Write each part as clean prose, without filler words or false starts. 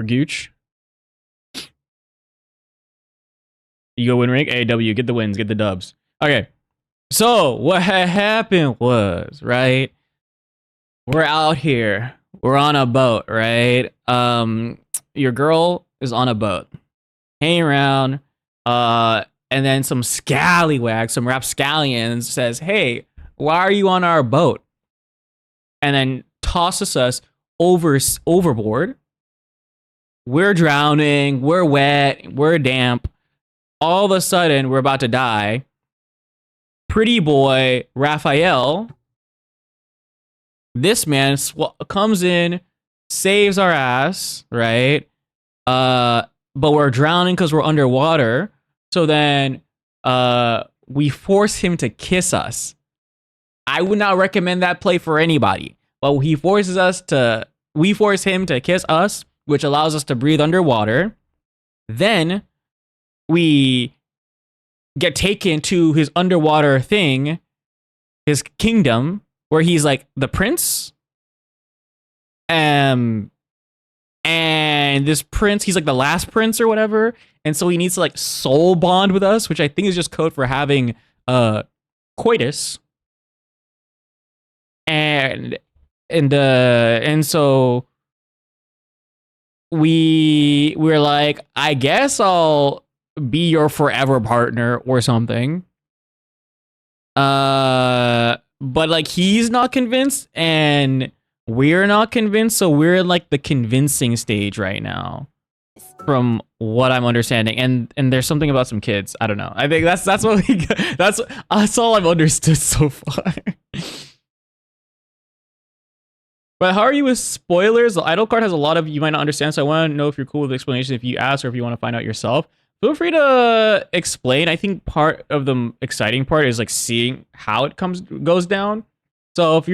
Gooch. You go win rank. AW, get the wins, get the dubs. Okay. So what had happened was, right? We're out here. We're on a boat, right? Your girl is on a boat, hanging around. And then some scallywag, some rapscallions says, "Hey, why are you on our boat?" And then tosses us overboard. We're drowning. We're wet. We're damp. All of a sudden, we're about to die. Pretty boy Rafayel, this man comes in, saves our ass, right? But we're drowning because we're underwater. So then we force him to kiss us. I would not recommend that play for anybody. But we force him to kiss us, which allows us to breathe underwater. Then we get taken to his underwater thing, his kingdom, where he's like the prince. And this prince, he's like the last prince or whatever. And so he needs to like soul bond with us, which I think is just code for having coitus. And so we're like, I guess I'll be your forever partner or something. But like he's not convinced and we're not convinced, so we're in like the convincing stage right now, from what I'm understanding. And there's something about some kids. I don't know. I think that's what we got. That's all I've understood so far. But how are you with spoilers? The idol card has a lot of you might not understand, so I want to know if you're cool with the explanation if you ask or if you want to find out yourself. Feel free to explain. I think part of the exciting part is like seeing how it goes down. So if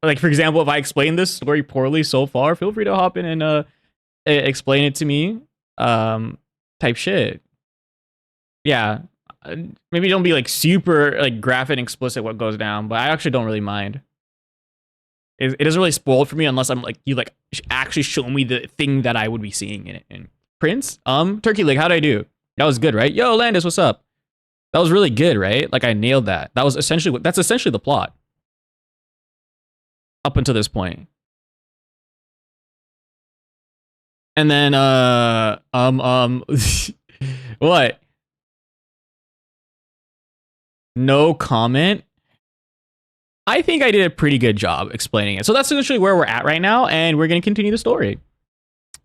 like for example, if I explain this story poorly so far, feel free to hop in and explain it to me. Type shit. Yeah. Maybe don't be like super like graphic and explicit what goes down, but I actually don't really mind. It doesn't really spoil for me unless I'm like you like actually show me the thing that I would be seeing in it. And Prince, Turkey Leg, how'd I do? That was good, right? Yo, Landis, what's up? That was really good, right? Like I nailed that. That's essentially the plot. Up until this point. And then what? No comment. I think I did a pretty good job explaining it. So that's essentially where we're at right now, and we're going to continue the story.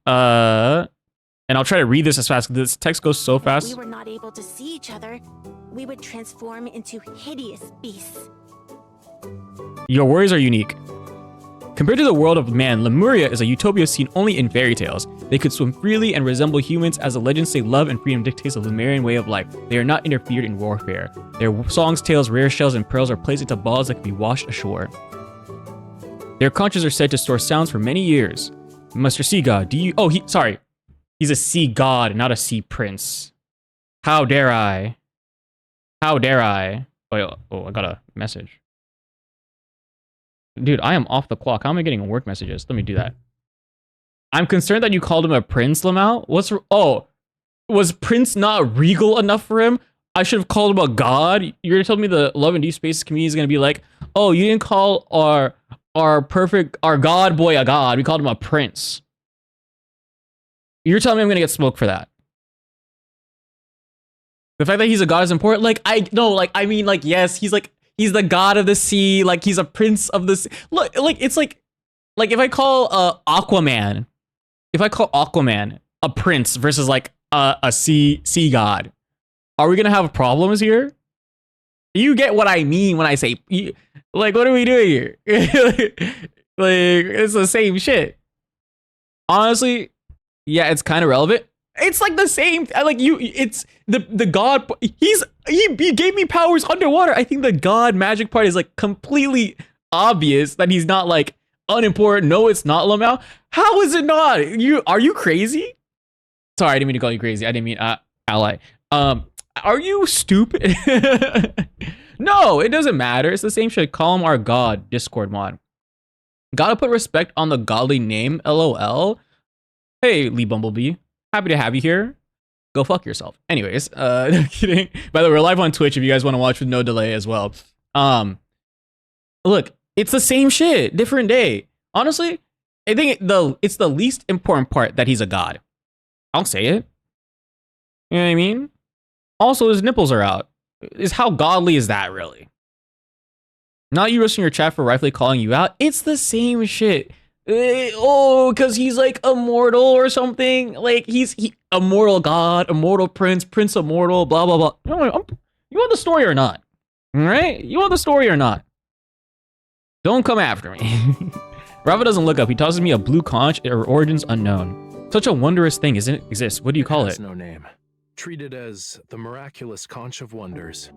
And I'll try to read this as fast. This text goes so fast. If we were not able to see each other, we would transform into hideous beasts. Your worries are unique. Compared to the world of man, Lemuria is a utopia seen only in fairy tales. They could swim freely and resemble humans, as the legends say love and freedom dictates the Lemurian way of life. They are not interfered in warfare. Their songs, tales, rare shells, and pearls are placed into balls that can be washed ashore. Their conches are said to store sounds for many years. Mr. Sea God, do you... Oh, sorry. He's a sea god, not a sea prince. How dare I? How dare I? Oh, I got a message. Dude, I am off the clock. How am I getting work messages? Let me do that. I'm concerned that you called him a prince, Lamau. Was prince not regal enough for him? I should have called him a god. You're gonna tell me the Love and Deep Space community is gonna be like, oh, you didn't call our god boy a god. We called him a prince. You're telling me I'm gonna get smoked for that? The fact that he's a god is important. Yes, he's the god of the sea. Like he's a prince of the sea. Look, like it's like if I call Aquaman a prince versus like a sea god, are we gonna have problems here? You get what I mean when I say like what are we doing here? Like it's the same shit. Honestly, yeah, it's kind of relevant. It's like the same. It's the god. He gave me powers underwater. I think the god magic part is like completely obvious that he's not like unimportant. No, it's not, Lamau. How is it not? Are you crazy? Sorry, I didn't mean to call you crazy. I didn't mean ally. Are you stupid? No, it doesn't matter. It's the same shit. Call him our god. Discord mod. Gotta put respect on the godly name. LOL. Hey, Lee Bumblebee. Happy to have you here. Go fuck yourself. Anyways, no kidding. By the way, we're live on Twitch if you guys want to watch with no delay as well. Look, it's the same shit, different day. Honestly, I think it's the least important part that he's a god. I'll say it. You know what I mean? Also, his nipples are out. Is how godly is that really? Not you roasting your chat for rightfully calling you out. It's the same shit. Because he's like immortal or something. Like he's immortal god, immortal prince, prince immortal, blah blah blah. You want the story or not? All right? You want the story or not? Don't come after me. Rafa doesn't look up. He tosses me a blue conch or origins unknown. Such a wondrous thing, isn't it? Exists. What do you call it? No name. Treat it as the miraculous conch of wonders.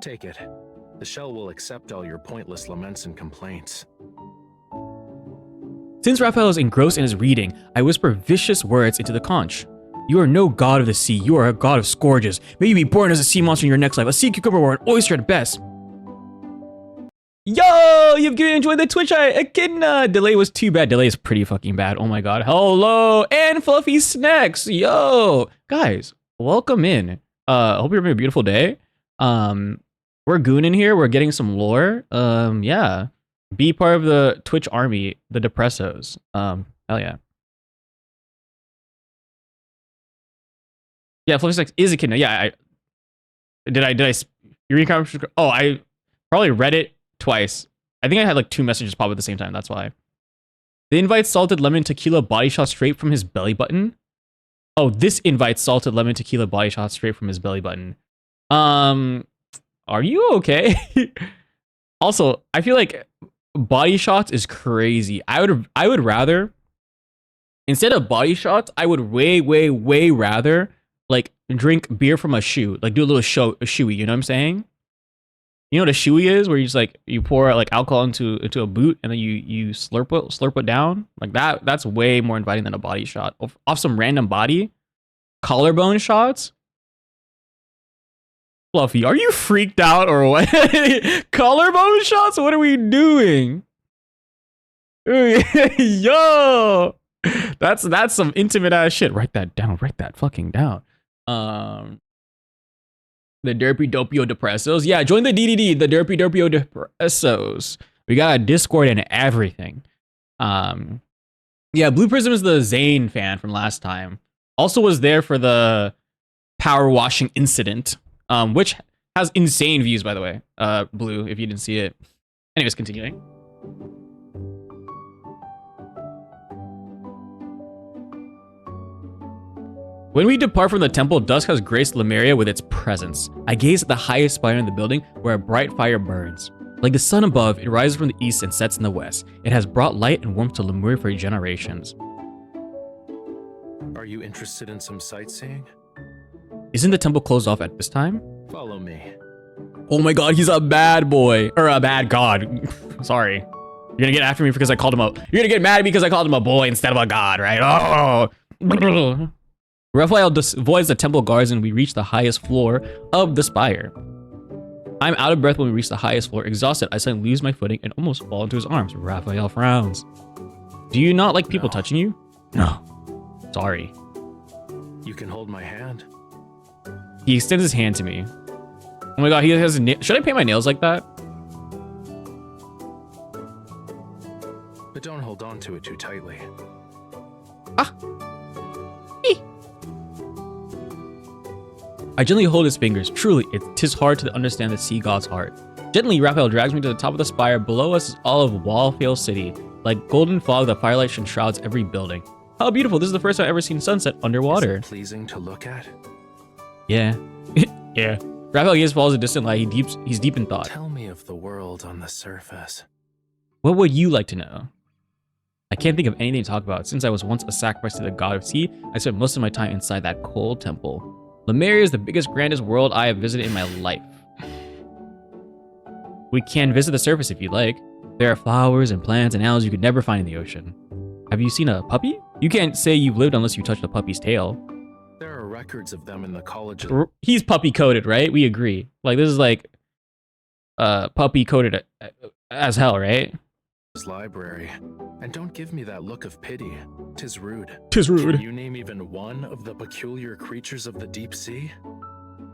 Take it. The shell will accept all your pointless laments and complaints. Since Rafayel is engrossed in his reading, I whisper vicious words into the conch. You are no god of the sea. You are a god of scourges. May you be born as a sea monster in your next life, a sea cucumber or an oyster at best. Yo, you've enjoyed the Twitch Echidna. Delay was too bad. Delay is pretty fucking bad. Oh my god. Hello, and Fluffy Snacks. Yo, guys, welcome in. Hope you're having a beautiful day. We're gooning here. We're getting some lore. Yeah. Be part of the Twitch army, the Depressos. Hell yeah. Yeah, Fluffy Snacks is Echidna. Yeah, did I you read comments? Oh, I probably read it twice. I think I had like 2 messages pop at the same time. That's why. They invite salted lemon tequila body shot straight from his belly button. Oh, this invites salted lemon tequila body shot straight from his belly button. Are you okay? Also, I feel like body shots is crazy. I would rather, instead of body shots, I would way rather like drink beer from a shoe, like do a little shoey. You know what I'm saying? You know what a shoey is, where you just like you pour like alcohol into a boot and then you slurp it down like that. That's way more inviting than a body shot off some random body. Collarbone shots. Fluffy, are you freaked out or what? Collarbone shots? What are we doing? Yo, that's some intimate ass shit. Write that down. Write that fucking down. The Derpy Dopio Depressos. Yeah, join the DDD, the Derpy Dopio Depressos. We got a Discord and everything. Yeah, Blue Prism is the Zane fan from last time. Also was there for the power washing incident, which has insane views, by the way. Blue, if you didn't see it. Anyways, continuing. When we depart from the temple, dusk has graced Lemuria with its presence. I gaze at the highest spire in the building where a bright fire burns. Like the sun above, it rises from the east and sets in the west. It has brought light and warmth to Lemuria for generations. Are you interested in some sightseeing? Isn't the temple closed off at this time? Follow me. Oh my god, he's a bad boy. Or a bad god. Sorry. You're gonna get after me because I called him a... You're gonna get mad at me because I called him a boy instead of a god, right? Oh! Raphael avoids the temple guards and we reach the highest floor of the spire. I'm out of breath when we reach the highest floor. Exhausted, I suddenly lose my footing and almost fall into his arms. Raphael frowns. Do you not like people touching you? No. Sorry. You can hold my hand. He extends his hand to me. Oh my god, he has should I paint my nails like that? But don't hold on to it too tightly. Ah. I gently hold his fingers. Truly, tis hard to understand the sea god's heart. Gently, Raphael drags me to the top of the spire. Below us is all of Wallfield City. Like golden fog, the firelight shrouds every building. How beautiful. This is the first time I've ever seen sunset underwater. Is it pleasing to look at? Yeah. Yeah. Raphael gazes follows a distant light. He's deep in thought. Tell me of the world on the surface. What would you like to know? I can't think of anything to talk about. Since I was once a sacrifice to the god of sea, I spent most of my time inside that cold temple. Lemuria is the biggest, grandest world I have visited in my life. We can visit the surface if you'd like. There are flowers and plants and animals you could never find in the ocean. Have you seen a puppy? You can't say you've lived unless you touched a puppy's tail. There are records of them in the college. He's puppy coded, right? We agree. Like this is like puppy coded as hell, right? library. And don't give me that look of pity. 'Tis rude. 'Tis Can rude. you name even one of the peculiar creatures of the deep sea?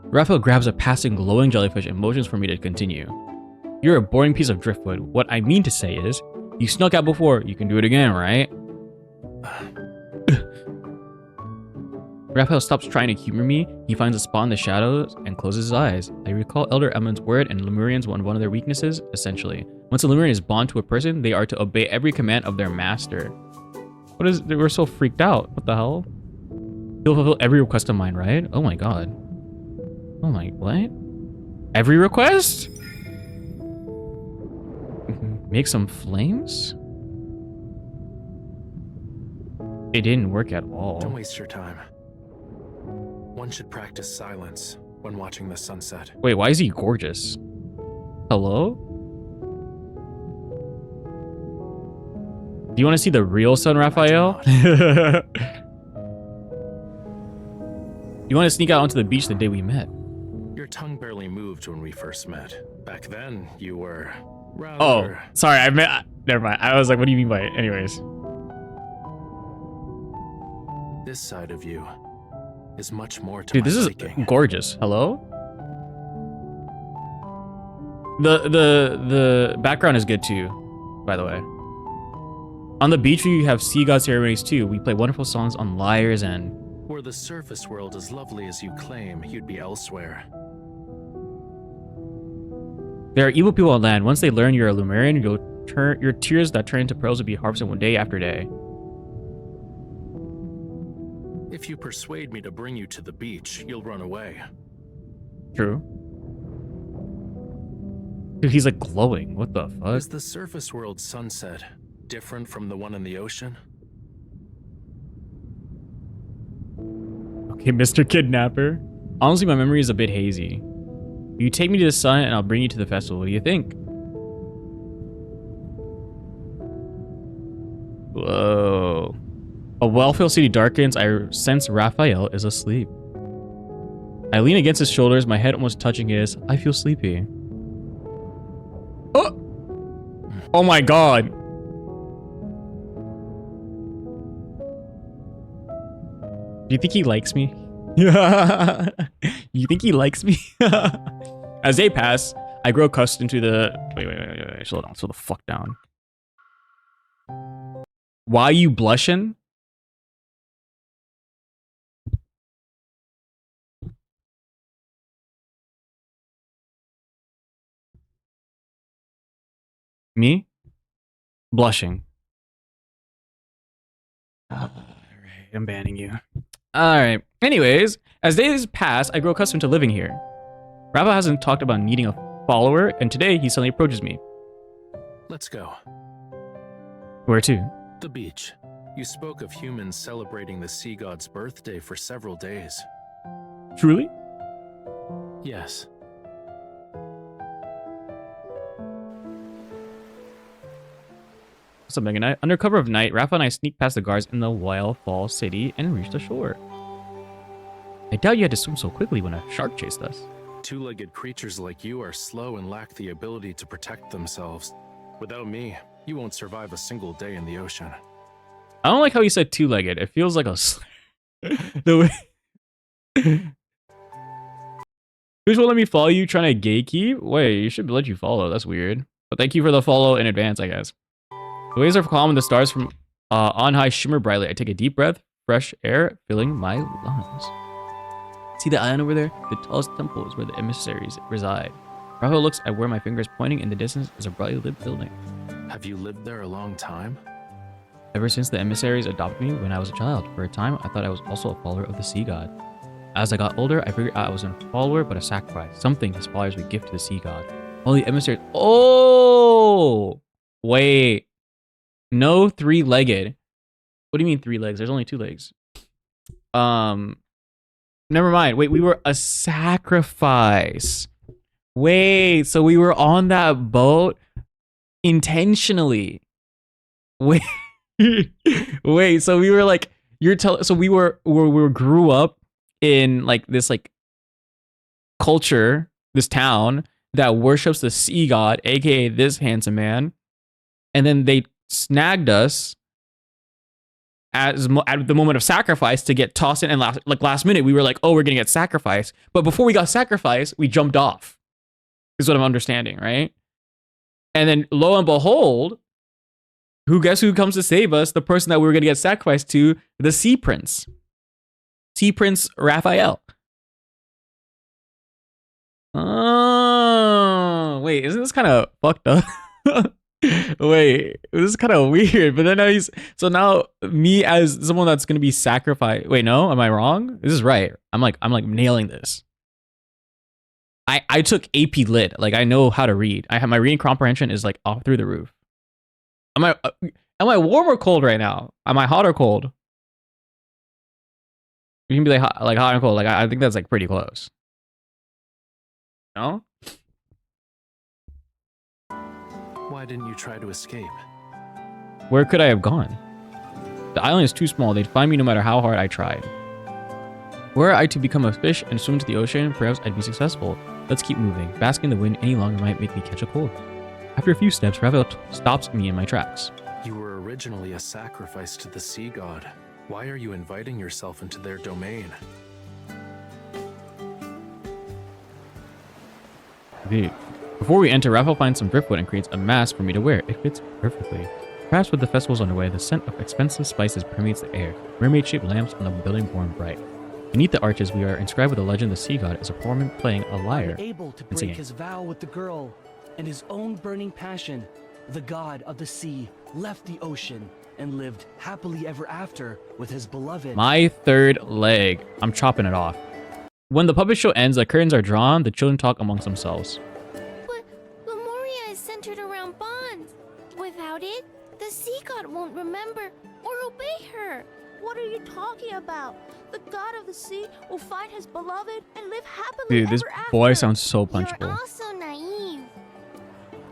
Raphael grabs a passing glowing jellyfish and motions for me to continue. You're a boring piece of driftwood. What I mean to say is, you snuck out before, you can do it again, right? Raphael stops trying to humor me. He finds a spot in the shadows and closes his eyes. I recall Elder Edmund's word and Lemurians one of their weaknesses, essentially. Once a Lemurian is bond to a person, they are to obey every command of their master. What is, they were so freaked out. What the hell? He'll fulfill every request of mine, right? Oh my god. Oh my, what? Every request? Make some flames? It didn't work at all. Don't waste your time. One should practice silence when watching the sunset. Wait, why is he gorgeous? Hello? Do you want to see the real son, Raphael? You want to sneak out onto the beach the day we met? Your tongue barely moved when we first met. Back then, you were rather... Oh, sorry, I meant... Never mind. I was like, what do you mean by it? Anyways. This side of you is much more to Dude, my this is liking. gorgeous. Hello? The background is good too, by the way. On the beach, we have sea god ceremonies too. We play wonderful songs on lyres and... Were the surface world as lovely as you claim, you'd be elsewhere. There are evil people on land. Once they learn you're a Lemurian, your tears that turn into pearls will be harvested one day after day. If you persuade me to bring you to the beach, you'll run away. True. Dude, he's like glowing. What the fuck? Is the surface world sunset different from the one in the ocean? Okay, Mr. Kidnapper. Honestly, my memory is a bit hazy. You take me to the sun and I'll bring you to the festival. What do you think? Whoa. A well-filled city darkens. I sense Raphael is asleep. I lean against his shoulders, my head almost touching his. I feel sleepy. Oh! Oh my god. Do you think he likes me? You think he likes me? As they pass, I grow accustomed to the... Wait. Slow down. Slow the fuck down. Why you blushing? Me? Blushing. Alright, I'm banning you. Alright. Anyways, as days pass, I grow accustomed to living here. Rabba hasn't talked about needing a follower, and today he suddenly approaches me. Let's go. Where to? The beach. You spoke of humans celebrating the sea god's birthday for several days. Truly? Yes. What's up, Mega Knight? Under cover of night, Rafa and I sneak past the guards in the Wild Fall City and reach the shore. I doubt you had to swim so quickly when a shark chased us. Two-legged creatures like you are slow and lack the ability to protect themselves. Without me, you won't survive a single day in the ocean. I don't like how he said two-legged. It feels like a... the way... Who's will let me follow you trying to gatekeep? Wait, you should let you follow. That's weird. But thank you for the follow in advance, I guess. The waves are calm and the stars from on high shimmer brightly. I take a deep breath, fresh air filling my lungs. See the island over there? The tallest temple is where the emissaries reside. Rafa looks at where my finger is pointing. In the distance is a brightly lit building. Have you lived there a long time? Ever since the emissaries adopted me when I was a child. For a time, I thought I was also a follower of the sea god. As I got older, I figured out I wasn't a follower, but a sacrifice. Something his followers would give to the sea god. All the emissaries... Oh! Wait. No three-legged. What do you mean three legs? There's only two legs. Never mind. Wait, we were a sacrifice. Wait, so we were on that boat intentionally. Wait. Wait, so we were like so we grew up in like this like culture, this town that worships the sea god, aka this handsome man. and then they snagged us at the moment of sacrifice to get tossed in. And last minute, we were like, oh, we're gonna get sacrificed. But before we got sacrificed, we jumped off. Is what I'm understanding, right? And then lo and behold, guess who comes to save us? The person that we were gonna get sacrificed to, the Sea Prince. Sea Prince Raphael. Oh, wait, isn't this kind of fucked up? Wait, this is kind of weird. But then now me as someone that's gonna be sacrificed. Wait, no, am I wrong? This is right. I'm like nailing this. I took AP Lit. Like, I know how to read. I have my reading comprehension is like off through the roof. Am I warm or cold right now? Am I hot or cold? You can be like hot and cold. Like, I think that's like pretty close. No? Why didn't you try to escape? Where could I have gone? The island is too small. They'd find me no matter how hard I tried. Were I to become a fish and swim to the ocean, perhaps I'd be successful. Let's keep moving. Basking in the wind any longer might make me catch a cold. After a few steps, Rafayel stops me in my tracks. You were originally a sacrifice to the sea god. Why are you inviting yourself into their domain? Dude. Before we enter, Rafayel finds some driftwood and creates a mask for me to wear. It fits perfectly. Perhaps with the festivals underway, the scent of expensive spices permeates the air. Mermaid-shaped lamps on the building burn bright. Beneath the arches, we are inscribed with a legend the sea god is a performer playing a lyre. Able to break his vow with the girl and his own burning passion, the god of the sea left the ocean and lived happily ever after with his beloved. My third leg. I'm chopping it off. When the puppet show ends, the curtains are drawn, the children talk amongst themselves. But Lemuria is centered around bonds. Without it, the sea god won't remember or obey her. What are you talking about? The god of the sea will find his beloved and live happily Dude, this ever boy after. sounds so You're punchable. also naive.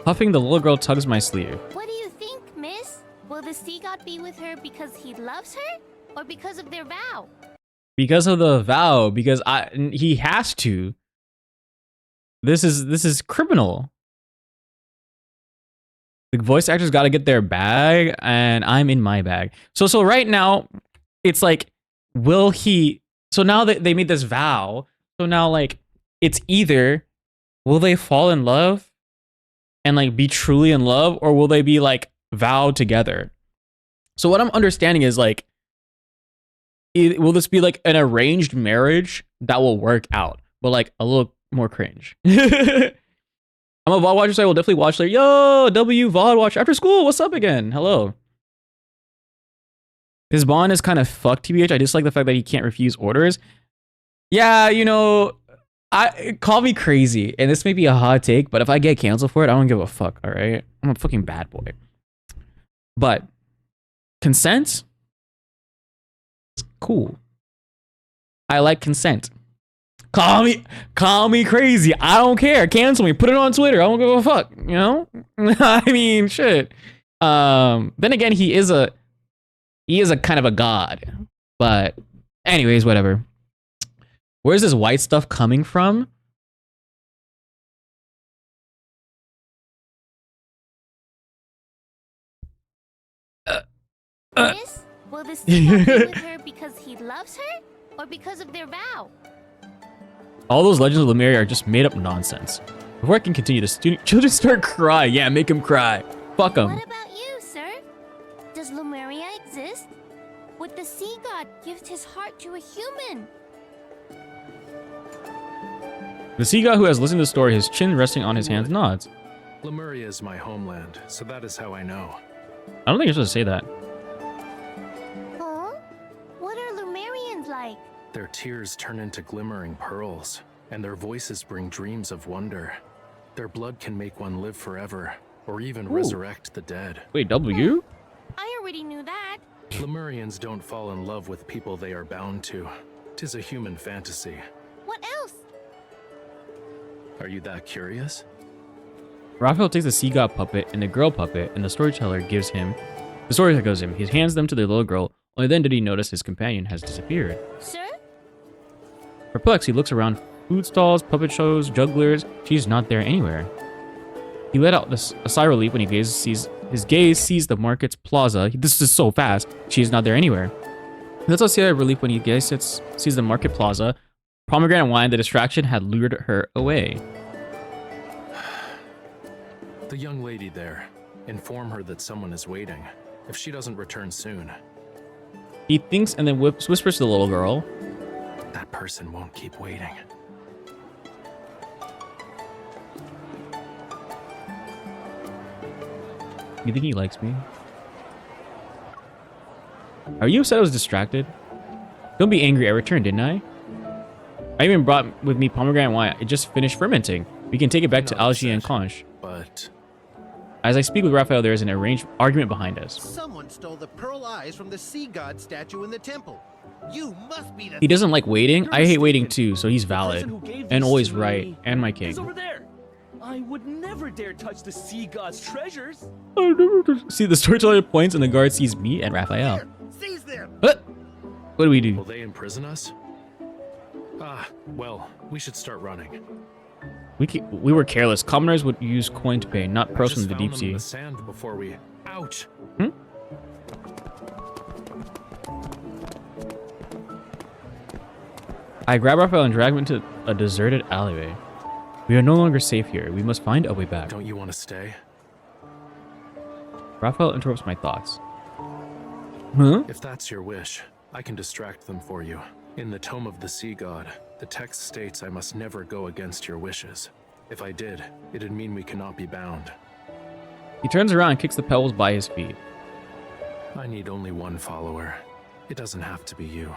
Huffing, the little girl tugs my sleeve. What do you think, miss? Will the sea god be with her because he loves her? Or because of their vow? Because of the vow, because he has to. This is criminal. The voice actors got to get their bag, and I'm in my bag. So right now, it's like, will he? So now that they made this vow, so now like it's either will they fall in love and like be truly in love, or will they be like vow together? So what I'm understanding is like, will this be like an arranged marriage that will work out, but like a little more cringe? I'm a VOD watcher, so I will definitely watch later. Yo, W VOD watcher after school. What's up again? Hello. His bond is kind of fucked, TBH. I just like the fact that he can't refuse orders. Yeah, you know, call me crazy, and this may be a hot take, but if I get canceled for it, I don't give a fuck, all right? I'm a fucking bad boy. But consent? Cool. I like consent. Call me crazy. I don't care. Cancel me. Put it on Twitter. I don't give a fuck. You know? I mean, shit. Then again, he is a kind of a god. But anyways, whatever. Where's this white stuff coming from? Miss, will the sea god be with her because he loves her? Or because of their vow? All those legends of Lemuria are just made up nonsense. Before I can continue, the children start crying. Yeah, make them cry. Fuck them. What about you, sir? Does Lemuria exist? Would the sea god give his heart to a human? The sea god who has listened to the story, his chin resting on his hands, nods. Lemuria is my homeland, so that is how I know. I don't think you're supposed to say that. Huh? What are Lemurians like? Their tears turn into glimmering pearls, and their voices bring dreams of wonder. Their blood can make one live forever, or even resurrect the dead. Wait, W? I already knew that. Lemurians don't fall in love with people they are bound to. 'Tis a human fantasy. What else? Are you that curious? Raphael takes the sea god puppet and the girl puppet, and the storyteller gives him. The storyteller goes him. He hands them to the little girl. Only then did he notice his companion has disappeared. Sir? Perplexed, he looks around. Food stalls, puppet shows, jugglers. She's not there anywhere. He let out a sigh of relief when he sees His gaze sees the market's plaza. This is so fast. She is not there anywhere. He lets us see a relief when he sees the market plaza. Pomegranate wine, the distraction had lured her away. The young lady there. Inform her that someone is waiting. If she doesn't return soon, He thinks and then whispers to the little girl. that person won't keep waiting. You think he likes me? Are you upset I was distracted? Don't be angry, I returned, didn't I? I even brought with me pomegranate wine. It just finished fermenting. We can take it back to Not Algie and upset, Conch. But As I speak with Raphael, there is an arranged argument behind us. Someone stole the pearl eyes from the sea god statue in the temple. You must be the He doesn't like waiting. You're I hate waiting mistaken. too, so he's The person valid. who gave And these always to right. me And my king. is over there. I would never dare touch the sea god's treasures. See, the storyteller points and the guard sees me and Raphael. Here, seize them. What do we do? will they imprison us? Ah, well, we should start running. We were careless. Commoners would use coin to pay, not I pearls just from the found deep them in sea. the sand before we. Ouch! I grab Raphael and drag him into a deserted alleyway. We are no longer safe here. We must find a way back. Don't you want to stay? Raphael interrupts my thoughts. Huh? If that's your wish, I can distract them for you. In the Tome of the Sea God, the text states I must never go against your wishes. If I did, it'd mean we cannot be bound. He turns around and kicks the pebbles by his feet. I need only one follower. It doesn't have to be you.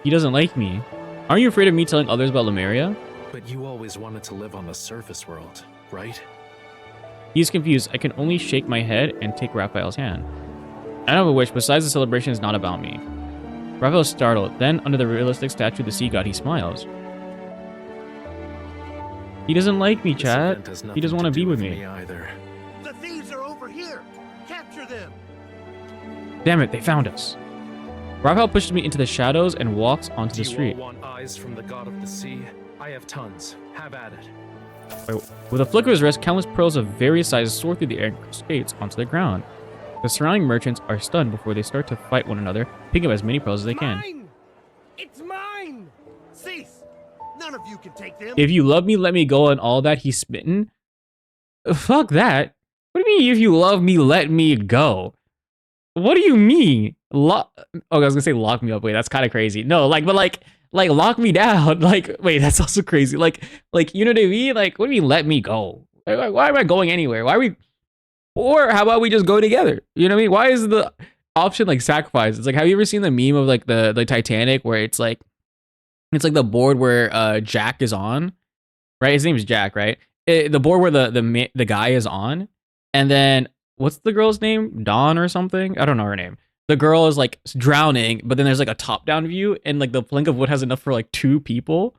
He doesn't like me. Aren't you afraid of me telling others about Lemuria? But you always wanted to live on the surface world, right? He's confused. I can only shake my head and take Raphael's hand. I don't have a wish. Besides, the celebration is not about me. Raphael is startled. Then, under the realistic statue of the sea god, he smiles. He doesn't like me, This Chad. event has He nothing doesn't want to be do with me. either. The thieves are over here. Capture them. Damn it, they found us. Raphael pushes me into the shadows and walks onto Do the you street. all want eyes from the god of the sea? I have tons. Have at it. With a flick of his wrist, countless pearls of various sizes soar through the air and skates onto the ground. The surrounding merchants are stunned before they start to fight one another, picking up as many pearls as they can. Mine. It's mine. Cease. None of you can take them. If you love me, let me go, and all that, he's smitten. Fuck that. What do you mean, if you love me, let me go? What do you mean? I was gonna say lock me up. Wait, that's kind of crazy. No, but lock me down. Like, wait, that's also crazy. Like, you know what I mean? Like, what do you mean, let me go? Why am I going anywhere? Why are we? Or how about we just go together? You know what I mean? Why is the option like sacrifice? It's like, have you ever seen the meme of like the Titanic where it's like the board where Jack is on, right? His name is Jack, right? The board where the guy is on, and then what's the girl's name? Dawn or something? I don't know her name. The girl is like drowning, but then there's like a top-down view, and like the plank of wood has enough for like 2 people.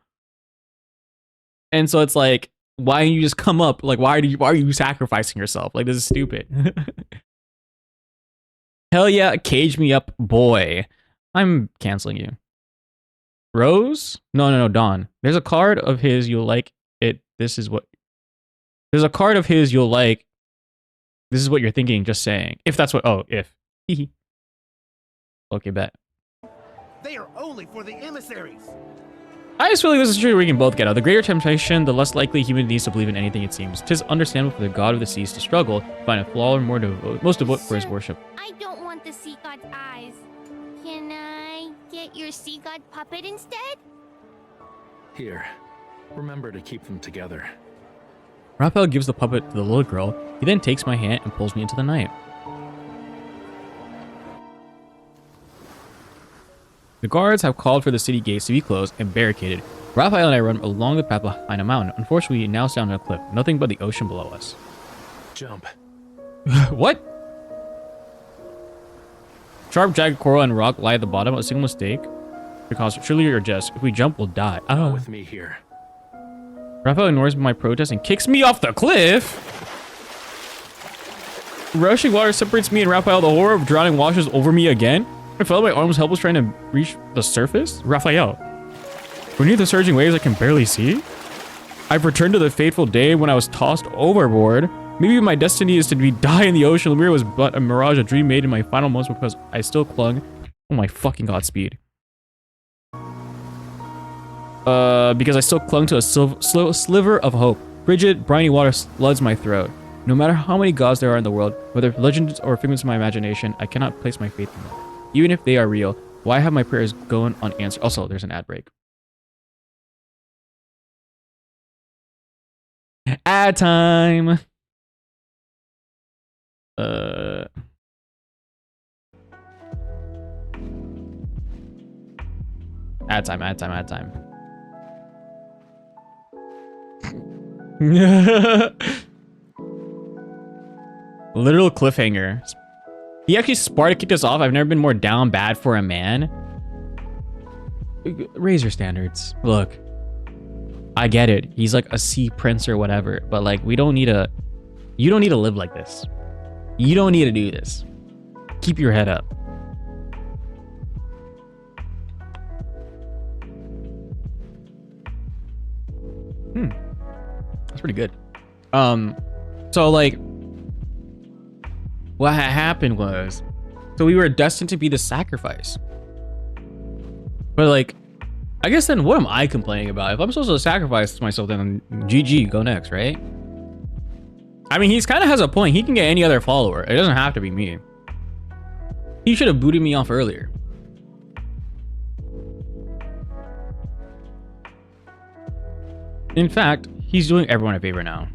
And so it's like, why don't you just come up? Like, why are you sacrificing yourself? Like, this is stupid. Hell yeah, cage me up, boy. I'm canceling you. Rose? No, Dawn. There's a card of his you'll like it. There's a card of his you'll like. This is what you're thinking, just saying. If that's what, if. Okay, bet. They are only for the emissaries. I just feel like this is true we can both get out. The greater temptation, the less likely human needs to believe in anything it seems. 'Tis understandable for the god of the seas to struggle, find a flaw or most devote for his Sir, worship. I don't want the sea god's eyes. Can I get your sea god puppet instead? Here. Remember to keep them together. Raphael gives the puppet to the little girl. He then takes my hand and pulls me into the night. The guards have called for the city gates to be closed and barricaded. Raphael and I run along the path behind a mountain. Unfortunately, we now stand on a cliff. Nothing but the ocean below us. Jump. What? Sharp, jagged coral and rock lie at the bottom. A single mistake could cause surely or just. If we jump, we'll die. With me here. Raphael ignores my protest and kicks me off the cliff. Rushing water separates me and Raphael. The horror of drowning washes over me again. I felt my arms helpless trying to reach the surface. Raphael. Beneath the surging waves I can barely see. I've returned to the fateful day when I was tossed overboard. Maybe my destiny is to die in the ocean. Lemuria was but a mirage, a dream made in my final moments because I still clung. Oh my fucking Godspeed. Because I still clung to a slow sliver of hope. Frigid, briny water floods my throat. No matter how many gods there are in the world, whether legends or figments of my imagination, I cannot place my faith in them. Even if they are real, why have my prayers gone unanswered? Also, there's an ad break. Ad time! Ad time, ad time, ad time. Literal cliffhanger. He actually Sparta kicked us off. I've never been more down bad for a man. Raise your standards. Look, I get it. He's like a sea prince or whatever, but like we don't need to. You don't need to live like this. You don't need to do this. Keep your head up. That's pretty good. So like what happened was, so we were destined to be the sacrifice. But like, I guess then what am I complaining about? If I'm supposed to sacrifice myself, then GG, go next, right? I mean, he's kind of has a point. He can get any other follower. It doesn't have to be me. He should have booted me off earlier. In fact, he's doing everyone a favor now.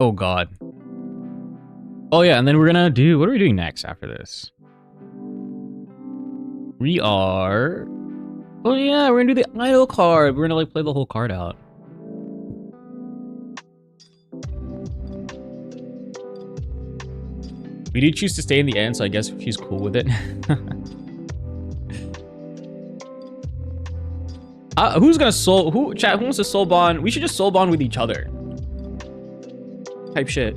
Oh God. Oh yeah, and then we're gonna do, what are we doing next after this? We are, oh yeah, we're gonna do the idol card. We're gonna like play the whole card out. We did choose to stay in the end, so I guess she's cool with it. Who's gonna soul, who wants to soul bond? We should just soul bond with each other. Type shit.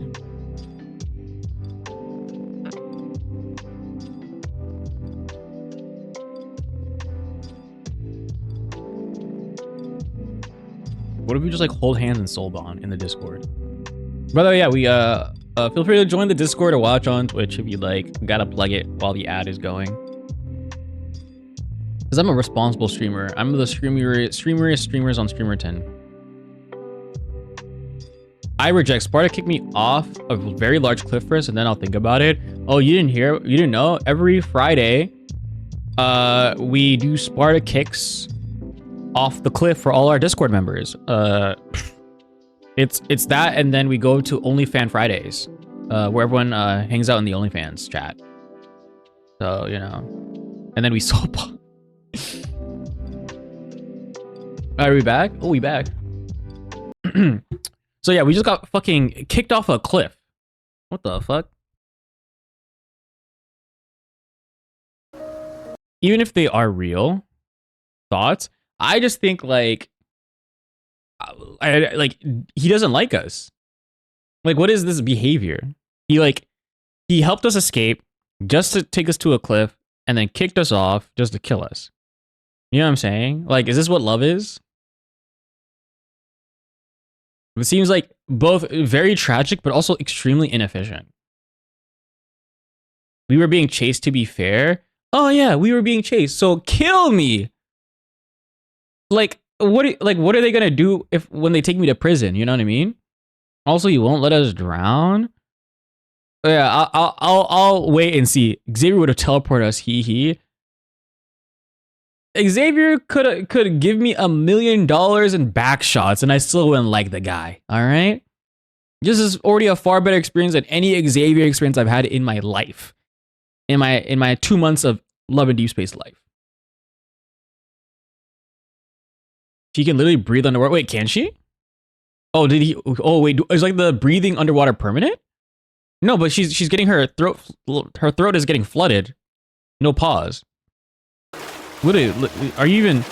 What if we just like hold hands and soul bond in the Discord? By the way, yeah, we feel free to join the Discord or watch on Twitch if you'd like. We gotta plug it while the ad is going. Because I'm a responsible streamer. I'm the streameriest streamers on Streamerton. I reject. Sparta kicked me off a very large cliff first, and then I'll think about it. Oh, you didn't hear? You didn't know? Every Friday, we do Sparta kicks off the cliff for all our Discord members. It's that, and then we go to OnlyFan Fridays, where everyone hangs out in the OnlyFans chat. So you know, and then we soul bond. Are we back? Oh, we back. So yeah, we just got fucking kicked off a cliff. What the fuck? Even if they are real thoughts, I just think like, he doesn't like us. Like, what is this behavior? He helped us escape just to take us to a cliff and then kicked us off just to kill us. You know what I'm saying? Like, is this what love is? It seems like both very tragic, but also extremely inefficient. We were being chased, to be fair. Oh yeah, we were being chased. So kill me. Like what are they gonna do when they take me to prison? You know what I mean? Also, you won't let us drown. Yeah, I'll wait and see. Xavier would have teleported us. He. Xavier could give me $1 million in back shots, and I still wouldn't like the guy. All right, this is already a far better experience than any Xavier experience I've had in my life, in my 2 months of Love and Deep Space life. She can literally breathe underwater. Wait, can she? Oh, did he? Oh, wait, is like the breathing underwater permanent? No, but she's getting her throat. Her throat is getting flooded. No pause. What are you even?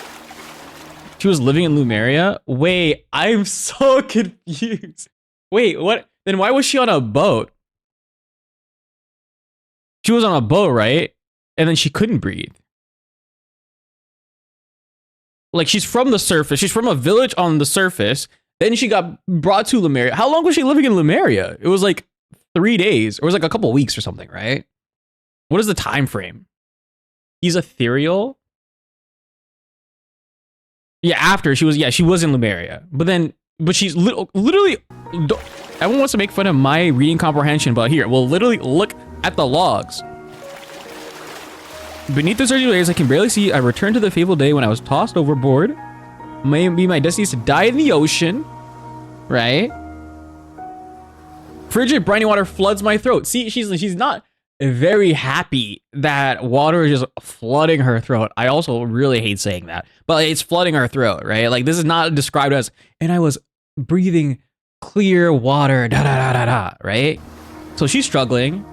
She was living in Lumeria? Wait, I'm so confused. Wait, what? Then why was she on a boat? She was on a boat, right? And then she couldn't breathe. Like, she's from the surface. She's from a village on the surface. Then she got brought to Lemuria. How long was she living in Lemuria? It was like 3 days. Or it was like a couple weeks or something, right? What is the time frame? He's ethereal. Yeah, after she was in Lemuria. But she's literally, everyone wants to make fun of my reading comprehension, but here, we'll literally look at the logs. Beneath the surging waves, I can barely see. I returned to the fateful day when I was tossed overboard. Maybe my destiny is to die in the ocean, right? Frigid briny water floods my throat. See, she's not very happy that water is just flooding her throat. I also really hate saying that, but it's flooding her throat, right? Like, this is not described as, and I was breathing clear water, da da da da da, right? So she's struggling,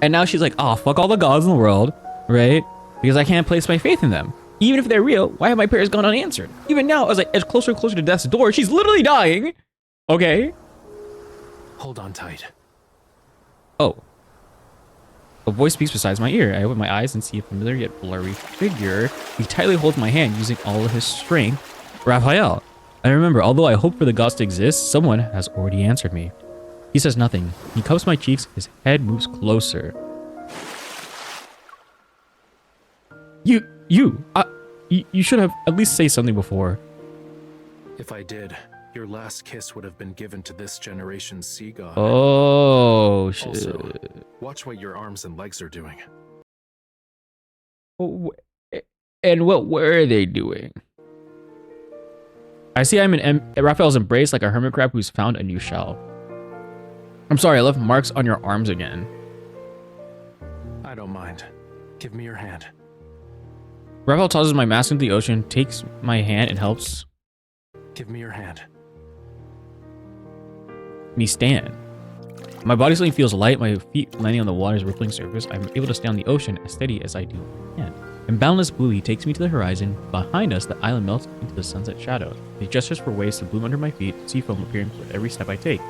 and now she's like, oh, fuck all the gods in the world, right? Because I can't place my faith in them. Even if they're real, why have my prayers gone unanswered? Even now, as I edge closer and closer to death's door, she's literally dying. Okay. Hold on tight. Oh. A voice speaks beside my ear. I open my eyes and see a familiar yet blurry figure. He tightly holds my hand using all of his strength. Rafayel. I remember, although I hope for the gods to exist, someone has already answered me. He says nothing. He cups my cheeks. His head moves closer. You should have at least say something before. If I did, your last kiss would have been given to this generation's sea god. Oh, shit. Also, watch what your arms and legs are doing. And what were they doing? I see I'm in Raphael's embrace like a hermit crab who's found a new shell. I'm sorry, I left marks on your arms again. I don't mind. Give me your hand. Raphael tosses my mask into the ocean, takes my hand, and helps Give me your hand. me stand. My body suddenly feels light, my feet landing on the water's rippling surface. I'm able to stay on the ocean as steady as I do can. In boundless blue, he takes me to the horizon. Behind us, the island melts into the sunset shadow. He gestures for waves to bloom under my feet, sea foam appearing with every step I take.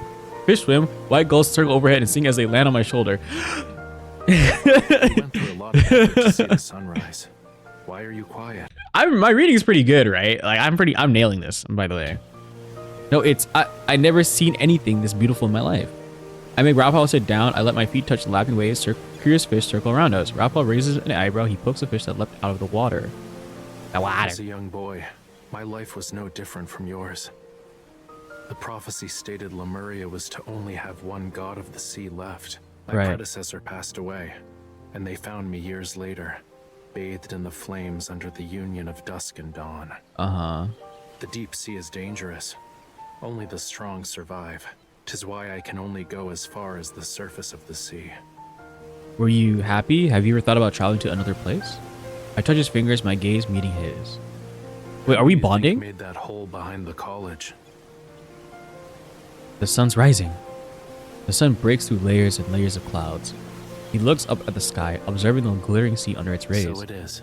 Fish swim, white gulls circle overhead and sing as they land on my shoulder. We went through a lot of effort to see the sunrise. Why are you quiet? My reading is pretty good, right? Like, I'm nailing this, by the way. No, I never seen anything this beautiful in my life. I make Raphael sit down. I let my feet touch the lapping waves. Curious fish circle around us. Raphael raises an eyebrow. He pokes a fish that leapt out of the water. As a young boy, my life was no different from yours. The prophecy stated Lemuria was to only have one god of the sea left. My predecessor passed away, and they found me years later, bathed in the flames under the union of dusk and dawn. The deep sea is dangerous. Only the strong survive. 'Tis why I can only go as far as the surface of the sea. Were you happy? Have you ever thought about traveling to another place? I touch his fingers, my gaze meeting his. Wait, are we bonding? Made that hole behind the college. The sun's rising. The sun breaks through layers and layers of clouds. He looks up at the sky, observing the glittering sea under its rays. So it is.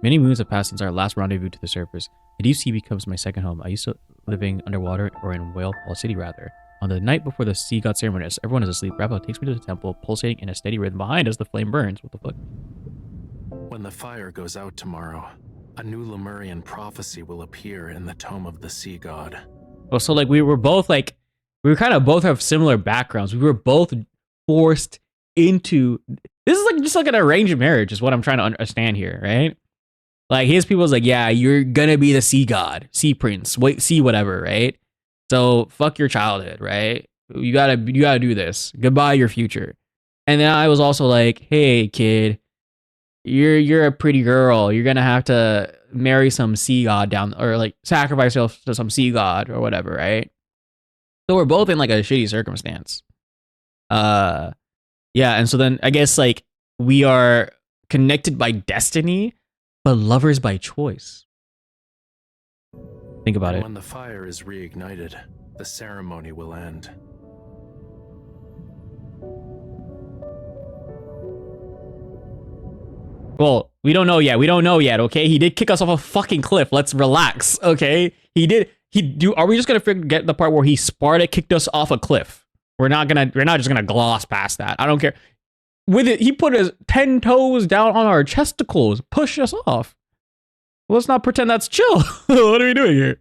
Many moons have passed since our last rendezvous to the surface. The deep sea becomes my second home. I used to living underwater, or in Whale City rather. On the night before the sea god ceremony, as everyone is asleep, Raphael takes me to the temple, pulsating in a steady rhythm. Behind us, the flame burns. What the fuck? When the fire goes out tomorrow, a new Lemurian prophecy will appear in the tome of the sea god. Oh, so like we were kind of both have similar backgrounds. We were both forced into, this is like just like an arranged marriage is what I'm trying to understand here, right? Like his people's like, yeah, you're gonna be the sea god, sea prince, sea whatever, right? So fuck your childhood, right? You gotta do this. Goodbye your future. And then I was also like, hey kid, you're a pretty girl. You're gonna have to marry some sea god or like sacrifice yourself to some sea god or whatever, right? So we're both in like a shitty circumstance. Yeah, and so then I guess like we are connected by destiny, but lovers by choice. Think about it. When the fire is reignited, the ceremony will end. Well, We don't know yet. We don't know yet, okay? He did kick us off a fucking cliff. Let's relax, okay? Are we just gonna forget the part where he Sparta kicked us off a cliff? We're not just gonna gloss past that. I don't care. With it, he put his 10 toes down on our chesticles, push us off. Let's not pretend that's chill. What are we doing here?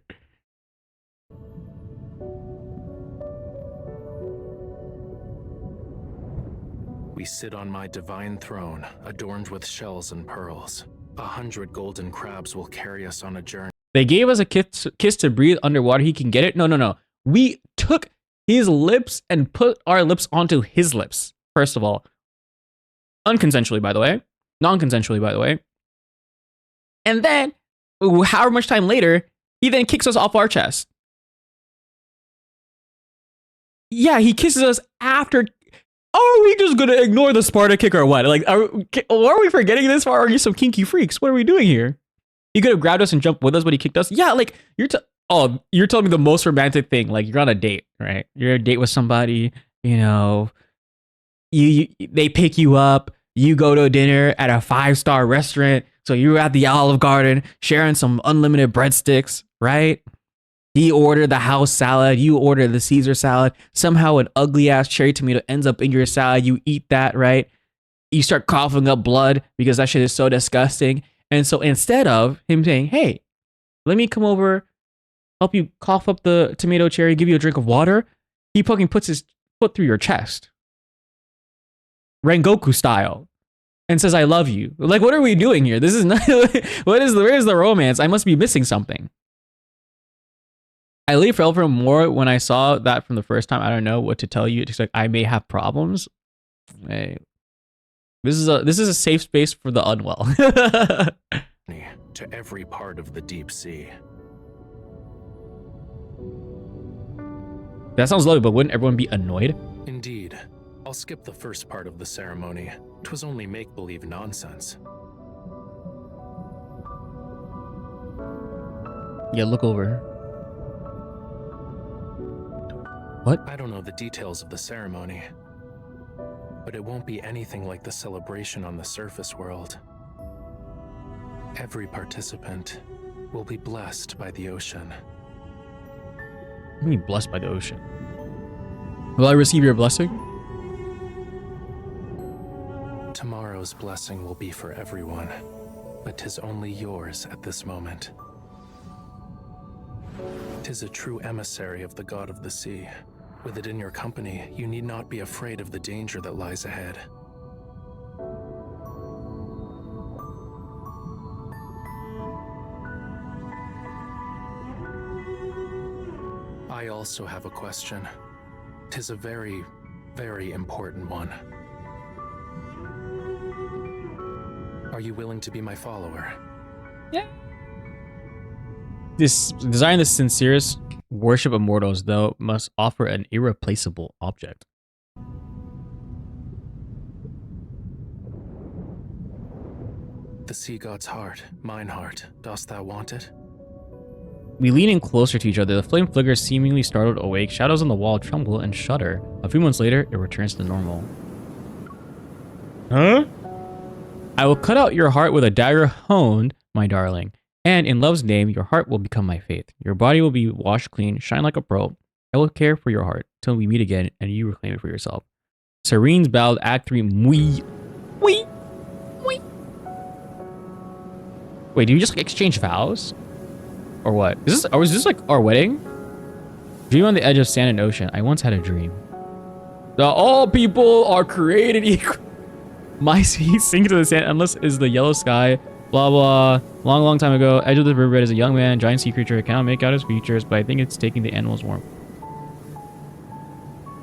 We sit on my divine throne, adorned with shells and pearls. 100 golden crabs will carry us on a journey. They gave us a kiss to breathe underwater. He can get it. No. We took his lips and put our lips onto his lips. First of all, unconsensually, by the way, non-consensually, by the way. And then, however much time later, he then kicks us off our chest. Yeah, he kisses us after. Are we just gonna ignore the Sparta kick or what? Like, are we forgetting this? Or are you some kinky freaks? What are we doing here? He could have grabbed us and jumped with us, but he kicked us. Yeah, like you're telling me the most romantic thing. Like you're on a date, right? You're on a date with somebody. You know, they pick you up. You go to dinner at a 5-star restaurant. So you're at the Olive Garden sharing some unlimited breadsticks, right? He ordered the house salad. You order the Caesar salad. Somehow an ugly ass cherry tomato ends up in your salad. You eat that, right? You start coughing up blood because that shit is so disgusting. And so instead of him saying, hey, let me come over, help you cough up the tomato cherry, give you a drink of water, he fucking puts his foot through your chest. Rengoku style. And says, I love you. Like, what are we doing here? This is not, where's the romance? I must be missing something. I leave for more when I saw that from the first time. I don't know what to tell you. It's like, I may have problems. Hey, this is a safe space for the unwell. To every part of the deep sea. That sounds lovely, but wouldn't everyone be annoyed? Indeed. I'll skip the first part of the ceremony. 'Twas only make-believe nonsense. Yeah, look over. What? I don't know the details of the ceremony, but it won't be anything like the celebration on the surface world. Every participant will be blessed by the ocean. What do you mean blessed by the ocean? Will I receive your blessing? Tomorrow's blessing will be for everyone, but 'tis only yours at this moment. 'Tis a true emissary of the god of the sea. With it in your company, you need not be afraid of the danger that lies ahead. I also have a question. 'Tis a very, very important one. Are you willing to be my follower? Yeah. Desiring the sincerest worship of mortals, though, must offer an irreplaceable object. The sea god's heart, mine heart. Dost thou want it? We lean in closer to each other. The flame flickers, seemingly startled awake. Shadows on the wall tremble and shudder. A few months later, it returns to normal. Huh? I will cut out your heart with a dagger honed, my darling. And in love's name, your heart will become my faith. Your body will be washed clean, shine like a pearl. I will care for your heart till we meet again and you reclaim it for yourself. Serene's bowed, Act 3, Wee. Wait, do you just exchange vows? Or what? Is this like our wedding? Dream on the edge of sand and ocean. I once had a dream. All people are created equal. My feet sink to the sand, endless is the yellow sky. Blah blah. Long time ago, edge of the riverbed is a young man, giant sea creature. I cannot make out his features, but I think it's taking the animal's warmth.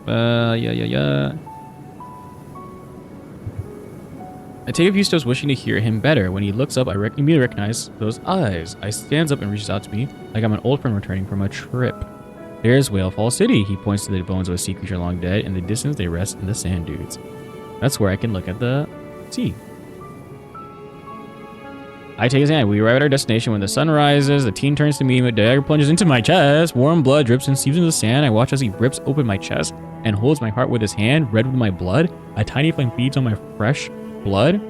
Yeah. I take a few steps wishing to hear him better. When he looks up, I immediately recognize those eyes. I stands up and reaches out to me like I'm an old friend returning from a trip. There's Whalefall City. He points to the bones of a sea creature long dead. In the distance, they rest in the sand dunes. That's where I can look at the sea. I take his hand. We arrive at our destination. When the sun rises, the teen turns to me. My dagger plunges into my chest. Warm blood drips and seeps into the sand. I watch as he rips open my chest and holds my heart with his hand, red with my blood. A tiny flame feeds on my fresh blood.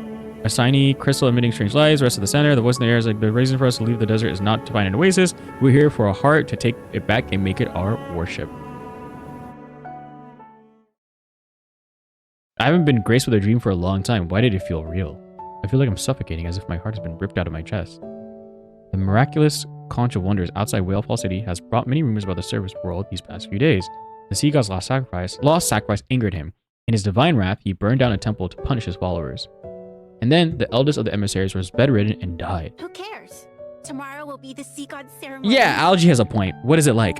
A shiny crystal emitting strange lights. The rest of the center. The voice in the air is like, the reason for us to leave the desert is not to find an oasis. We're here for a heart to take it back and make it our worship. I haven't been graced with a dream for a long time. Why did it feel real? I feel like I'm suffocating, as if my heart has been ripped out of my chest. The miraculous conch of wonders outside Whalefall City has brought many rumors about the service world these past few days. The sea god's lost sacrifice angered him. In his divine wrath, he burned down a temple to punish his followers. And then, the eldest of the emissaries was bedridden and died. Who cares? Tomorrow will be the sea god ceremony. Yeah, Algae has a point. What is it like?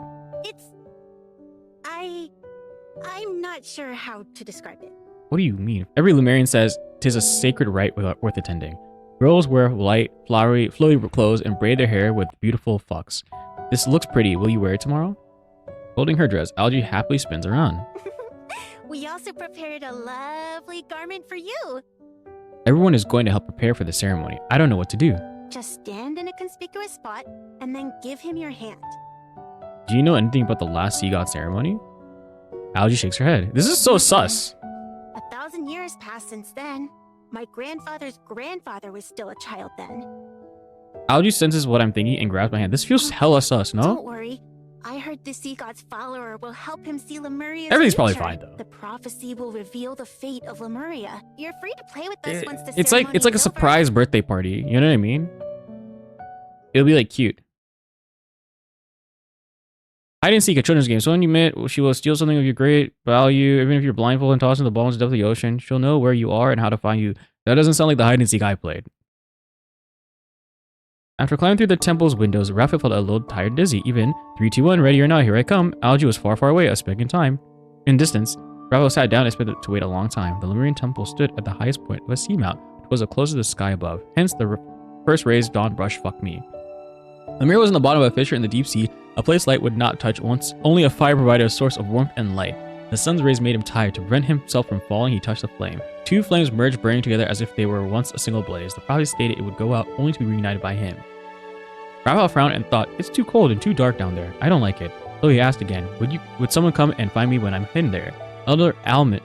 I'm not sure how to describe it. What do you mean? Every Lumerian says 'tis a sacred rite worth attending. Girls wear light, flowy clothes and braid their hair with beautiful fucks. This looks pretty. Will you wear it tomorrow? Holding her dress, Algae happily spins around. We also prepared a lovely garment for you. Everyone is going to help prepare for the ceremony. I don't know what to do. Just stand in a conspicuous spot and then give him your hand. Do you know anything about the last sea god ceremony? Algae shakes her head. This is so sus. 1,000 years passed since then. My grandfather's grandfather was still a child then. Algae senses what I'm thinking and grabs my hand. This feels hella sus, no? Don't worry. I heard the sea god's follower will help him see Lemuria's Everything's probably future. fine, though. The prophecy will reveal the fate of Lemuria. You're free to play with us once the It's ceremony like a is over. surprise birthday party. You know what I mean? It'll be like cute. Hide and seek, a children's game. Someone you met, she will steal something of your great value. Even if you're blindfolded and tossed in the bottom depth of the ocean, she'll know where you are and how to find you. That doesn't sound like the hide and seek I played. After climbing through the temple's windows, Rafayel felt a little tired and dizzy. Even 3, 2, 1, ready or not, here I come. Algae was far, far away, a speck in time. In distance, Rafayel sat down and expected to wait a long time. The Lemurian temple stood at the highest point of a seamount. It was close to the sky above. Hence, the first rays dawn brush fuck me. Lemuria was in the bottom of a fissure in the deep sea, a place light would not touch once. Only a fire provided a source of warmth and light. The sun's rays made him tired. To prevent himself from falling, he touched the flame. 2 flames merged, burning together as if they were once a single blaze. The prophecy stated it would go out only to be reunited by him. Rafayel frowned and thought, it's too cold and too dark down there. I don't like it. So he asked again, would someone come and find me when I'm hidden there? Elder Amun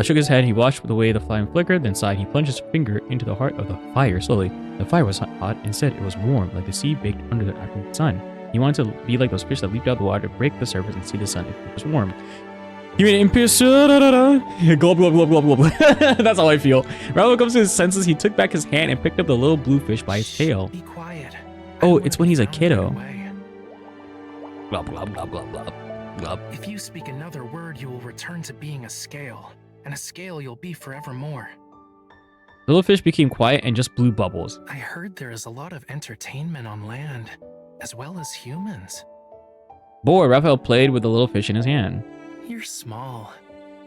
shook his head. He watched the way the flame flickered, then sighed. He plunged his finger into the heart of the fire slowly. The fire was hot. Instead, it was warm, like the sea baked under the afternoon sun. He wanted to be like those fish that leaped out of the water, break the surface, and see the sun if it was warm. He made impious glub glub glub glub glub. That's how I feel. Rafayel comes to his senses. He took back his hand and picked up the little blue fish by its tail. Be quiet. Oh, it's when he's a kiddo. Glub glub glub glub glub glub. If you speak another word, you will return to being a scale, and a scale you'll be forevermore. The little fish became quiet and just blew bubbles. I heard there is a lot of entertainment on land, as well as humans. Bored, Rafayel played with the little fish in his hand. You're small,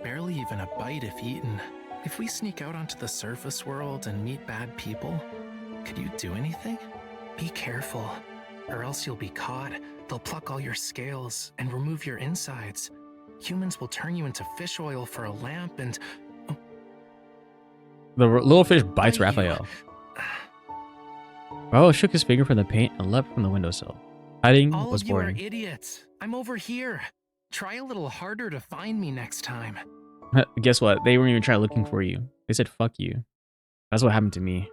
barely even a bite if eaten. If we sneak out onto the surface world and meet bad people, could you do anything? Be careful, or else you'll be caught. They'll pluck all your scales and remove your insides. Humans will turn you into fish oil for a lamp and... The little fish bites Rafayel. Rafayel shook his finger from the paint and leapt from the windowsill. Hiding all was of you are boring. idiots. I'm over here. Try a little harder to find me next time. Guess what? They weren't even trying looking for you. They said fuck you. That's what happened to me.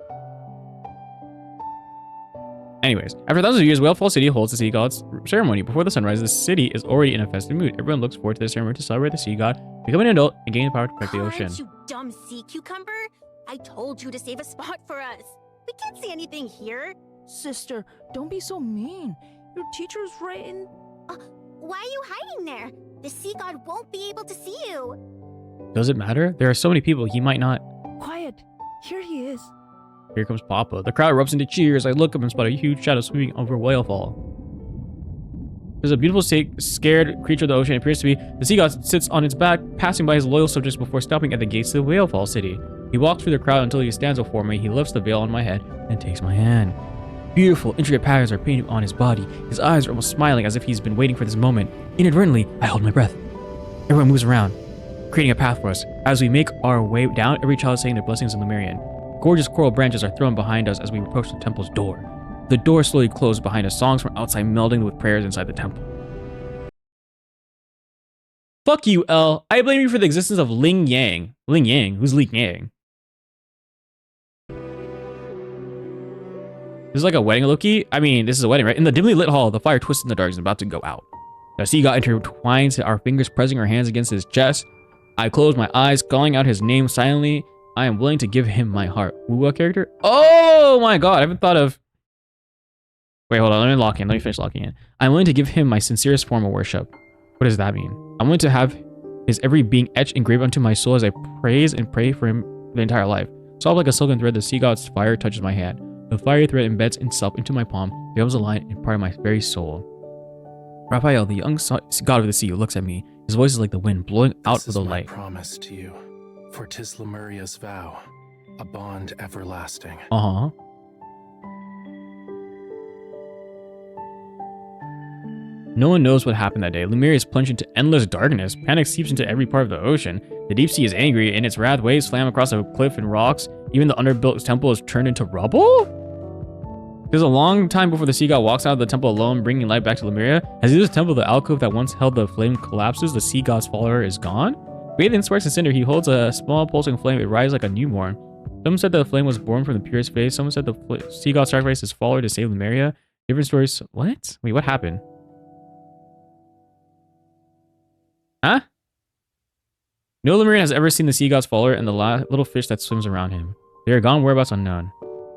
Anyways, after thousands of years, Whalefall City holds the sea god's ceremony. Before the sunrise, the city is already in a festive mood. Everyone looks forward to the ceremony to celebrate the sea god, become an adult, and gain the power to protect the ocean. You dumb sea cucumber! I told you to save a spot for us. We can't see anything here. Sister, don't be so mean. Your teacher's right in... Why are you hiding there? The sea god won't be able to see you. Does it matter? There are so many people, he might not. Quiet. Here he is. Here comes Papa. The crowd erupts into cheers. I look up and spot a huge shadow sweeping over Whalefall. There's a beautiful, scared creature of the ocean. It appears to be the sea god sits on its back, passing by his loyal subjects before stopping at the gates of the Whalefall City. He walks through the crowd until he stands before me. He lifts the veil on my head and takes my hand. Beautiful, intricate patterns are painted on his body. His eyes are almost smiling as if he's been waiting for this moment. Inadvertently, I hold my breath. Everyone moves around, creating a path for us. As we make our way down, every child is saying their blessings in Lemurian. Gorgeous coral branches are thrown behind us as we approach the temple's door. The door slowly closed behind us, songs from outside melding with prayers inside the temple. Fuck you, L. I blame you for the existence of Ling Yang. Ling Yang? Who's Ling Yang? This is like a wedding, Loki. I mean, this is a wedding, right? In the dimly lit hall, the fire twists in the dark and is about to go out. The sea god intertwines our fingers, pressing our hands against his chest. I close my eyes, calling out his name silently. I am willing to give him my heart. What character? Oh my god, I haven't thought of... Wait, hold on, let me lock in. Let me finish locking in. I'm willing to give him my sincerest form of worship. What does that mean? I'm willing to have his every being etched engraved onto my soul as I praise and pray for him the entire life. Soft like a silken thread, the sea god's fire touches my hand. The fiery thread embeds itself into my palm, becomes a line and part of my very soul. Rafayel, the young god of the sea, looks at me. His voice is like the wind blowing out of the light. This is my promise to you, for 'tis Lemuria's vow, a bond everlasting. Uh-huh. No one knows what happened that day. Lemuria is plunged into endless darkness. Panic seeps into every part of the ocean. The deep sea is angry, and its wrath waves slam across a cliff and rocks. Even the underbuilt temple is turned into rubble? There's a long time before the sea god walks out of the temple alone, bringing light back to Lemuria. As he leaves the temple, the alcove that once held the flame collapses. The sea god's follower is gone. Bathed in sparks and cinder, he holds a small pulsing flame. It rises like a newborn. Some said the flame was born from the purest faith. Some said the sea god sacrificed his follower to save Lemuria. Different stories. What? Wait, what happened? Huh? No Lemurian has ever seen the sea god's follower and the little fish that swims around him. They are gone, whereabouts unknown.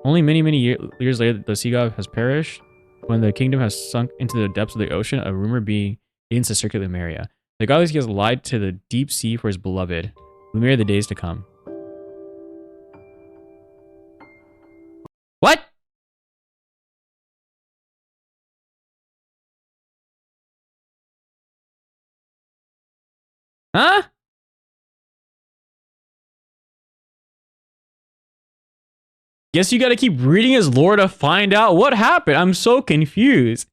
Only many years later, the sea god has perished. When the kingdom has sunk into the depths of the ocean, a rumor begins to circulate Lemuria. The god has lied to the deep sea for his beloved. Lemuria, the days to come. What? Huh? Guess you gotta keep reading his lore to find out what happened. I'm so confused.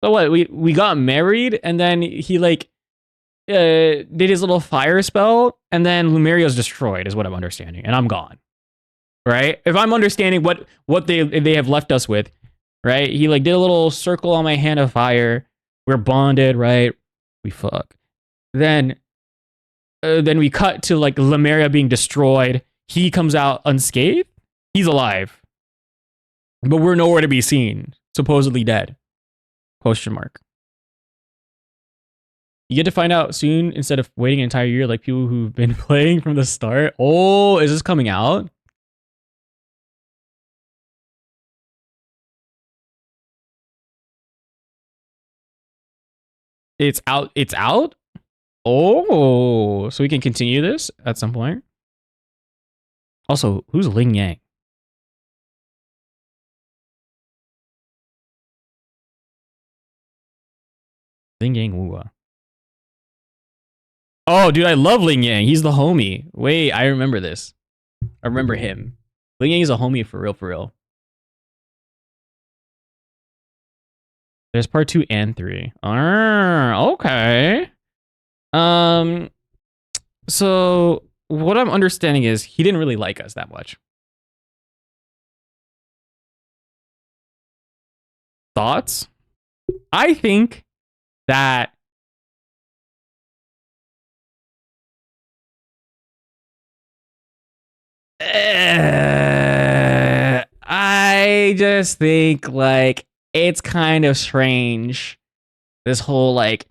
So what, we got married and then he like did his little fire spell and then Lumeria's destroyed is what I'm understanding and I'm gone. Right? If I'm understanding what they have left us with, right? He like did a little circle on my hand of fire. We're bonded, right? We fuck. Then we cut to like Lemuria being destroyed. He comes out unscathed. He's alive. But we're nowhere to be seen. Supposedly dead. Question mark. You get to find out soon instead of waiting an entire year like people who've been playing from the start. Oh, is this coming out? It's out. It's out? Oh, so we can continue this at some point. Also, who's Ling Yang? Ling Yang Wua. Oh, dude, I love Ling Yang. He's the homie. Wait, I remember this. I remember him. Ling Yang is a homie for real, for real. There's part 2 and 3. Okay. So what I'm understanding is he didn't really like us that much. Thoughts? I think that I just think like it's kind of strange. This whole like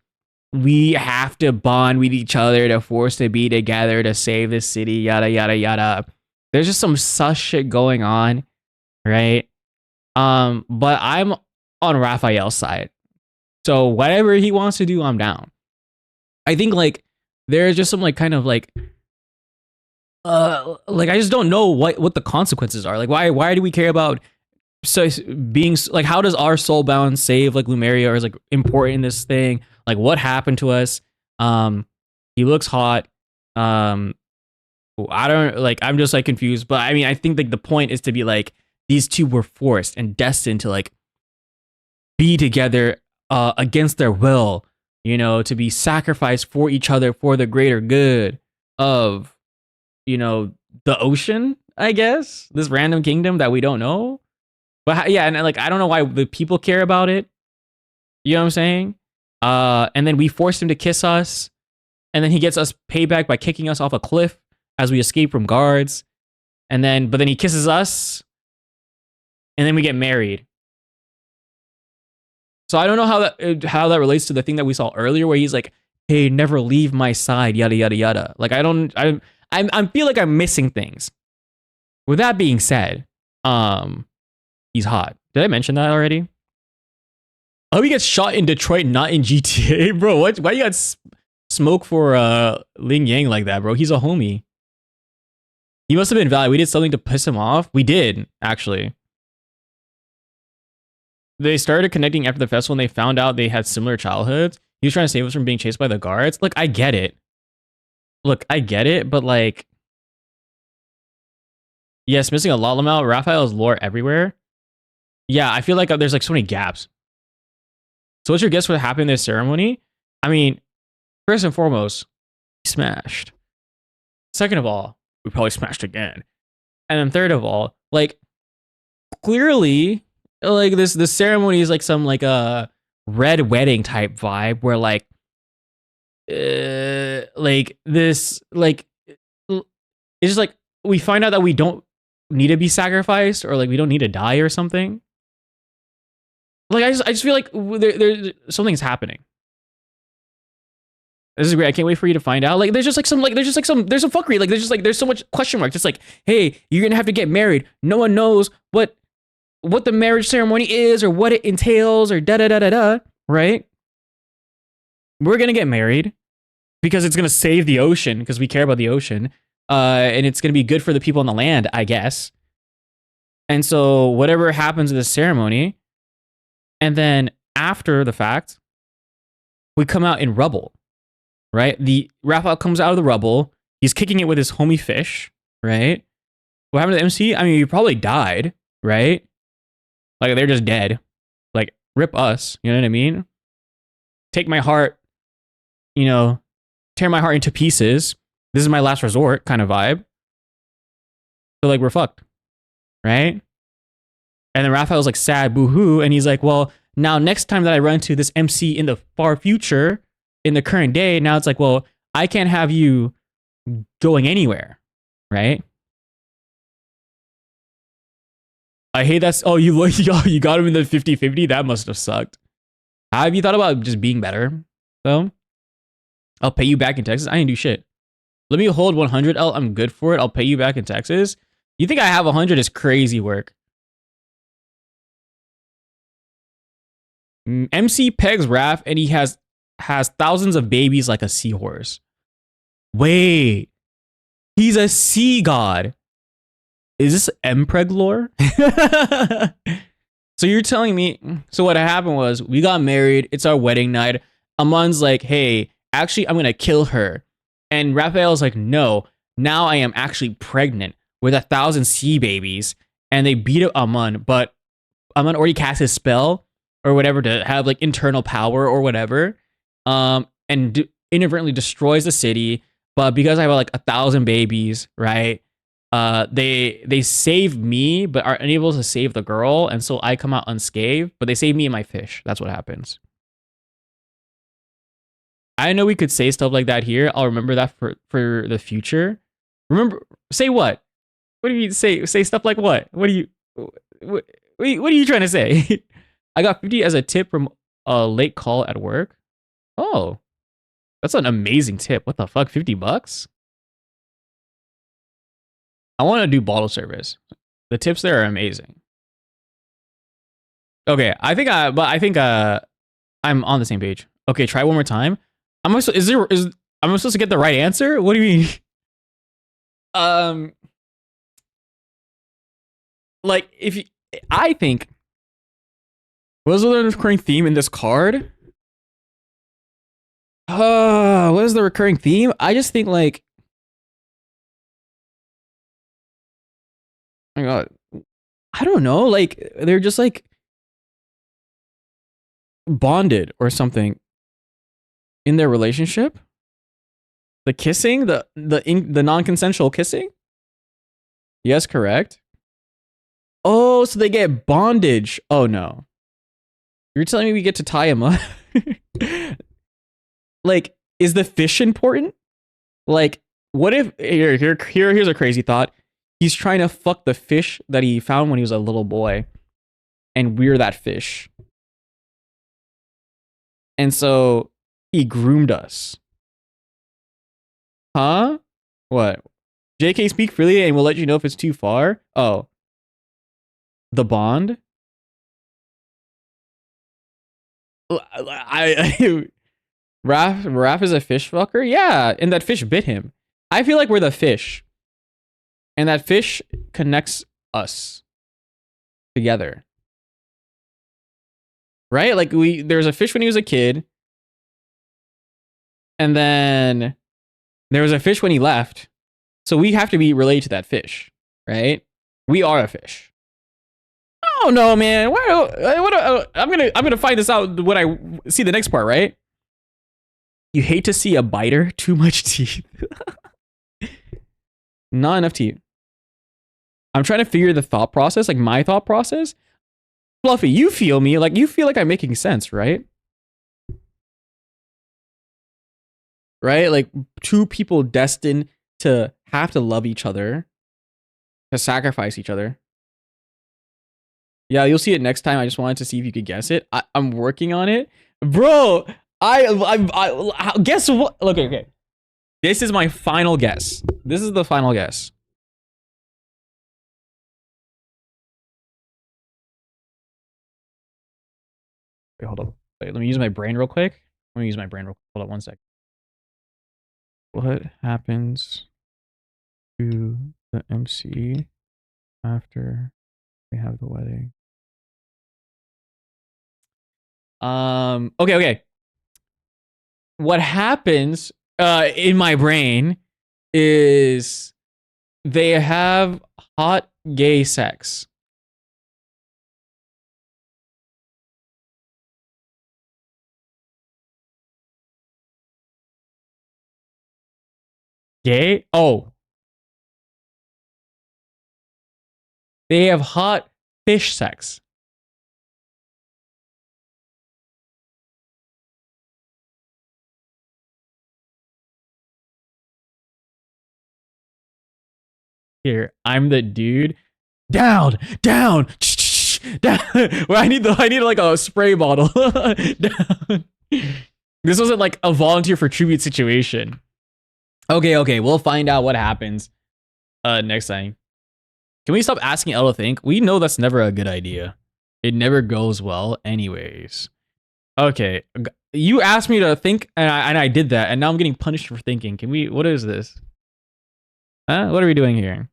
we have to bond with each other to force to be together to save the city, yada yada yada. There's just some sus shit going on, right? But I'm on Raphael's side. So whatever he wants to do, I'm down. I think like there's just some like kind of like I just don't know what the consequences are. Like why do we care about being like how does our soulbound save like Lumeria or is like important in this thing? Like what happened to us? He looks hot. I don't like I'm just like confused, but I mean I think like the point is to be like these two were forced and destined to like be together against their will, you know, to be sacrificed for each other for the greater good of, you know, the ocean, I guess, this random kingdom that we don't know. But yeah, and like I don't know why the people care about it. You know what I'm saying? And then we forced him to kiss us, and then he gets us payback by kicking us off a cliff as we escape from guards. And then, but then he kisses us. and then we get married. So I don't know how that relates to the thing that we saw earlier, where he's like, "Hey, never leave my side," yada yada yada. Like I feel like I'm missing things. With that being said, he's hot. Did I mention that already? Oh, he gets shot in Detroit, not in GTA, bro. What? Why you got smoke for Ling Yang like that, bro? He's a homie. He must have been valid. We did something to piss him off. We did, actually. They started connecting after the festival and they found out they had similar childhoods. He was trying to save us from being chased by the guards. Look, I get it. But like, yes, missing a lot amount. Raphael's lore everywhere. Yeah, I feel like there's like so many gaps. So what's your guess what happened in this ceremony? I mean, first and foremost, he smashed. Second of all, we probably smashed again. And then third of all, like, clearly, like this ceremony is like some like a red wedding type vibe where like this like it's just like we find out that we don't need to be sacrificed or like we don't need to die or something. Like I just feel like there something's happening. This is great. I can't wait for you to find out. Like there's some fuckery. Like there's so much question marks. Just like, hey, you're gonna have to get married. No one knows what the marriage ceremony is or what it entails or da da da da da. Right? We're gonna get married because it's gonna save the ocean because we care about the ocean. And it's gonna be good for the people on the land, I guess. And so whatever happens in this ceremony, and then after the fact, we come out in rubble, right? The Raphael comes out of the rubble. He's kicking it with his homie fish, right? What happened to the MC? I mean, he probably died, right? Like they're just dead. Like rip us, you know what I mean? Take my heart, you know, tear my heart into pieces. This is my last resort kind of vibe. So like we're fucked, right? And then Raphael's like sad, boo-hoo, and he's like, well, now next time that I run into this MC in the far future, in the current day, now it's like, well, I can't have you going anywhere, right? I hate that. Oh, you got him in the 50-50? That must have sucked. Have you thought about just being better, though? I'll pay you back in Texas. I didn't do shit. Let me hold 100. I'm good for it. I'll pay you back in Texas. You think I have 100 is crazy work. MC pegs Raph and he has thousands of babies like a seahorse. Wait. He's a sea god. Is this Mpreg lore? So you're telling me, so what happened was we got married. It's our wedding night. Amon's like, hey, actually, I'm going to kill her. And Raphael's like, no, now I am actually pregnant with 1,000 sea babies. And they beat up Amon, but Amon already cast his spell or whatever to have like internal power or whatever. And inadvertently destroys the city. But because I have like 1,000 babies, right? They save me, but are unable to save the girl, and so I come out unscathed. But they save me and my fish. That's what happens. I know we could say stuff like that here. I'll remember that for the future. Remember, say what? What do you say? Say stuff like what? What are you trying to say? I got 50 as a tip from a late call at work. Oh, that's an amazing tip. What the fuck? $50? I want to do bottle service. The tips there are amazing. Okay, I think I'm on the same page. Okay, try one more time. Am I supposed to get the right answer? What do you mean? Like I think what is the recurring theme in this card? What is the recurring theme? I just think like, oh my god, I don't know. Like they're just like bonded or something in their relationship. The kissing, the non-consensual kissing. Yes, correct. Oh, so they get bondage. Oh no, you're telling me we get to tie him up? Like, is the fish important? Like, what if here's a crazy thought. He's trying to fuck the fish that he found when he was a little boy. and we're that fish. And so he groomed us. Huh? What? JK, speak freely and we'll let you know if it's too far. Oh. The bond? Raph is a fish fucker? Yeah, and that fish bit him. I feel like we're the fish. And that fish connects us together. Right? Like there was a fish when he was a kid. And then there was a fish when he left. So we have to be related to that fish, right? We are a fish. Oh no, man. I'm gonna find this out when I see the next part, right? You hate to see a biter, too much teeth. Not enough teeth. I'm trying to figure the thought process, like my thought process. Fluffy, you feel me? Like you feel like I'm making sense, right? Right? Like two people destined to have to love each other, to sacrifice each other. Yeah, you'll see it next time. I just wanted to see if you could guess it. I'm working on it, bro. I guess what? Okay. This is my final guess. This is the final guess. Wait, hold up. Wait, let me use my brain real quick. Hold up 1 sec. What happens to the MC after they have the wedding? Okay. What happens in my brain is they have hot gay sex. Gay? Oh. They have hot fish sex. Here, I'm the dude. Down. Down. Well, I need like a spray bottle. Down. This wasn't like a volunteer for tribute situation. Okay. We'll find out what happens next time. Can we stop asking Elle to think? We know that's never a good idea. It never goes well anyways. Okay. You asked me to think and I did that, and now I'm getting punished for thinking. What is this? Huh? What are we doing here?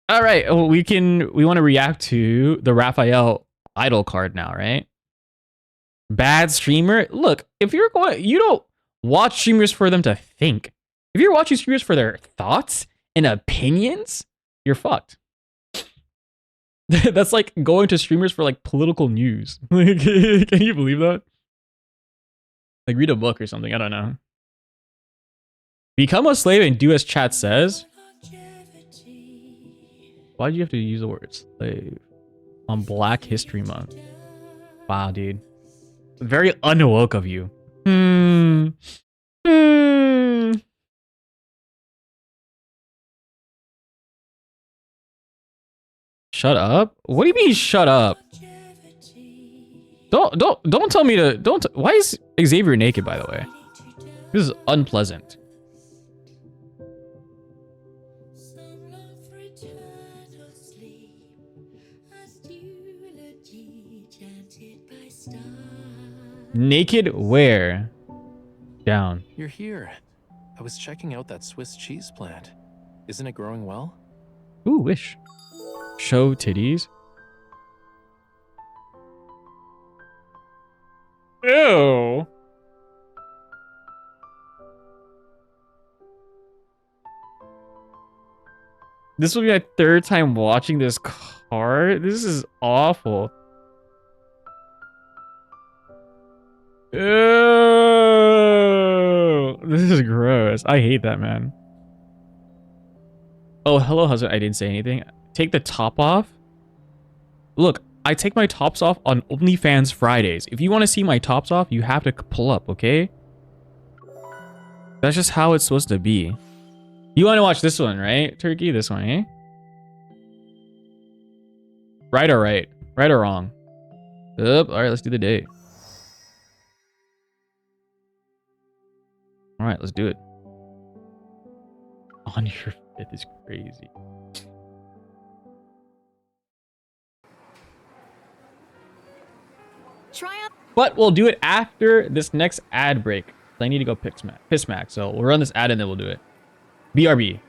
All right, we want to react to the Rafayel idol card now, right? Bad streamer. Look, if you don't watch streamers for them to think. If you're watching streamers for their thoughts and opinions, you're fucked. That's like going to streamers for like political news. Can you believe that? Like read a book or something. I don't know. Become a slave and do as chat says. Why do you have to use the word slave on Black History Month? Wow, dude. Very unwoke of you. Shut up? What do you mean shut up? Don't tell me to why is Xavier naked, by the way? This is unpleasant. Naked where? Down. You're here. I was checking out that Swiss cheese plant. Isn't it growing well? Ooh, wish. Show titties. Ew. This will be my third time watching this card. This is awful. Ew. This is gross. I hate that, man. Oh, hello, husband. I didn't say anything. Take the top off. Look, I take my tops off on OnlyFans Fridays. If you want to see my tops off, you have to pull up, okay? That's just how it's supposed to be. You want to watch this one, right? Turkey, this one, eh? Right or right? Right or wrong? All right, let's do the day. All right, let's do it. On your 5th is crazy. Try out. But we'll do it after this next ad break. I need to go piss smack. So we'll run this ad and then we'll do it. BRB.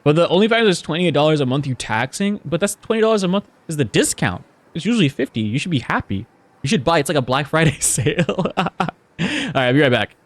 But the only fact is $28 a month you taxing, but that's $20 a month is the discount. It's usually $50. You should be happy. You should buy. It's like a Black Friday sale. All right, I'll be right back.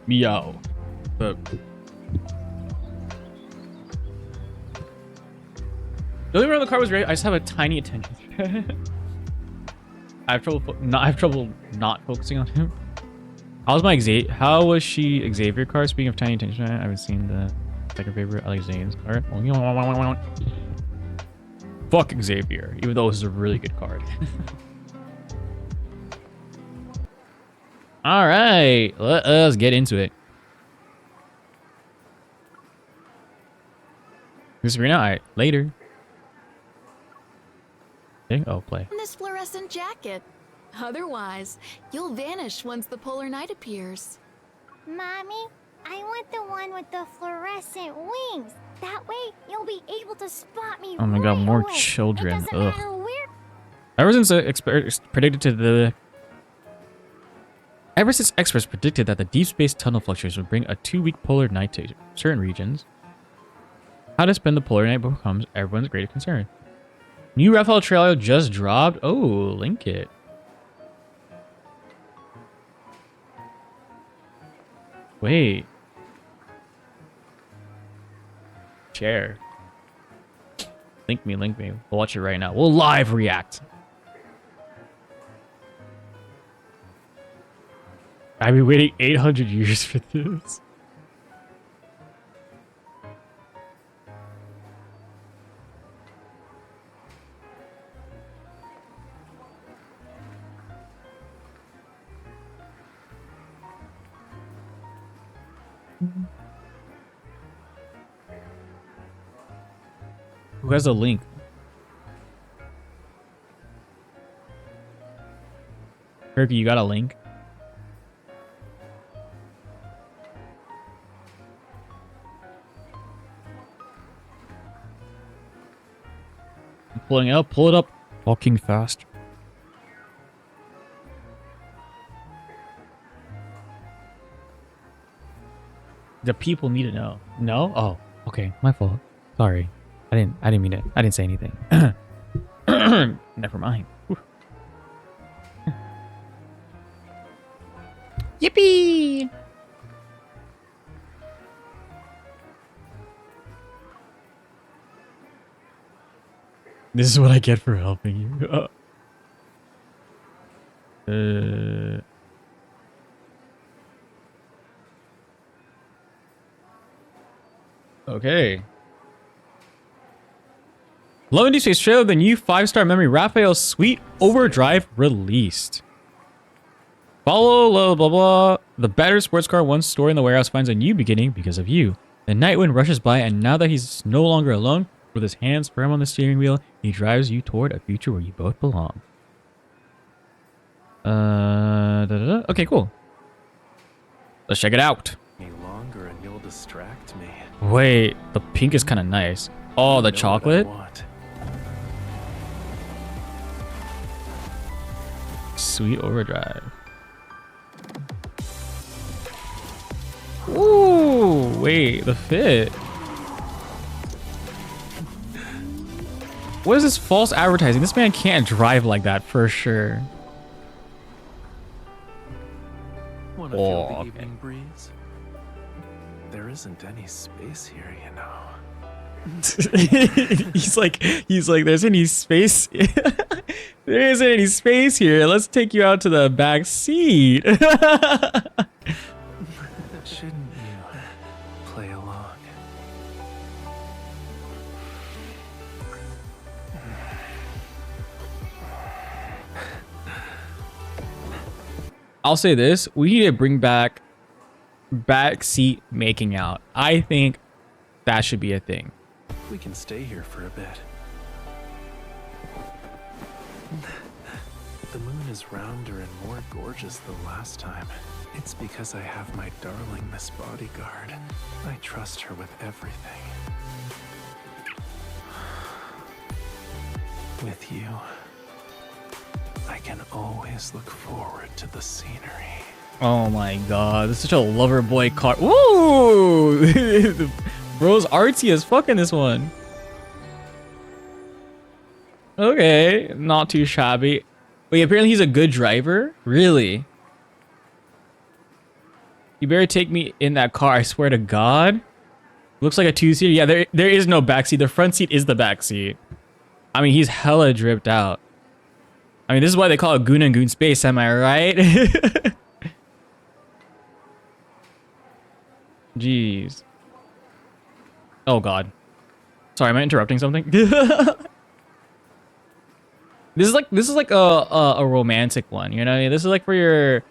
Yo. But building around the car was great. I just have a tiny attention. I have trouble not focusing on him. How was she Xavier car? Speaking of tiny attention, I haven't seen the second favorite. I like Zane's car. Fuck Xavier, even though this is a really good card. All right, let us get into it. Sabrina, all right, later. Okay, oh, play. This fluorescent jacket. Otherwise, you'll vanish once the polar night appears. Mommy, I want the one with the fluorescent wings. That way, you'll be able to spot me. Oh my god, more away. children. It doesn't Ugh. matter where. Ever since experts predicted that the deep space tunnel fluctuations would bring a 2-week polar night to certain regions, how to spend the polar night becomes everyone's greatest concern. New Rafayel trailer just dropped. Oh, link it. Wait. Share. Link me. We'll watch it right now. We'll live react. I've been waiting 800 years for this. Who has a link? Kirky, you got a link? pulling it up. Pull it up. Fucking fast. The people need to know. No? Oh, okay. My fault. Sorry. I didn't mean it. I didn't say anything. Never mind. Whew. Yippee! This is what I get for helping you. Okay. Love and Space trailer, the new 5-star memory Rafayel Sweet Overdrive released. Follow blah blah blah. The battered sports car once stored in the warehouse finds a new beginning because of you. The night wind rushes by, and now that he's no longer alone, with his hands firm on the steering wheel, he drives you toward a future where you both belong. Okay, cool. Let's check it out. Me longer and you'll distract me. Wait, the pink is kind of nice. Oh, the chocolate? Sweet Overdrive. Ooh, wait, the fit. What is this false advertising? This man can't drive like that for sure. Wanna feel the evening breeze? There isn't any space here, you know. he's like, there's any space? There isn't any space here. Let's take you out to the back seat. Shouldn't you play along? I'll say this, we need to bring back backseat making out. I think that should be a thing. We can stay here for a bit. The moon is rounder and more gorgeous than last time. It's because I have my darling Miss Bodyguard. I trust her with everything. With you, I can always look forward to the scenery. Oh my god, this is such a lover boy car. Woo! Bro's artsy as fuck in this one. Okay, not too shabby. Wait, apparently he's a good driver? Really? You better take me in that car, I swear to God. Looks like a 2-seater. Yeah, there is no backseat. The front seat is the backseat. I mean, he's hella dripped out. I mean, this is why they call it Goon and Goon Space, am I right? Jeez. Oh God. Sorry, am I interrupting something? This is like a romantic one, you know? This is like for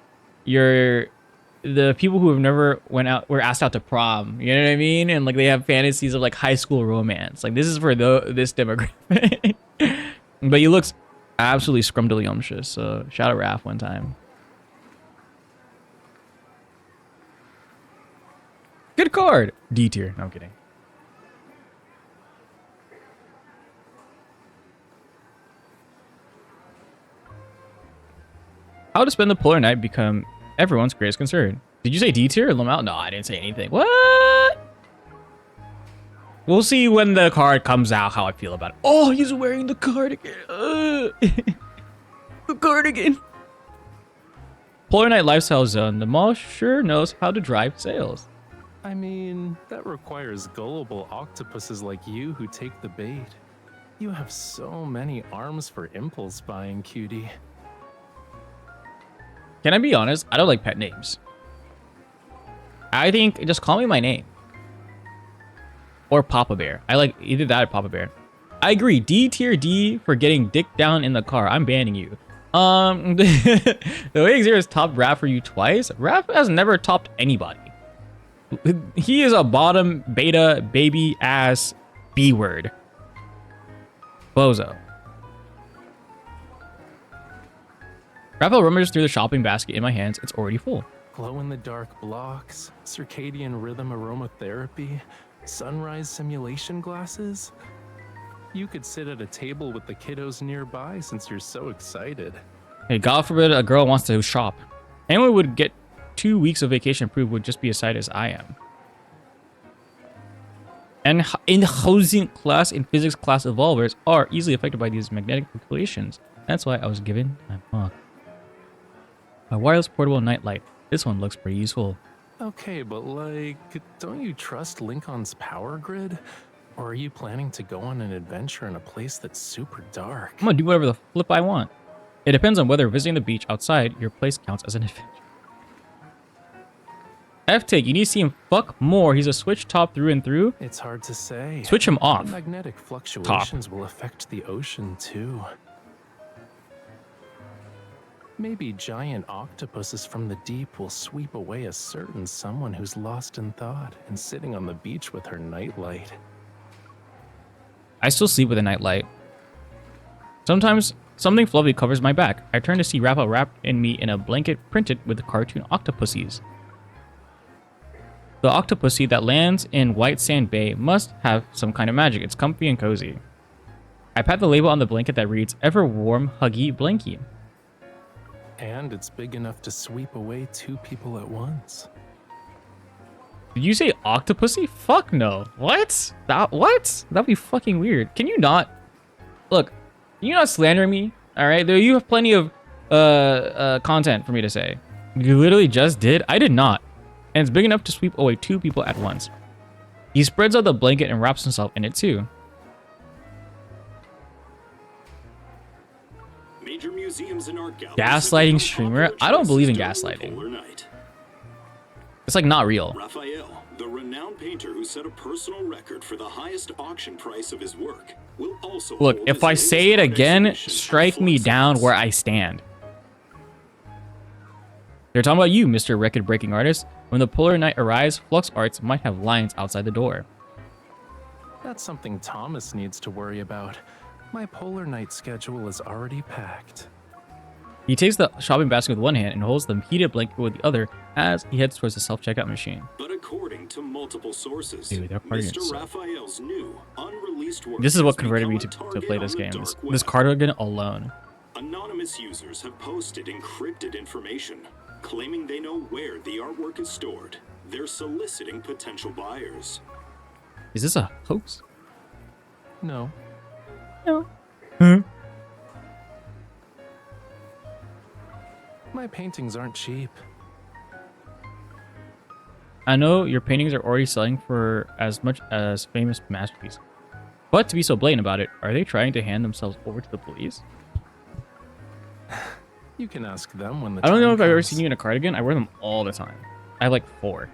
the people who have never were asked out to prom, you know what I mean? And like they have fantasies of like high school romance. Like this is for this demographic. But he looks absolutely scrumdiddlyumptious. So shout out Raph one time. Good card. D tier. No, I'm kidding. How to spend the polar night become everyone's greatest concern. Did you say D tier or Lamau? No, I didn't say anything. What? We'll see when the card comes out how I feel about it. Oh, he's wearing the cardigan. The cardigan. Polar Night Lifestyle Zone. The mall sure knows how to drive sales. I mean, that requires gullible octopuses like you who take the bait. You have so many arms for impulse buying, cutie. Can I be honest? I don't like pet names. I think just call me my name. Or Papa Bear. I like either that or Papa Bear. I agree. D tier D for getting dick down in the car. I'm banning you. The way Xavier has topped Raph for you twice. Raph has never topped anybody. He is a bottom beta baby ass B word. Bozo. Raphael rummages through the shopping basket in my hands. It's already full. Glow-in-the-dark blocks, circadian rhythm aromatherapy, sunrise simulation glasses. You could sit at a table with the kiddos nearby since you're so excited. Hey, God forbid a girl wants to shop. Anyone would get 2 weeks of vacation approved would just be as excited as I am. And in housing class and physics class evolvers are easily affected by these magnetic fluctuations. That's why I was given my book. A wireless portable nightlight. This one looks pretty useful. Okay, but like, don't you trust Lincoln's power grid? Or are you planning to go on an adventure in a place that's super dark? I'm gonna do whatever the flip I want. It depends on whether visiting the beach outside your place counts as an adventure. F-Take, you need to see him fuck more. He's a switch top through and through. It's hard to say. Switch him off. The magnetic fluctuations will affect the ocean too. Maybe giant octopuses from the deep will sweep away a certain someone who's lost in thought and sitting on the beach with her nightlight. I still sleep with a nightlight. Sometimes something fluffy covers my back. I turn to see Rafayel wrapped in me in a blanket printed with the cartoon octopuses. The octopusy that lands in White Sand Bay must have some kind of magic. It's comfy and cozy. I pat the label on the blanket that reads, Ever Warm Huggy Blankie. And it's big enough to sweep away 2 people at once. Did you say octopusy? Fuck no. What? What? That'd be fucking weird. Can you not? Look, can you not slander me? All right, you have plenty of content for me to say. You literally just did. I did not. And it's big enough to sweep away 2 people at once. He spreads out the blanket and wraps himself in it too. Major museums and art galleries Gaslighting streamer? I don't believe in gaslighting. It's like not real. Rafayel, the renowned painter who set a personal record for the highest auction price of his work, will also Look, hold if his I say it latest again, exhibition at strike me down Flux. where I stand. They're talking about you, Mr. Record-breaking artist. When the polar night arrives, Flux Arts might have lines outside the door. That's something Thomas needs to worry about. My polar night schedule is already packed. He takes the shopping basket with one hand and holds the heated blanket with the other as he heads towards the self-checkout machine. But according to multiple sources, Dude, they're partying Mr. so. Raphael's new, unreleased work This is what has converted me become to a play target this on the game. dark This web. cardigan alone. Anonymous users have posted encrypted information, claiming they know where the artwork is stored. They're soliciting potential buyers. Is this a hoax? No. No. My paintings aren't cheap. I know your paintings are already selling for as much as famous masterpieces. But to be so blatant about it, are they trying to hand themselves over to the police? You can ask them when the I don't know if time I've ever comes. seen you in a cardigan. I wear them all the time. I have like 4.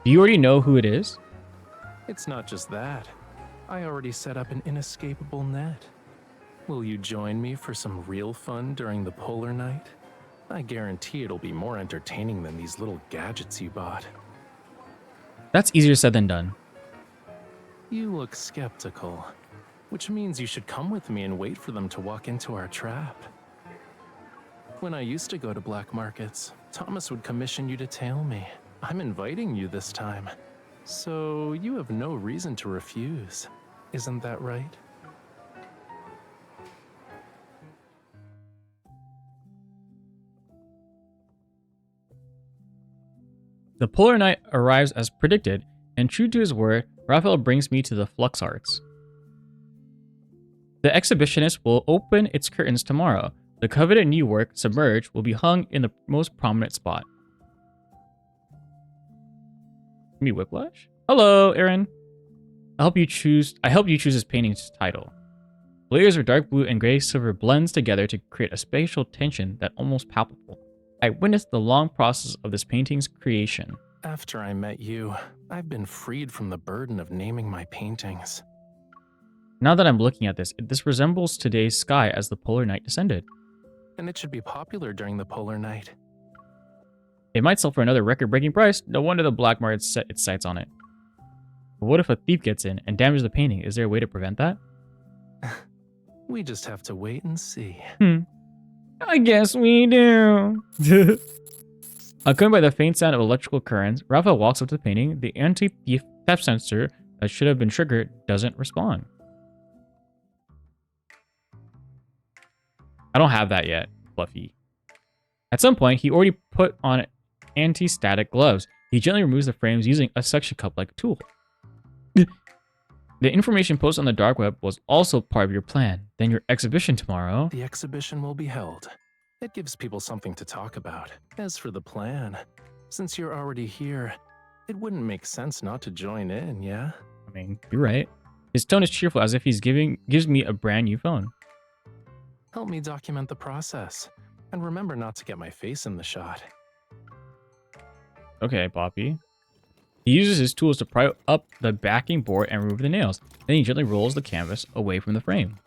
Do you already know who it is? It's not just that. I already set up an inescapable net. Will you join me for some real fun during the polar night? I guarantee it'll be more entertaining than these little gadgets you bought. That's easier said than done. You look skeptical, which means you should come with me and wait for them to walk into our trap. When I used to go to black markets, Thomas would commission you to tail me. I'm inviting you this time. So you have no reason to refuse. Isn't that right? The polar night arrives as predicted, and true to his word, Rafayel brings me to the Flux Arts. The exhibitionist will open its curtains tomorrow. The coveted new work, Submerge, will be hung in the most prominent spot. Me Whiplash? Hello, Aaron. I help you choose his painting's title. Layers of dark blue and gray silver blends together to create a spatial tension that almost palpable. I witnessed the long process of this painting's creation. After I met you, I've been freed from the burden of naming my paintings. Now that I'm looking at this, this resembles today's sky as the polar night descended. And it should be popular during the polar night. It might sell for another record-breaking price. No wonder the black market set its sights on it. But what if a thief gets in and damages the painting? Is there a way to prevent that? We just have to wait and see. I guess we do. Accompanied by the faint sound of electrical currents, Rafayel walks up to the painting. The anti-thief theft sensor that should have been triggered doesn't respond. I don't have that yet, Fluffy. At some point, he already put on anti-static gloves. He gently removes the frames using a suction cup like a tool. The information posted on the dark web was also part of your plan. Then your exhibition tomorrow. The exhibition will be held. It gives people something to talk about. As for the plan, since you're already here, it wouldn't make sense not to join in, yeah? I mean, you're right. His tone is cheerful, as if gives me a brand new phone. Help me document the process. And remember not to get my face in the shot. Okay, Poppy. He uses his tools to pry up the backing board and remove the nails. Then he gently rolls the canvas away from the frame.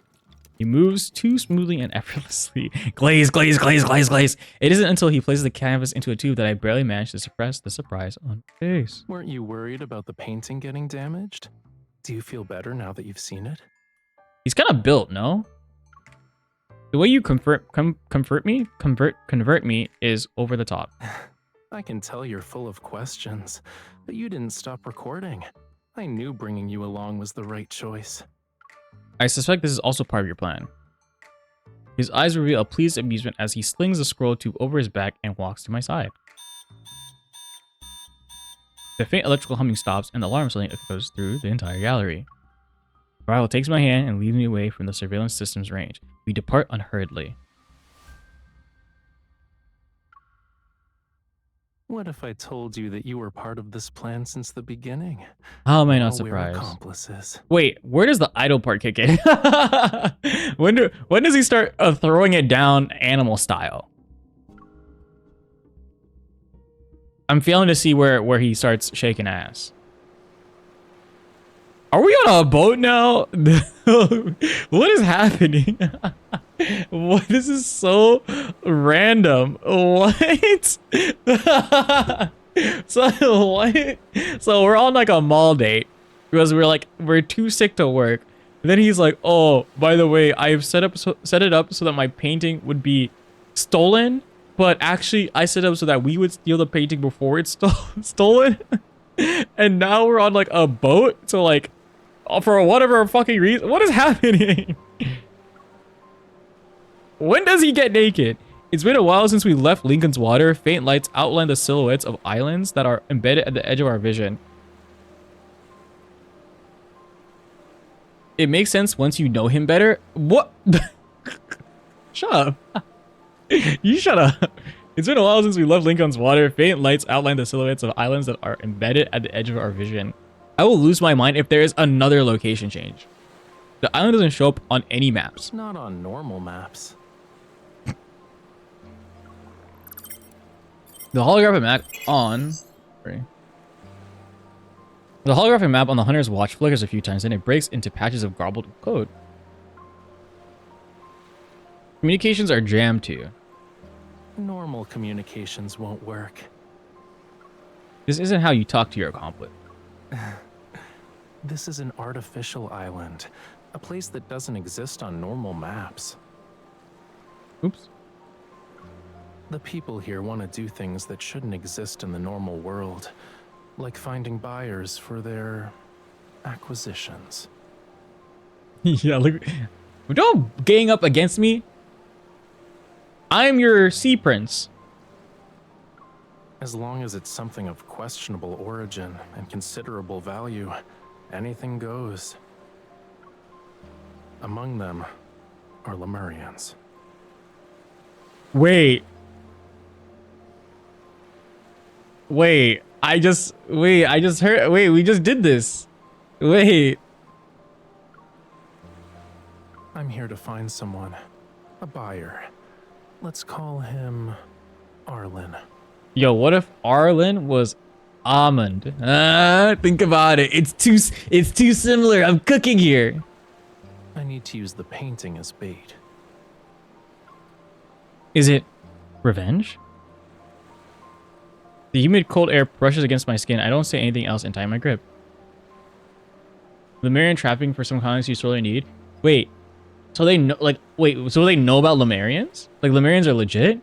He moves too smoothly and effortlessly. Glaze, glaze, glaze, glaze, glaze. It isn't until he places the canvas into a tube that I barely manage to suppress the surprise on my face. Weren't you worried about the painting getting damaged? Do you feel better now that you've seen it? He's kind of built, no? The way you convert me is over the top. I can tell you're full of questions, but you didn't stop recording. I knew bringing you along was the right choice. I suspect this is also part of your plan. His eyes reveal a pleased amusement as he slings the scroll tube over his back and walks to my side. The faint electrical humming stops and the alarm suddenly echoes through the entire gallery. Rafayel takes my hand and leads me away from the surveillance system's range. We depart unhurriedly. What if I told you that you were part of this plan since the beginning? How am I not Now we're surprised? accomplices. Wait, where does the idle part kick in? when does he start throwing it down animal style? I'm failing to see where he starts shaking ass. Are we on a boat now? What is happening? What? This is so random. What? So what? So we're on like a mall date because we're too sick to work. Then he's like, "Oh, by the way, I've set it up so that my painting would be stolen, but actually I set it up so that we would steal the painting before it's stolen." And now we're on like a boat, so like for whatever fucking reason, what is happening? When does he get naked? It's been a while since we left Lincoln's Water. Faint lights outline the silhouettes of islands that are embedded at the edge of our vision. It makes sense once you know him better. What? Shut up. You shut up. It's been a while since we left Lincoln's Water. Faint lights outline the silhouettes of islands that are embedded at the edge of our vision. I will lose my mind if there is another location change. The island doesn't show up on any maps. Not on normal maps. The holographic map on... Sorry. The holographic map on the Hunter's Watch flickers a few times, and it breaks into patches of garbled code. Communications are jammed too. Normal communications won't work. This isn't how you talk to your accomplice. This is an artificial island, a place that doesn't exist on normal maps. Oops. The people here want to do things that shouldn't exist in the normal world, like finding buyers for their acquisitions. Yeah, look. Don't gang up against me. I'm your sea prince. As long as it's something of questionable origin and considerable value, anything goes. Among them are Lemurians. Wait, I just heard, we just did this. Wait. I'm here to find someone, a buyer. Let's call him Arlen. Yo, what if Arlen was almond? Think about it. It's too similar. I'm cooking here. I need to use the painting as bait. Is it revenge? The humid cold air brushes against my skin. I don't say anything else and tighten my grip. Lemurian trapping for some comics you sorely need. Wait, so they know, so they know about Lemurians? Like Lemurians are legit?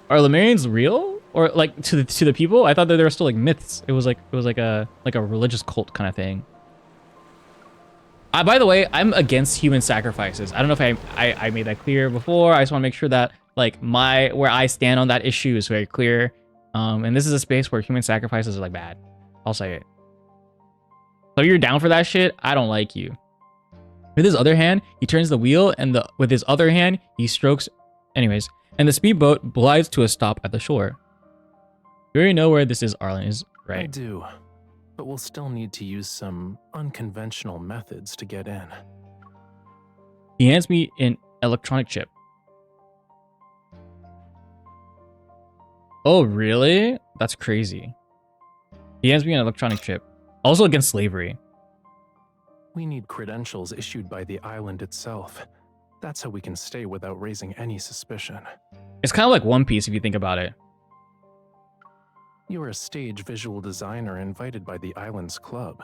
Are Lemurians real? Or like to the people? I thought that they were still like myths. It was like a religious cult kind of thing. By the way, I'm against human sacrifices. I don't know if I made that clear before. I just want to make sure that like where I stand on that issue is very clear. And this is a space where human sacrifices are like bad. I'll say it. So you're down for that shit? I don't like you. With his other hand, he turns the wheel, and with his other hand, he strokes. Anyways, and the speedboat glides to a stop at the shore. You already know where this is, Arlen, is right? I do, but we'll still need to use some unconventional methods to get in. He hands me an electronic chip. Oh, really? That's crazy. He hands me an electronic chip. Also against slavery. We need credentials issued by the island itself. That's how we can stay without raising any suspicion. It's kind of like One Piece if you think about it. You're a stage visual designer invited by the island's club.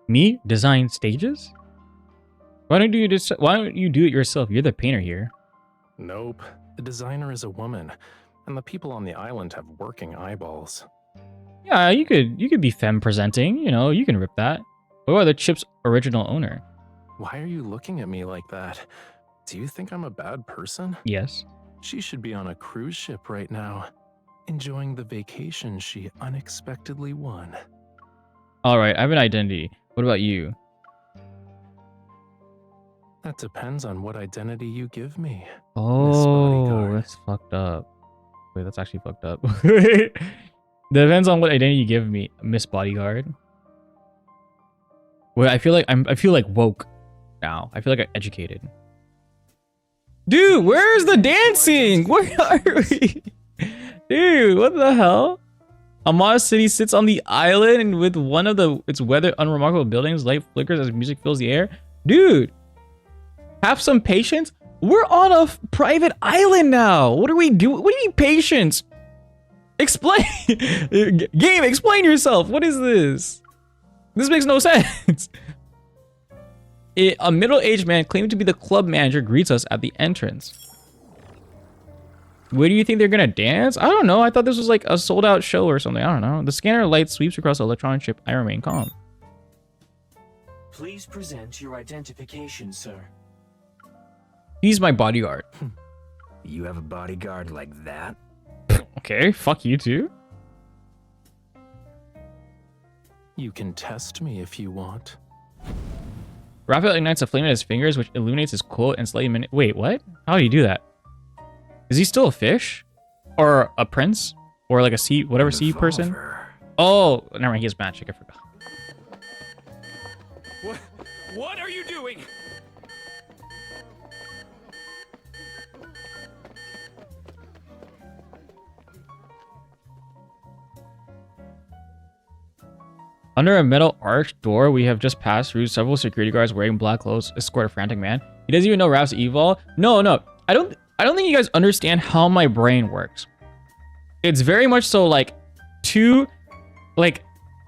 Me? Design stages? Why don't you do it yourself? You're the painter here. Nope. The designer is a woman, and the people on the island have working eyeballs. Yeah, you could be femme presenting, you know, you can rip that. What about the chip's original owner? Why are you looking at me like that? Do you think I'm a bad person? Yes. She should be on a cruise ship right now, enjoying the vacation she unexpectedly won. Alright, I have an identity. What about you? That depends on what identity you give me. Oh, that's fucked up. Wait, that's actually fucked up. Depends on what identity you give me, Miss Bodyguard. Well, I feel like woke now. I feel like I'm educated. Dude, where's the dancing? Where are we? Dude, what the hell? Amara City sits on the island and with one of its weathered unremarkable buildings, light flickers as music fills the air. Dude, have some patience. We're on a private island now. What are we doing? What do you mean patience? Explain. Game, explain yourself. What is this? This makes no sense. A middle-aged man claiming to be the club manager greets us at the entrance. Where do you think they're gonna dance? I don't know. I thought this was like a sold-out show or something. I don't know. The scanner light sweeps across the electronic chip. I remain calm. Please present your identification, sir. He's my bodyguard. You have a bodyguard like that? Okay, fuck you too. You can test me if you want. Rafayel ignites a flame in his fingers, which illuminates his quote and slightly Wait, what? How do you do that? Is he still a fish? Or a prince? Or like a sea, whatever sea person? Oh, never mind, he has magic, I forgot. What are you doing? Under a metal arched door we have just passed through, several security guards wearing black clothes escort a frantic man. He doesn't even know Ralph's evil. No, I don't think you guys understand how my brain works. It's very much so like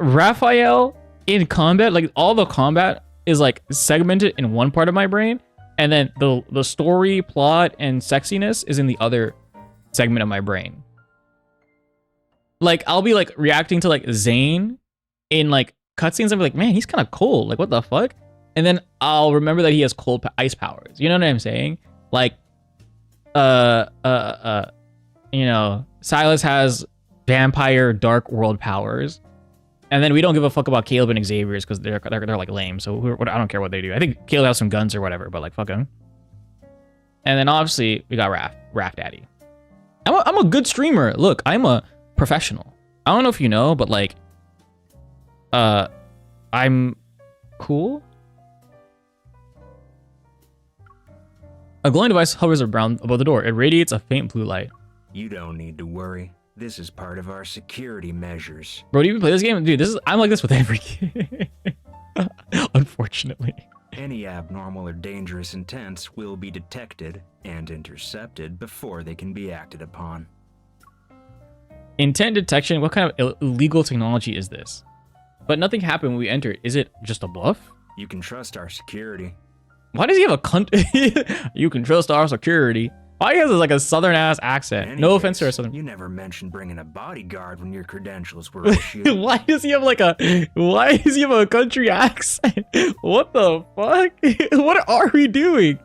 Rafayel in combat, like all the combat is like segmented in one part of my brain, and then the story, plot, and sexiness is in the other segment of my brain. Like I'll be like reacting to like Zane in like cutscenes, I'll be like, man, he's kind of cold. Like, what the fuck? And then I'll remember that he has ice powers. You know what I'm saying? Like, you know, Silas has vampire dark world powers, and then we don't give a fuck about Caleb and Xavier's because they're like lame. So I don't care what they do. I think Caleb has some guns or whatever, but like fuck him. And then obviously we got Raph Daddy. I'm a good streamer. Look, I'm a professional. I don't know if you know, but like, I'm cool. A glowing device hovers around above the door. It radiates a faint blue light. You don't need to worry. This is part of our security measures. Bro, do you even play this game? Dude, I'm like this with every game. Unfortunately. Any abnormal or dangerous intents will be detected and intercepted before they can be acted upon. Intent detection? What kind of illegal technology is this? But nothing happened when we entered. Is it just a bluff? You can trust our security. Why does he have a cunt? You can trust our security. Why he has like a southern ass accent? In No any offense to our case, southern. You never mentioned bringing a bodyguard when your credentials were issued. Why does he have like a? Why does he have a country accent? What the fuck? What are we doing?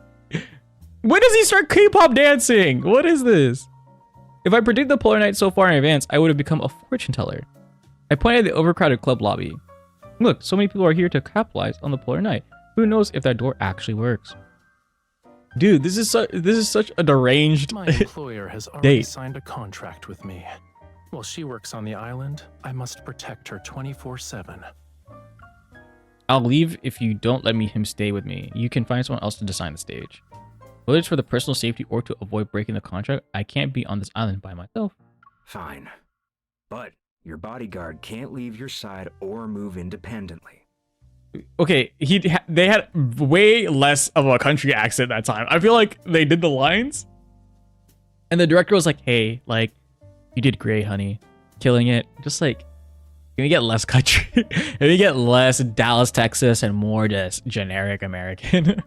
When does he start K-pop dancing? What is this? If I predict the polar night so far in advance, I would have become a fortune teller. I pointed at the overcrowded club lobby. Look, so many people are here to capitalize on the polar night. Who knows if that door actually works? Dude, this is such a deranged My employer has already date. signed a contract with me. While she works on the island, I must protect her 24/7. I'll leave if you don't let him stay with me. You can find someone else to design the stage. Whether it's for the personal safety or to avoid breaking the contract, I can't be on this island by myself. Fine. But your bodyguard can't leave your side or move independently. Okay, they had way less of a country accent that time. I feel like they did the lines, and the director was like, "Hey, like, you did great, honey, killing it. Just like, can we get less country? Can we get less Dallas, Texas, and more just generic American?"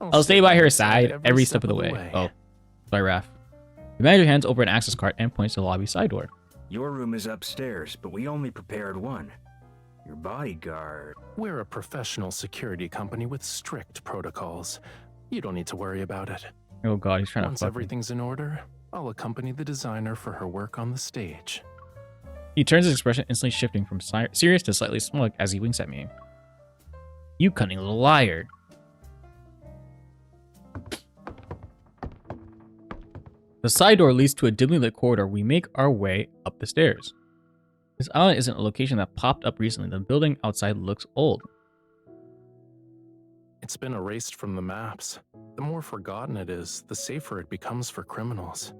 I'll stay by her side every step of the way. Oh, sorry, Raph. The manager hands over an access card and points to the lobby side door. Your room is upstairs, but we only prepared one. Your bodyguard. We're a professional security company with strict protocols. You don't need to worry about it. Oh god, he's trying Once to fuck me. everything's in order, I'll accompany the designer for her work on the stage. He turns his expression, instantly shifting from serious to slightly smug as he winks at me. You cunning little liar. The side door leads to a dimly lit corridor. We make our way up the stairs. This island isn't a location that popped up recently. The building outside looks old. It's been erased from the maps. The more forgotten it is, the safer it becomes for criminals.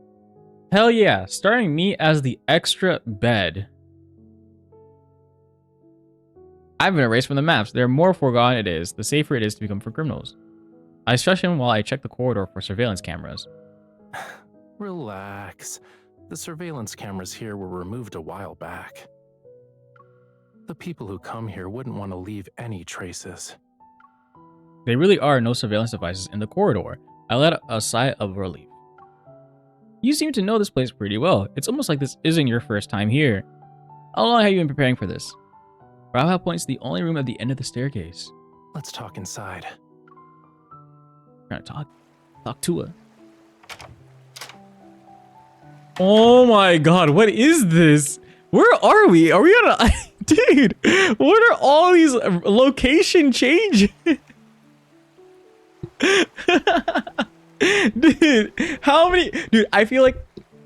Hell yeah, starring me as the extra bed. I've been erased from the maps. The more forgotten it is, the safer it is to become for criminals. I shush him while I check the corridor for surveillance cameras. Relax. The surveillance cameras here were removed a while back. The people who come here wouldn't want to leave any traces. There really are no surveillance devices in the corridor. I let out a sigh of relief. You seem to know this place pretty well. It's almost like this isn't your first time here. How long have you been preparing for this? Rafayel points to the only room at the end of the staircase. Let's talk inside. Trying to talk to her. Oh my god, what is this? Where are we? Are we on a... Dude, what are all these location changes? Dude, how many... Dude, I feel like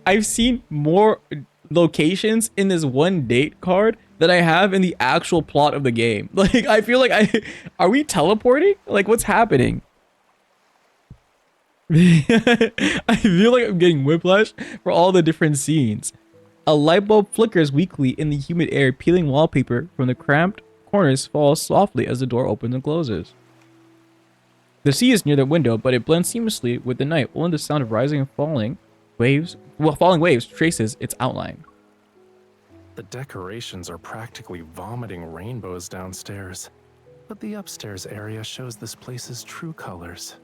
I've seen more locations in this one date card than I have in the actual plot of the game. Like, I feel like Are we teleporting? Like, what's happening? I feel like I'm getting whiplash for all the different scenes. A light bulb flickers weakly in the humid air. Peeling wallpaper from the cramped corners falls softly as the door opens and closes. The sea is near the window, but it blends seamlessly with the night. Only the sound of rising and falling waves traces its outline. The decorations are practically vomiting rainbows downstairs, but the upstairs area shows this place's true colors.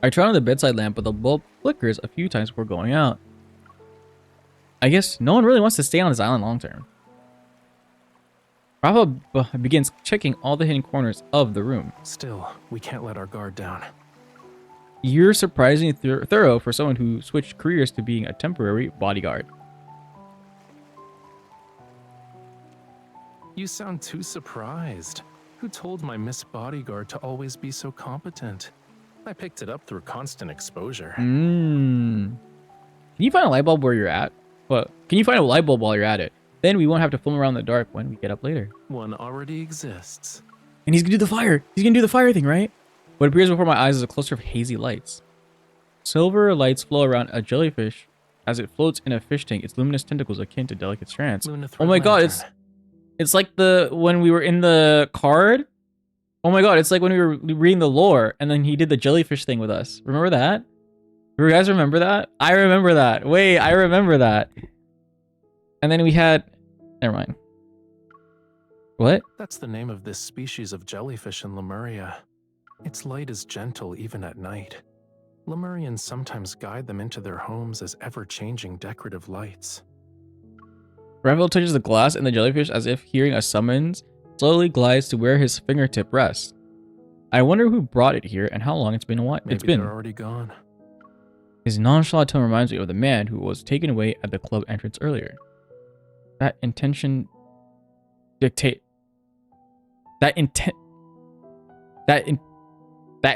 I turn on the bedside lamp, but the bulb flickers a few times before going out. I guess no one really wants to stay on this island long term. Rafa begins checking all the hidden corners of the room. Still, we can't let our guard down. You're surprisingly thorough for someone who switched careers to being a temporary bodyguard. You sound too surprised. Who told my Miss Bodyguard to always be so competent? I picked it up through constant exposure. Can you find a light bulb where you're at? Well, can you find a light bulb while you're at it? Then we won't have to fool around in the dark when we get up later. One already exists. And he's gonna do the fire. He's gonna do the fire thing, right? What appears before my eyes is a cluster of hazy lights. Silver lights flow around a jellyfish as it floats in a fish tank. Its luminous tentacles akin to delicate strands. Oh my god, it's like when we were in the card. Oh my god, it's like when we were reading the lore and then he did the jellyfish thing with us. Remember that? You guys remember that? I remember that. Wait, I remember that. And then we had... Never mind. What? That's the name of this species of jellyfish in Lemuria. Its light is gentle even at night. Lemurians sometimes guide them into their homes as ever-changing decorative lights. Rafayel touches the glass and the jellyfish as if hearing a summons, slowly glides to where his fingertip rests. I wonder who brought it here and how long it's been. Maybe they're already gone. His nonchalant tone reminds me of the man who was taken away at the club entrance earlier. That intention dictate. That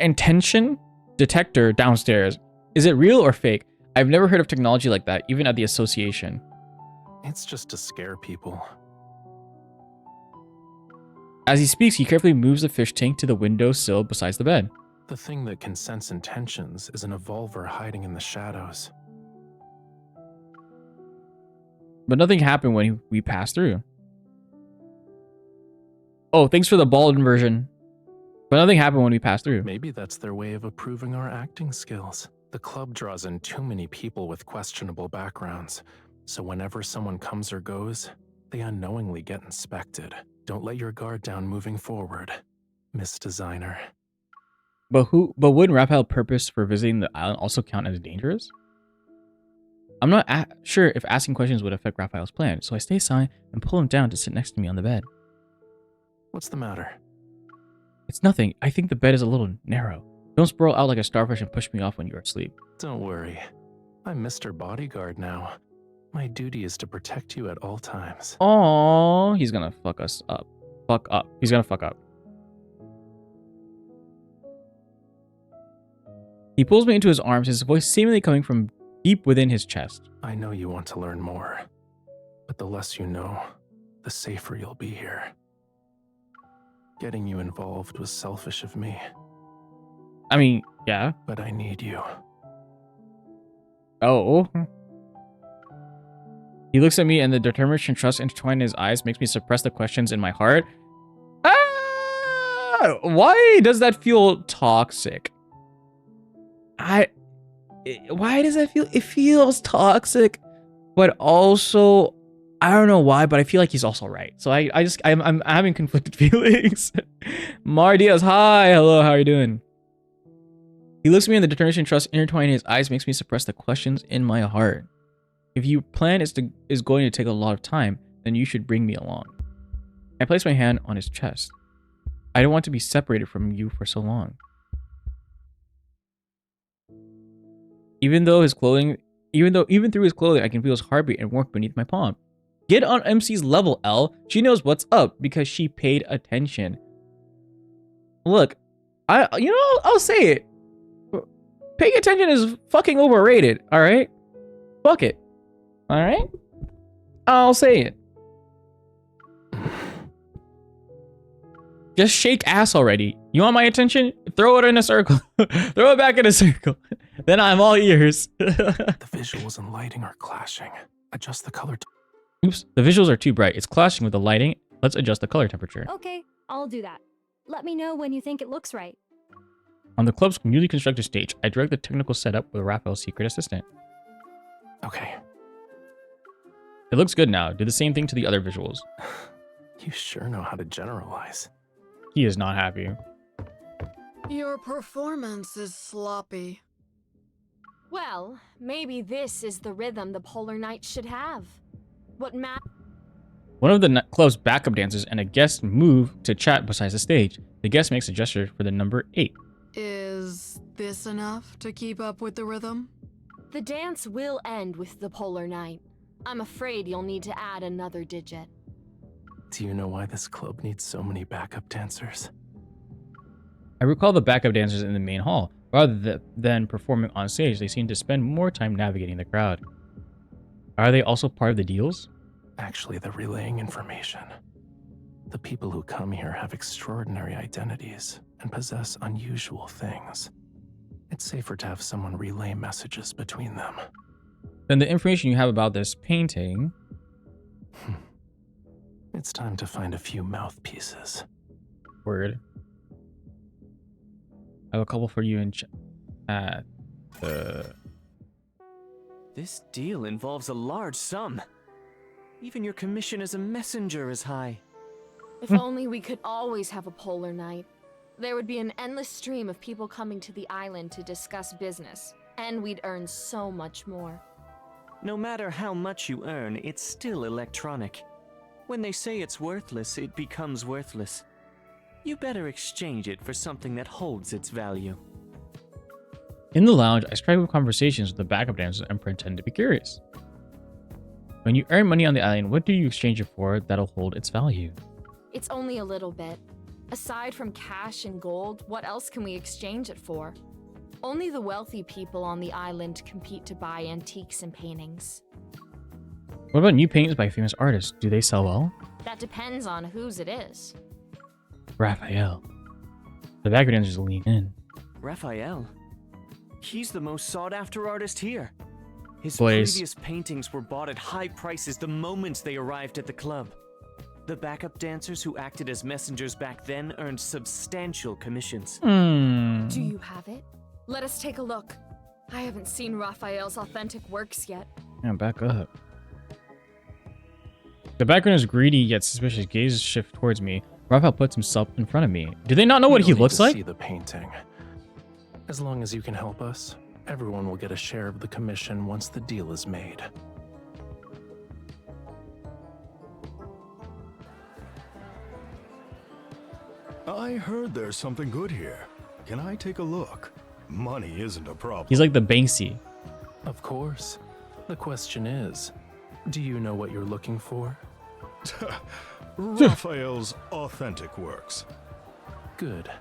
intention detector downstairs. Is it real or fake? I've never heard of technology like that, even at the association. It's just to scare people. As he speaks, he carefully moves the fish tank to the window sill beside the bed. The thing that can sense intentions is an evolver hiding in the shadows. But nothing happened when we passed through. Oh, thanks for the bald version. But nothing happened when we passed through. Maybe that's their way of approving our acting skills. The club draws in too many people with questionable backgrounds, so whenever someone comes or goes, they unknowingly get inspected. Don't let your guard down moving forward, Miss Designer. But wouldn't Rafayel's purpose for visiting the island also count as dangerous? I'm not sure if asking questions would affect Rafayel's plan, so I stay silent and pull him down to sit next to me on the bed. What's the matter? It's nothing. I think the bed is a little narrow. Don't sprawl out like a starfish and push me off when you're asleep. Don't worry. I'm Mr. Bodyguard now. My duty is to protect you at all times. Oh, he's gonna fuck us up. Fuck up. He's gonna fuck up. He pulls me into his arms, his voice seemingly coming from deep within his chest. I know you want to learn more, but the less you know, the safer you'll be here. Getting you involved was selfish of me. I mean, yeah. But I need you. Oh. He looks at me and the determination and trust intertwined in his eyes makes me suppress the questions in my heart. Why does that feel toxic? Why does that feel? It feels toxic, but also, I don't know why, but I feel like he's also right. So I'm having conflicted feelings. Mar Diaz, hi, hello, how are you doing? He looks at me and the determination and trust intertwining in his eyes makes me suppress the questions in my heart. If your plan is going to take a lot of time, then you should bring me along. I place my hand on his chest. I don't want to be separated from you for so long. Even through his clothing, I can feel his heartbeat and warmth beneath my palm. Get on MC's level, L. She knows what's up because she paid attention. Look, I'll say it. Paying attention is fucking overrated, all right? Fuck it. All right? I'll say it. Just shake ass already. You want my attention? Throw it in a circle. Throw it back in a circle. Then I'm all ears. The visuals and lighting are clashing. Adjust the color. Oops, the visuals are too bright. It's clashing with the lighting. Let's adjust the color temperature. Okay, I'll do that. Let me know when you think it looks right. On the club's newly constructed stage, I direct the technical setup with Rafayel's secret assistant. Okay. It looks good now. Do the same thing to the other visuals. You sure know how to generalize. He is not happy. Your performance is sloppy. Well, maybe this is the rhythm the Polar Knight should have. What One of the club's backup dancers and a guest move to chat beside the stage. The guest makes a gesture for the number 8. Is this enough to keep up with the rhythm? The dance will end with the Polar Knight. I'm afraid you'll need to add another digit. Do you know why this club needs so many backup dancers? I recall the backup dancers in the main hall. Rather than performing on stage, they seem to spend more time navigating the crowd. Are they also part of the deals? Actually, they're relaying information. The people who come here have extraordinary identities and possess unusual things. It's safer to have someone relay messages between them. Then the information you have about this painting... It's time to find a few mouthpieces. Word. I have a couple for you in This deal involves a large sum. Even your commission as a messenger is high. If only we could always have a Polar Knight. There would be an endless stream of people coming to the island to discuss business, and we'd earn so much more. No matter how much you earn, it's still electronic. When they say it's worthless, it becomes worthless. You better exchange it for something that holds its value. In the lounge, I strike up conversations with the backup dancers and pretend to be curious. When you earn money on the island, what do you exchange it for that'll hold its value? It's only a little bit. Aside from cash and gold, what else can we exchange it for? Only the wealthy people on the island compete to buy antiques and paintings. What about new paintings by famous artists? Do they sell well? That depends on whose it is. Raphael. The backup dancers lean in. Raphael? He's the most sought-after artist here. His Blaze. previous paintings were bought at high prices the moment they arrived at the club. The backup dancers who acted as messengers back then earned substantial commissions. Do you have it? Let us take a look. I haven't seen Raphael's authentic works yet. Yeah, back up. The backgrounder's greedy yet suspicious gaze shift towards me. Raphael puts himself in front of me. Do they not know what he looks like? See the painting. As long as you can help us, everyone will get a share of the commission once the deal is made. I heard there's something good here. Can I take a look? Money isn't a problem. He's like the Banksy. Of course. The question is, do you know what you're looking for? Raphael's authentic works. Good.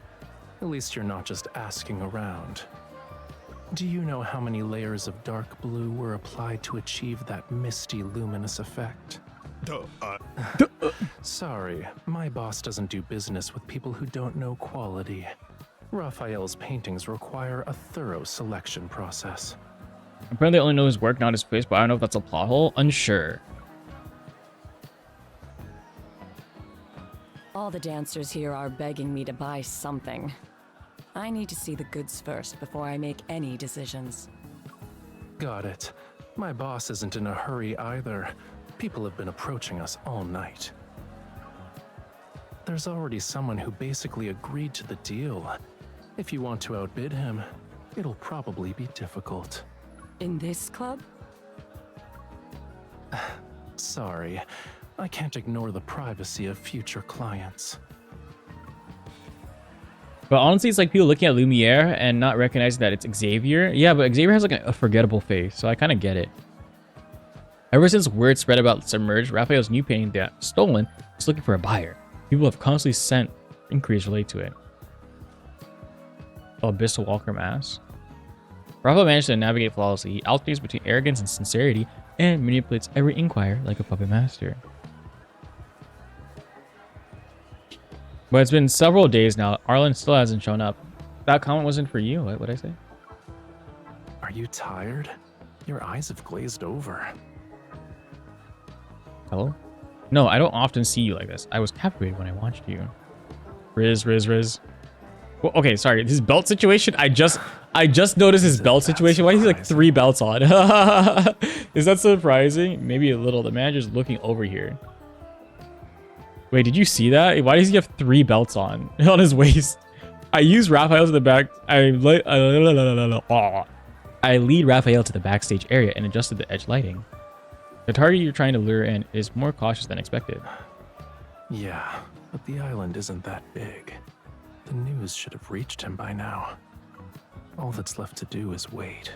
At least you're not just asking around. Do you know how many layers of dark blue were applied to achieve that misty, luminous effect? Sorry, my boss doesn't do business with people who don't know quality. Raphael's paintings require a thorough selection process. Apparently, I only know his work, not his face, but I don't know if that's a plot hole. Unsure. All the dancers here are begging me to buy something. I need to see the goods first before I make any decisions. Got it. My boss isn't in a hurry either. People have been approaching us all night. There's already someone who basically agreed to the deal. If you want to outbid him, it'll probably be difficult. In this club? Sorry, I can't ignore the privacy of future clients. But honestly, it's like people looking at Lumiere and not recognizing that it's Xavier. Yeah, but Xavier has like a forgettable face, so I kind of get it. Ever since word spread about Submerged, Raphael's new painting that stolen is looking for a buyer. People have constantly sent inquiries related to it. Abyssal Walker Mask. Raphael managed to navigate flawlessly. He alternates between arrogance and sincerity and manipulates every inquirer like a puppet master. But it's been several days now. Arlen still hasn't shown up. That comment wasn't for you. What would I say? Are you tired? Your eyes have glazed over. Hello? No, I don't often see you like this. I was captivated when I watched you. Riz. Well, okay, sorry. His belt situation. I just noticed his belt situation. Why is he like 3 belts on? Is that surprising? Maybe a little. The manager's looking over here. Wait, did you see that? Why does he have 3 belts on his waist? I use Raphael to the back. I lead Raphael to the backstage area and adjusted the edge lighting. The target you're trying to lure in is more cautious than expected. Yeah, but the island isn't that big. The news should have reached him by now. All that's left to do is wait.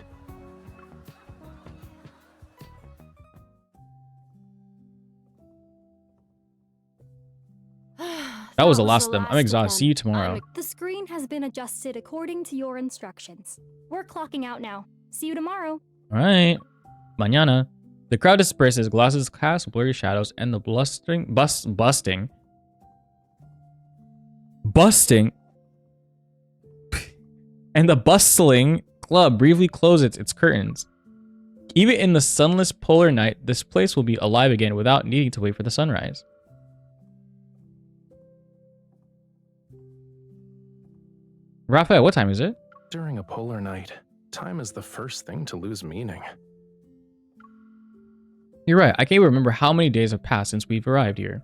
That was the last of them. I'm exhausted. See you tomorrow. The screen has been adjusted according to your instructions. We're clocking out now. See you tomorrow. All right. Mañana. The crowd disperses, glasses cast blurry shadows, and the busting. And the bustling club briefly closes its curtains. Even in the sunless polar night, this place will be alive again without needing to wait for the sunrise. Raphael, what time is it? During a polar night, time is the first thing to lose meaning. You're right. I can't even remember how many days have passed since we've arrived here.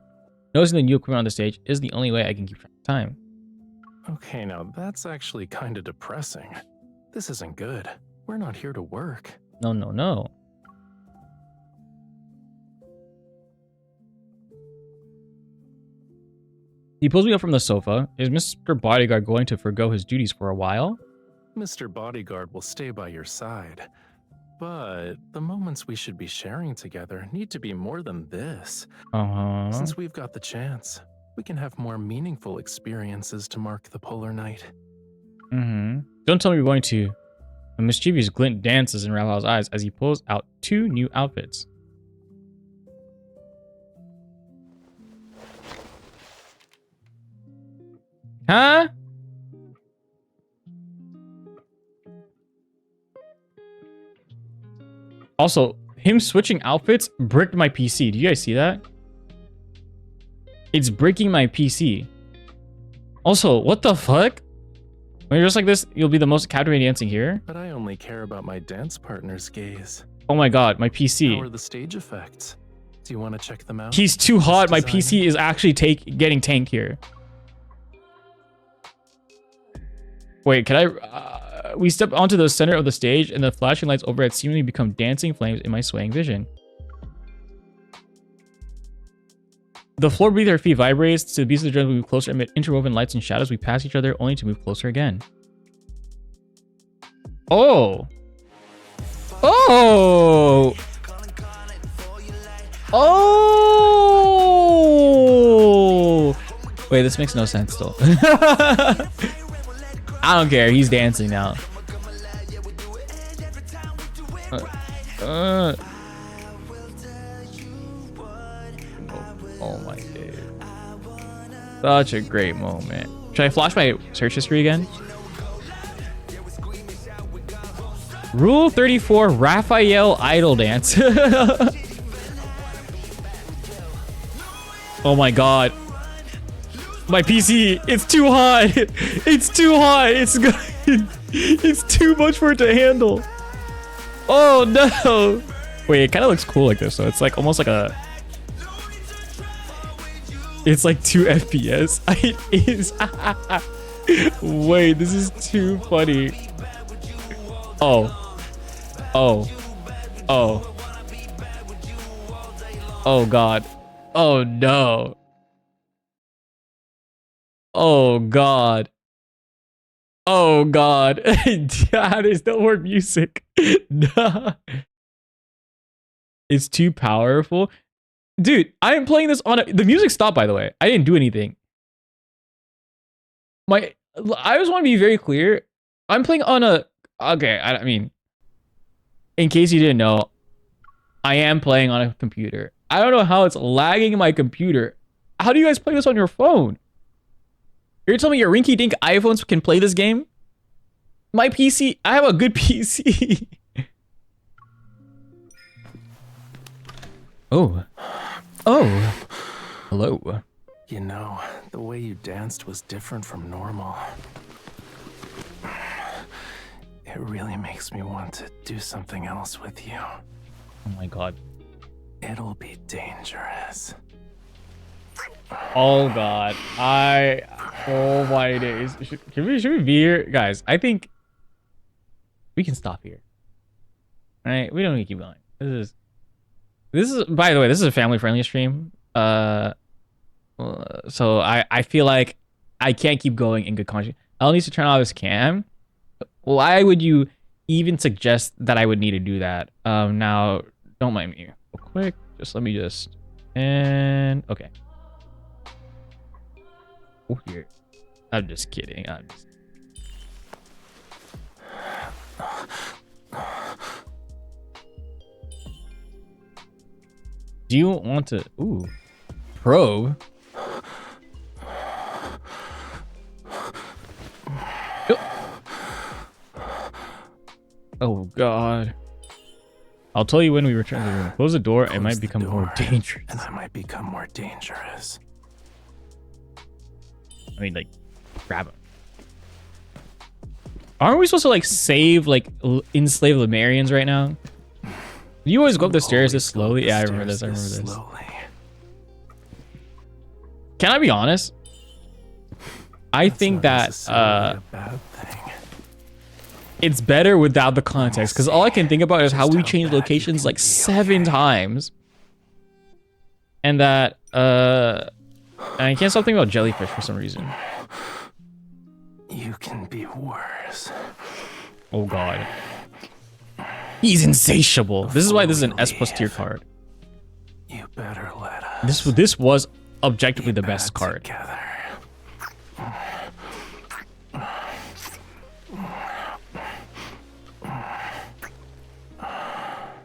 Noticing the new equipment on the stage is the only way I can keep track of time. Okay, now that's actually kind of depressing. This isn't good. We're not here to work. No, no, no. He pulls me up from the sofa. Is Mr. Bodyguard going to forgo his duties for a while? Mr. Bodyguard will stay by your side. But the moments we should be sharing together need to be more than this. Uh-huh. Since we've got the chance, we can have more meaningful experiences to mark the Polar Night. Mm-hmm. Don't tell me you're going to. A mischievous glint dances in Rafayel's eyes as he pulls out 2 new outfits. Huh? Also, him switching outfits bricked my PC. Do you guys see that? It's breaking my PC. Also, what the fuck? When you're just like this, you'll be the most captivating dancing here. But I only care about my dance partner's gaze. Oh my god, my PC. How are the stage effects? Do you want to check them out? He's too hot. My PC is actually getting tanked here. Wait, can I... we step onto the center of the stage and the flashing lights overhead seemingly become dancing flames in my swaying vision. The floor beneath our feet vibrates. To the beats of the drum, we move closer amid interwoven lights and shadows. We pass each other only to move closer again. Oh! Oh! Oh! Wait, this makes no sense still. I don't care. He's dancing now. Oh my god. Such a great moment. Should I flash my search history again? Rule 34, Rafayel idol dance. Oh my god. My PC, it's too hot. It's too hot. It's too much for it to handle. Oh no. Wait, it kind of looks cool like this. So it's like almost like a... It's like 2 FPS. It is. Wait, this is too funny. Oh. Oh. Oh. Oh god. Oh no. Oh god. Oh god. There's no more music. No. It's too powerful. Dude, I am playing this on the music stopped, by the way. I didn't do anything. I just want to be very clear. I'm playing on a... Okay, I mean... In case you didn't know, I am playing on a computer. I don't know how it's lagging my computer. How do you guys play this on your phone? You're telling me your rinky-dink iPhones can play this game? My PC... I have a good PC. Oh. Oh. Hello. You know, the way you danced was different from normal. It really makes me want to do something else with you. Oh my god. It'll be dangerous. Oh god. Oh my days. Should we be here? Guys, I think we can stop here. Alright, we don't need to keep going. This is, by the way, this is a family-friendly stream. So I feel like I can't keep going in good conscience. I'll need to turn off this cam. Why would you even suggest that I would need to do that? Now, don't mind me real quick. Just let me just... And... Okay. Oh, here. I'm just kidding. Do you want to... Ooh. Probe? Oh, God. I'll tell you when we return to the room. Close the door. It might become more dangerous. And I might become more dangerous. I mean, like, grab him. Aren't we supposed to, like, save, like, enslaved Lemurians right now? You always go up the stairs this slowly? Yeah, I remember this. Slowly. Can I be honest? I think that it's better without the context, because all I can think about is how we changed locations like 7 times. And that, and I can't stop thinking about jellyfish for some reason. You can be worse. Oh god. He's insatiable. This is why this is an S+ tier card. You better let us. This was objectively the best card. Together.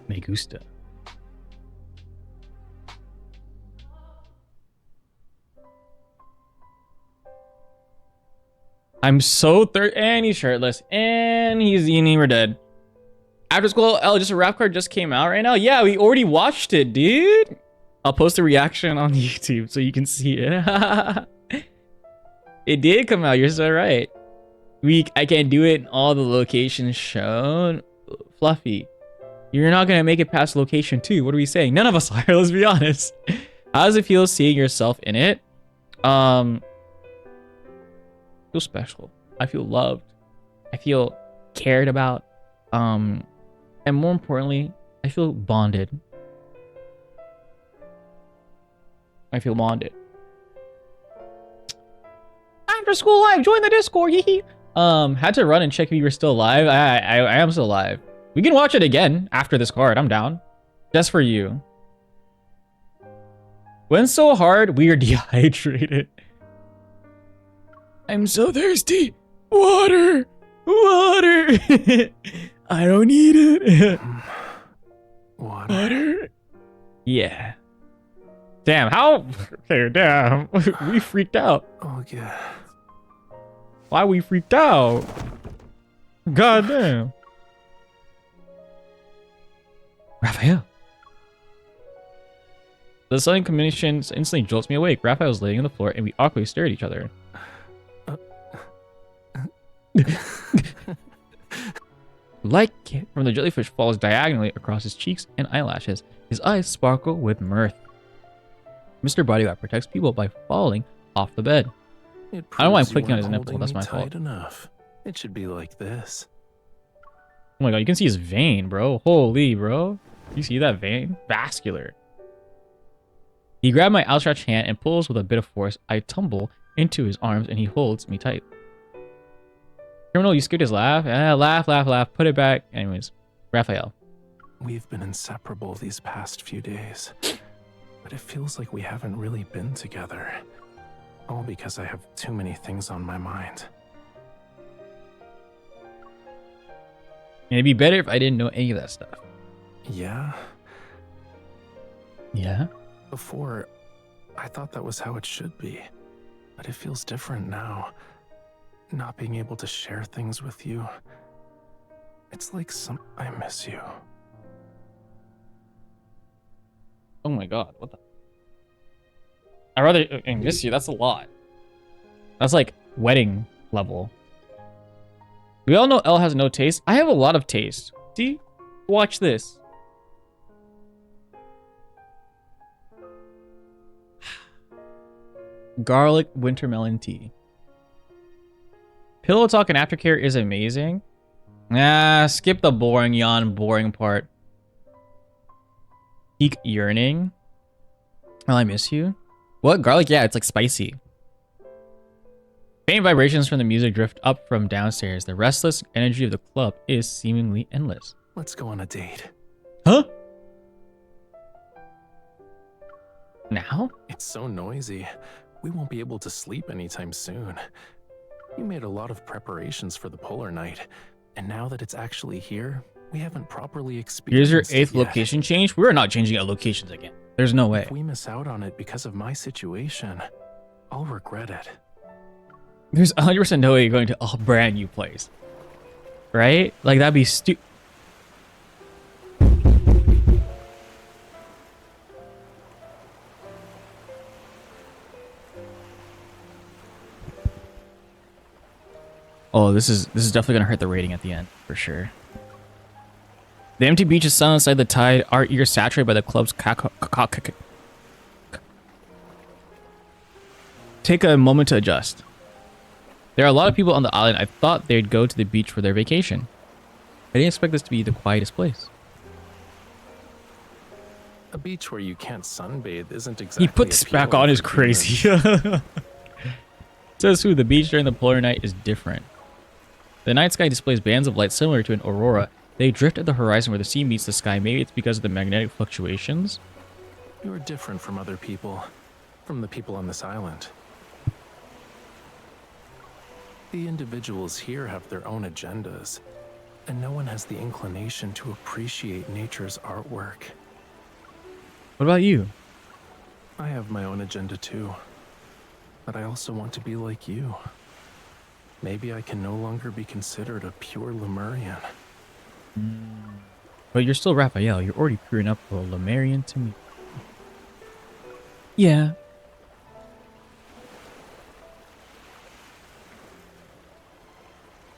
Me gusta. I'm so and he's shirtless, and we're dead. After school, just a rap card just came out right now. Yeah, we already watched it, dude. I'll post a reaction on YouTube so you can see it. It did come out. You're so right. I can't do it in all the locations shown. Fluffy, you're not gonna make it past location 2. What are we saying? None of us are. Let's be honest. How does it feel seeing yourself in it? I feel special. I feel loved. I feel cared about. And more importantly, I feel bonded. I feel bonded. After school live, join the Discord. Had to run and check if you were still alive. I am still alive. We can watch it again after this card. I'm down. Just for you. When so hard, we are dehydrated. I'm so thirsty. Water. Water. I don't need it. Water. Yeah. Damn, how? Okay, damn. We freaked out. Oh, yeah. Why we freaked out? God damn. Raphael. The sudden combination instantly jolts me awake. Raphael was laying on the floor and we awkwardly stare at each other. Light from the jellyfish falls diagonally across his cheeks and eyelashes. His eyes sparkle with mirth. Mr. Bodyguard protects people by falling off the bed. I don't know why I'm clicking on his nipple. That's my fault. Enough. It should be like this. Oh my god, you can see his vein, bro. Holy, bro. You see that vein? Vascular. He grabbed my outstretched hand and pulls with a bit of force. I tumble into his arms and he holds me tight. Criminal, you scared his laugh? Laugh, laugh, laugh. Put it back. Anyways, Raphael. We've been inseparable these past few days, but it feels like we haven't really been together. All because I have too many things on my mind. It'd be better if I didn't know any of that stuff. Yeah? Yeah? Before, I thought that was how it should be, but it feels different now. Not being able to share things with you. It's like I miss you. Oh my god, what the? I'd rather miss you, that's a lot. That's like wedding level. We all know Elle has no taste. I have a lot of taste. See? Watch this. Garlic winter melon tea. Pillow talk and aftercare is amazing. Skip the boring part. Peak yearning. Oh, I miss you. What? Garlic? Yeah, it's like spicy. Faint vibrations from the music drift up from downstairs. The restless energy of the club is seemingly endless. Let's go on a date. Huh? Now? It's so noisy. We won't be able to sleep anytime soon. You made a lot of preparations for the polar night, and now that it's actually here, we haven't properly experienced Here's your 8th location change. We're not changing our locations again. There's no way. If we miss out on it because of my situation, I'll regret it. There's 100% no way you're going to a brand new place. Right? Like, that'd be stupid. Oh, this is definitely gonna hurt the rating at the end, for sure. The empty beach is sun inside the tide, our ears saturated by the club's Take a moment to adjust. There are a lot of people on the island. I thought they'd go to the beach for their vacation. I didn't expect this to be the quietest place. A beach where you can't sunbathe isn't exactly. He put this back on is crazy. Says who? The beach during the polar night is different. The night sky displays bands of light similar to an aurora. They drift at the horizon where the sea meets the sky. Maybe it's because of the magnetic fluctuations. You're different from other people, from the people on this island. The individuals here have their own agendas, and no one has the inclination to appreciate nature's artwork. What about you? I have my own agenda too, but I also want to be like you. Maybe I can no longer be considered a pure Lemurian. But you're still Raphael. You're already pure enough for a Lemurian to me. Yeah.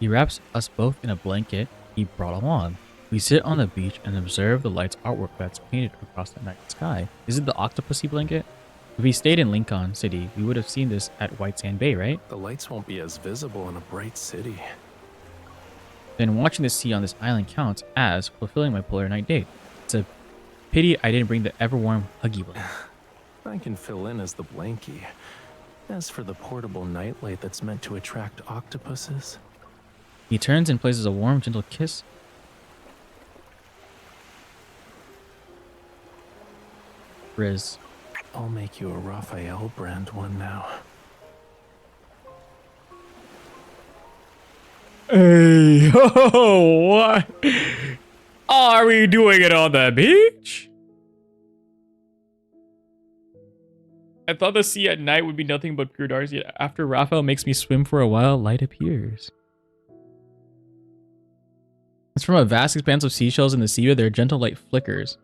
He wraps us both in a blanket he brought along. We sit on the beach and observe the light's artwork that's painted across the night sky. Is it the octopusy blanket? If we stayed in Lincoln City, we would have seen this at White Sand Bay, right? The lights won't be as visible in a bright city. Then watching the sea on this island counts as fulfilling my polar night date. It's a pity I didn't bring the ever-warm Huggy blanket. I can fill in as the blankie. As for the portable nightlight that's meant to attract octopuses... He turns and places a warm, gentle kiss. Riz. I'll make you a Rafayel brand one now. Hey, ho, what? Are we doing it on the beach? I thought the sea at night would be nothing but pure darkness, yet after Raphael makes me swim for a while, light appears. It's from a vast expanse of seashells in the sea where their gentle light flickers.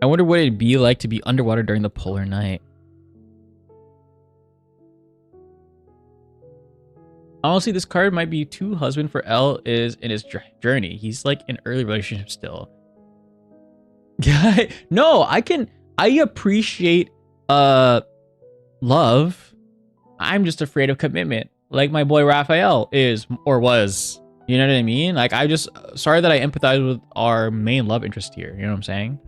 I wonder what it'd be like to be underwater during the polar night. Honestly, this card might be too husband for L is in his journey. He's like in early relationship still. No, I appreciate love. I'm just afraid of commitment. Like my boy Raphael is or was. You know what I mean? Like sorry that I empathize with our main love interest here. You know what I'm saying?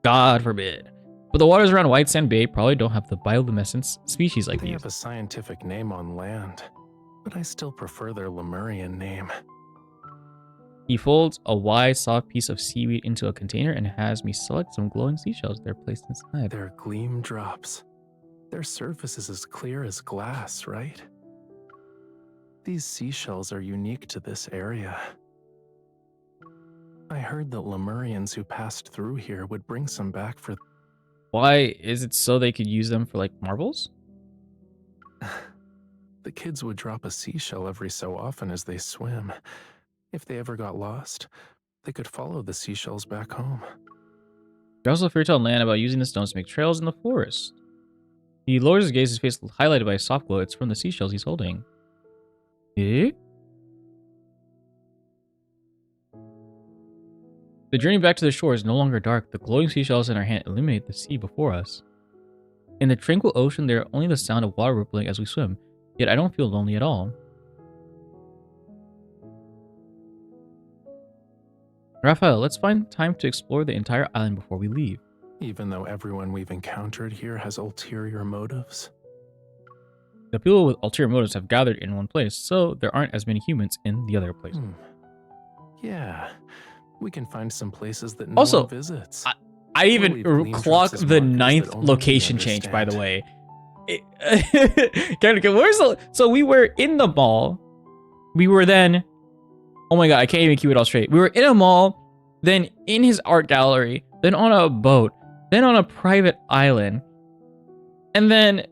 God forbid. But the waters around White Sand Bay probably don't have the bioluminescent species like they these. Have a scientific name on land, but I still prefer their Lemurian name. He folds a wide, soft piece of seaweed into a container and has me select some glowing seashells. They're placed inside. They're gleam drops. Their surface is as clear as glass, right? These seashells are unique to this area. I heard that Lemurians who passed through here would bring some back for... Why? Is it so they could use them for, like, marbles? The kids would drop a seashell every so often as they swim. If they ever got lost, they could follow the seashells back home. There's also a fairy tale land about using the stones to make trails in the forest. He lowers his gaze, his face highlighted by a soft glow. It's from the seashells he's holding. Eh? The journey back to the shore is no longer dark. The glowing seashells in our hand illuminate the sea before us. In the tranquil ocean, there are only the sound of water rippling as we swim. Yet I don't feel lonely at all. Raphael, let's find time to explore the entire island before we leave. Even though everyone we've encountered here has ulterior motives? The people with ulterior motives have gathered in one place, so there aren't as many humans in the other places. Yeah, we can find some places that no one visits. I even clocked the 9th location change, by the way. So we were in the mall. We were then... Oh my god, I can't even keep it all straight. We were in a mall, then in his art gallery, then on a boat, then on a private island. And then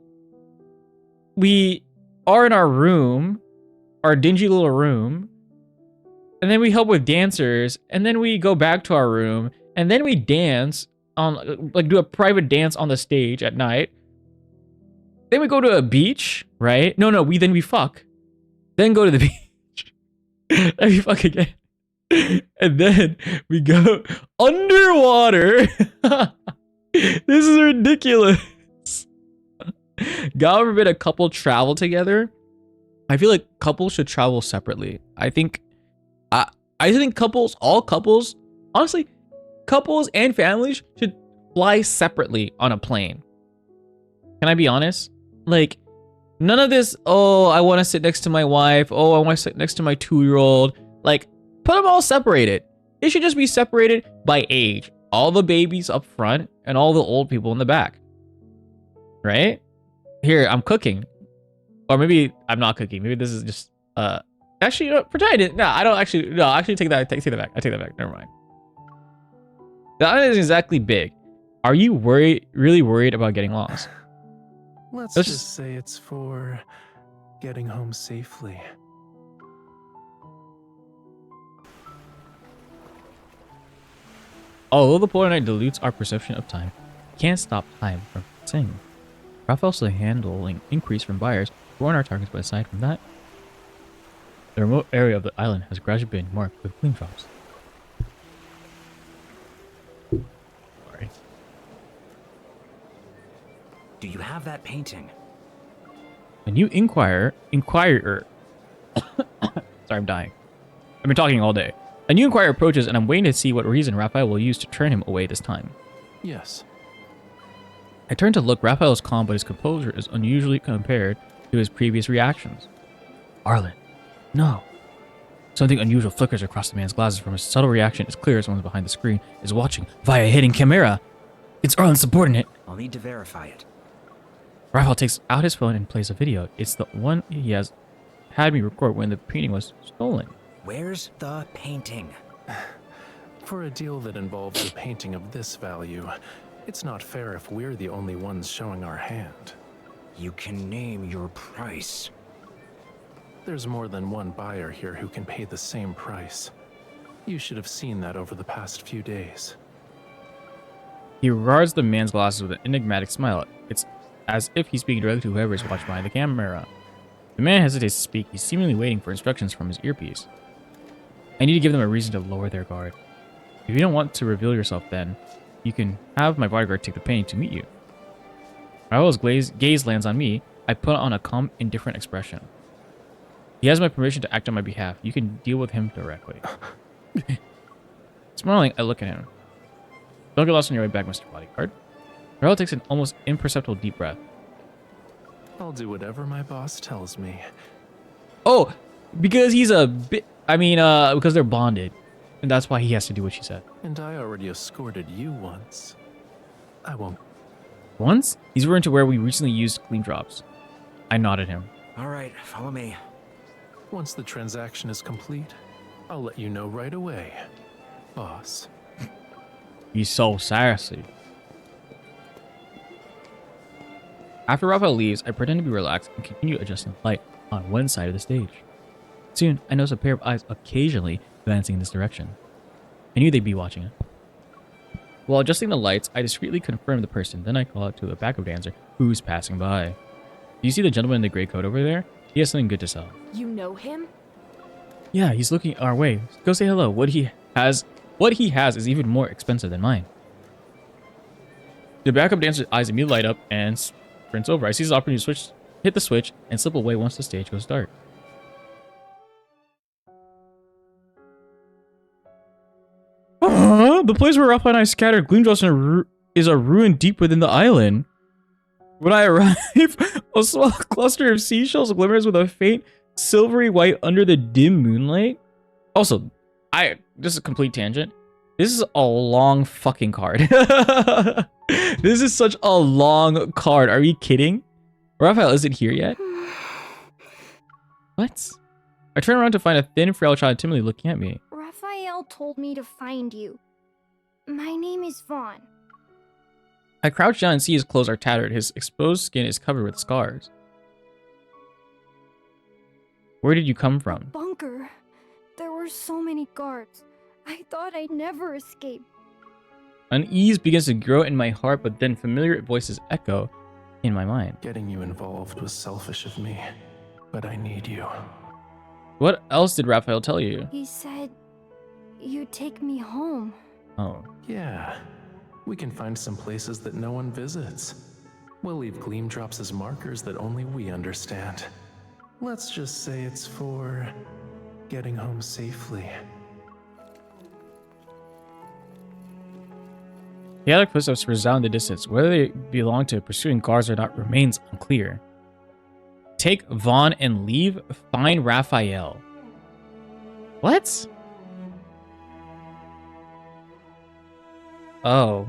we are in our room, our dingy little room. And then we help with dancers. And then we go back to our room. And then we dance on, like, do a private dance on the stage at night. Then we go to a beach, right? No, we fuck. Then go to the beach. Then we fuck again. And then we go underwater. This is ridiculous. God forbid a couple travel together. I feel like couples should travel separately. I think all couples, honestly, couples and families should fly separately on a plane. Can I be honest? Like, none of this, oh, I want to sit next to my wife. Oh, I want to sit next to my 2-year-old. Like, put them all separated. It should just be separated by age. All the babies up front and all the old people in the back. Right? Here, I'm cooking. Or maybe I'm not cooking. Maybe this is just, actually, you know, pretend I didn't. No, I don't actually, no, actually take that back. I take that back. Never mind. The island isn't exactly big. Are you really worried about getting lost? Let's just say it's for getting home safely. Although the polar night dilutes our perception of time, we can't stop time from passing. Rafayel's handling increase from buyers who aren't our targets, but aside from that, the remote area of the island has gradually been marked with clean drops. Sorry. Do you have that painting? A new inquirer. Sorry, I'm dying. I've been talking all day. A new inquirer approaches, and I'm waiting to see what reason Rafayel will use to turn him away this time. Yes. I turn to look. Rafayel is calm, but his composure is unusually compared to his previous reactions. Arlen, no. Something unusual flickers across the man's glasses. From his subtle reaction, it's clear someone behind the screen is watching via a hidden camera. It's Arlen's subordinate. I'll need to verify it. Rafayel takes out his phone and plays a video. It's the one he has had me record when the painting was stolen. Where's the painting? For a deal that involves a painting of this value, it's not fair if we're the only ones showing our hand. You can name your price. There's more than one buyer here who can pay the same price. You should have seen that over the past few days. He regards the man's glasses with an enigmatic smile. It's as if he's speaking directly to whoever is watching behind the camera. The man hesitates to speak. He's seemingly waiting for instructions from his earpiece. I need to give them a reason to lower their guard. If you don't want to reveal yourself, then you can have my bodyguard take the painting to meet you. Raoul's gaze lands on me. I put on a calm, indifferent expression. He has my permission to act on my behalf. You can deal with him directly. Smiling, I look at him. Don't get lost on your way back, Mr. Bodyguard. Raoul takes an almost imperceptible deep breath. I'll do whatever my boss tells me. Oh, because he's a bit... because they're bonded. And that's why he has to do what she said. And I already escorted you once. I won't. Once? He's referring to where we recently used clean drops. I nodded him. All right, follow me. Once the transaction is complete, I'll let you know right away, boss. He's so sassy. After Rafayel leaves, I pretend to be relaxed and continue adjusting the light on one side of the stage. Soon, I notice a pair of eyes occasionally glancing in this direction. I knew they'd be watching it. While adjusting the lights, I discreetly confirm the person, then I call out to a backup dancer who's passing by. Do you see the gentleman in the gray coat over there? He has something good to sell. You know him? Yeah, he's looking our way. Go say hello. What he has is even more expensive than mine. The backup dancer's eyes immediately light up and sprints over. I see his opportunity to hit the switch, and slip away once the stage goes dark. The place where Rafayel and I scattered gleam drops is a ruin deep within the island. When I arrive, a small cluster of seashells glimmers with a faint silvery white under the dim moonlight. Also, this is a complete tangent. This is a long fucking card. This is such a long card. Are you kidding? Rafayel isn't here yet? What? I turn around to find a thin, frail child timidly looking at me. Rafayel told me to find you. My name is Vaughn. I crouch down and see his clothes are tattered. His exposed skin is covered with scars. Where did you come from? Bunker. There were so many guards. I thought I'd never escape. Unease begins to grow in my heart, but then familiar voices echo in my mind. Getting you involved was selfish of me, but I need you. What else did Rafayel tell you? He said you'd take me home. Oh. Yeah. We can find some places that no one visits. We'll leave gleam drops as markers that only we understand. Let's just say it's for getting home safely. The other footsteps resound in the distance. Whether they belong to pursuing guards or not remains unclear. Take Vaughn and leave. Find Raphael. What? Oh.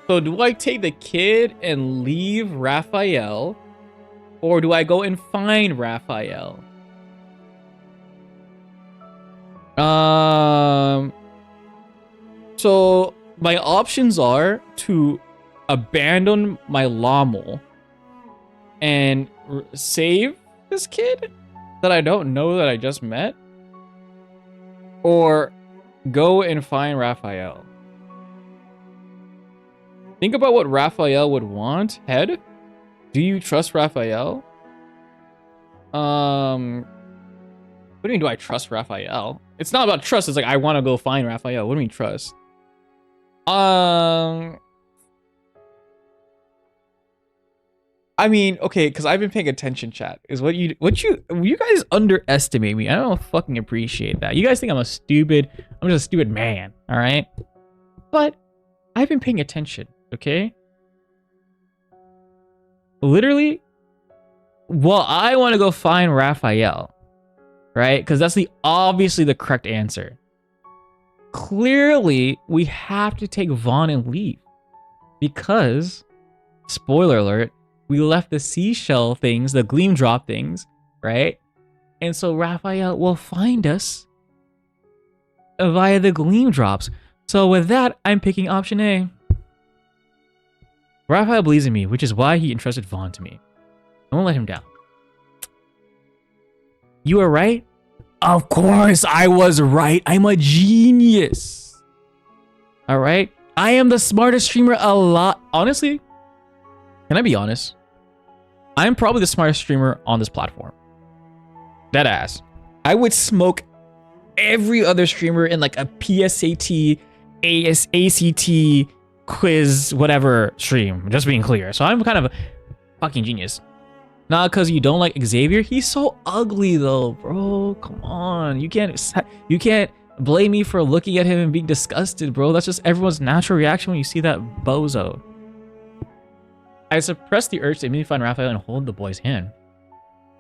So do I take the kid and leave Raphael? Or do I go and find Raphael? So my options are to abandon my Lommel and save this kid that I don't know that I just met, or go and find Raphael. Think about what Raphael would want. Head, do you trust Raphael? What do you mean, do I trust Raphael? It's not about trust. It's like, I want to go find Raphael. What do you mean trust? I mean, okay, because I've been paying attention, chat. Is you guys underestimate me. I don't fucking appreciate that. You guys think I'm just a stupid man, all right? But I've been paying attention, okay? Literally, well, I want to go find Raphael, right? Because that's obviously the correct answer. Clearly, we have to take Vaughn and leave. Because, spoiler alert, we left the seashell things, the gleam drop things, right? And so Raphael will find us via the gleam drops. So with that, I'm picking option A. Raphael believes in me, which is why he entrusted Vaughn to me. I won't let him down. You were right? Of course I was right. I'm a genius. All right? I am the smartest streamer alive. Honestly, can I be honest? I'm probably the smartest streamer on this platform. Dead ass. I would smoke every other streamer in like a PSAT, ACT, quiz, whatever stream. Just being clear. So I'm kind of a fucking genius. Not because you don't like Xavier. He's so ugly though, bro. Come on. You can't blame me for looking at him and being disgusted, bro. That's just everyone's natural reaction when you see that bozo. I suppressed the urge to immediately find Raphael and hold the boy's hand.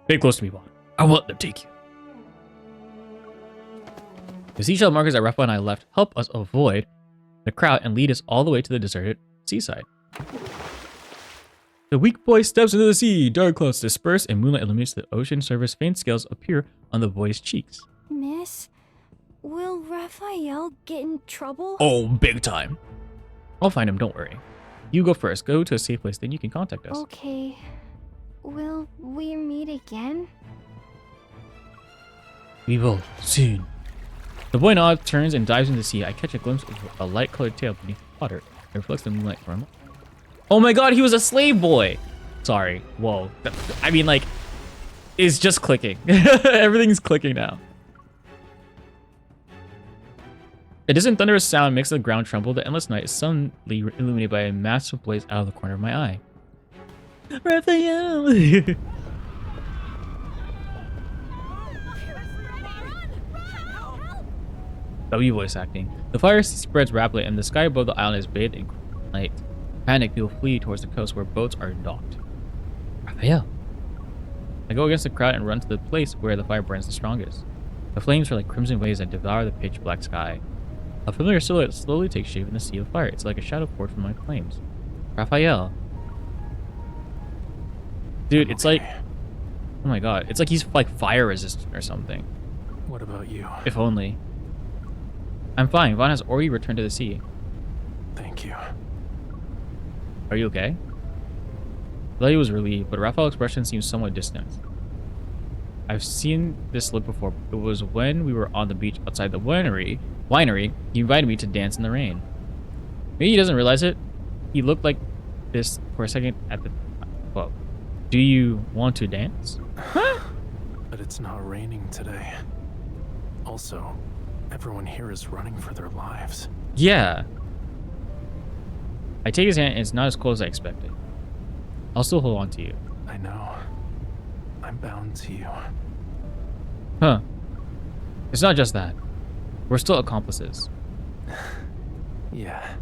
Stay close to me, Vaughn. I won't let them take you. The seashell markers that Raphael and I left help us avoid the crowd and lead us all the way to the deserted seaside. The weak boy steps into the sea. Dark clouds disperse and moonlight illuminates the ocean surface. Faint scales appear on the boy's cheeks. Miss, will Raphael get in trouble? Oh, big time. I'll find him, don't worry. You go first. Go to a safe place, then you can contact us. Okay. Will we meet again? We will, soon. The boy nods, turns, and dives into the sea. I catch a glimpse of a light-colored tail beneath the water. It reflects the moonlight for a moment. Oh my god, he was a slave boy! Sorry. Whoa. I mean, like, it's just clicking. Everything's clicking now. A distant thunderous sound makes the ground tremble. The endless night is suddenly illuminated by a massive blaze out of the corner of my eye. Raphael! W voice acting. The fire spreads rapidly and the sky above the island is bathed in light. Panic, people flee towards the coast where boats are docked. Raphael. I go against the crowd and run to the place where the fire burns the strongest. The flames are like crimson waves that devour the pitch black sky. A familiar silhouette slowly takes shape in the sea of fire. It's like a shadow poured from my flames. Raphael. Dude, it's like... Oh my god. It's like he's like fire resistant or something. What about you? If only. I'm fine. Vaughn has already returned to the sea. Thank you. Are you okay? Lily was relieved, but Raphael's expression seems somewhat distant. I've seen this look before. It was when we were on the beach outside the winery. He invited me to dance in the rain. Maybe he doesn't realize it. He looked like this for a second at the... Well, do you want to dance? Huh? But it's not raining today. Also, everyone here is running for their lives. Yeah. I take his hand and it's not as cold as I expected. I'll still hold on to you. I know. I'm bound to you. Huh. It's not just that. We're still accomplices. Yeah.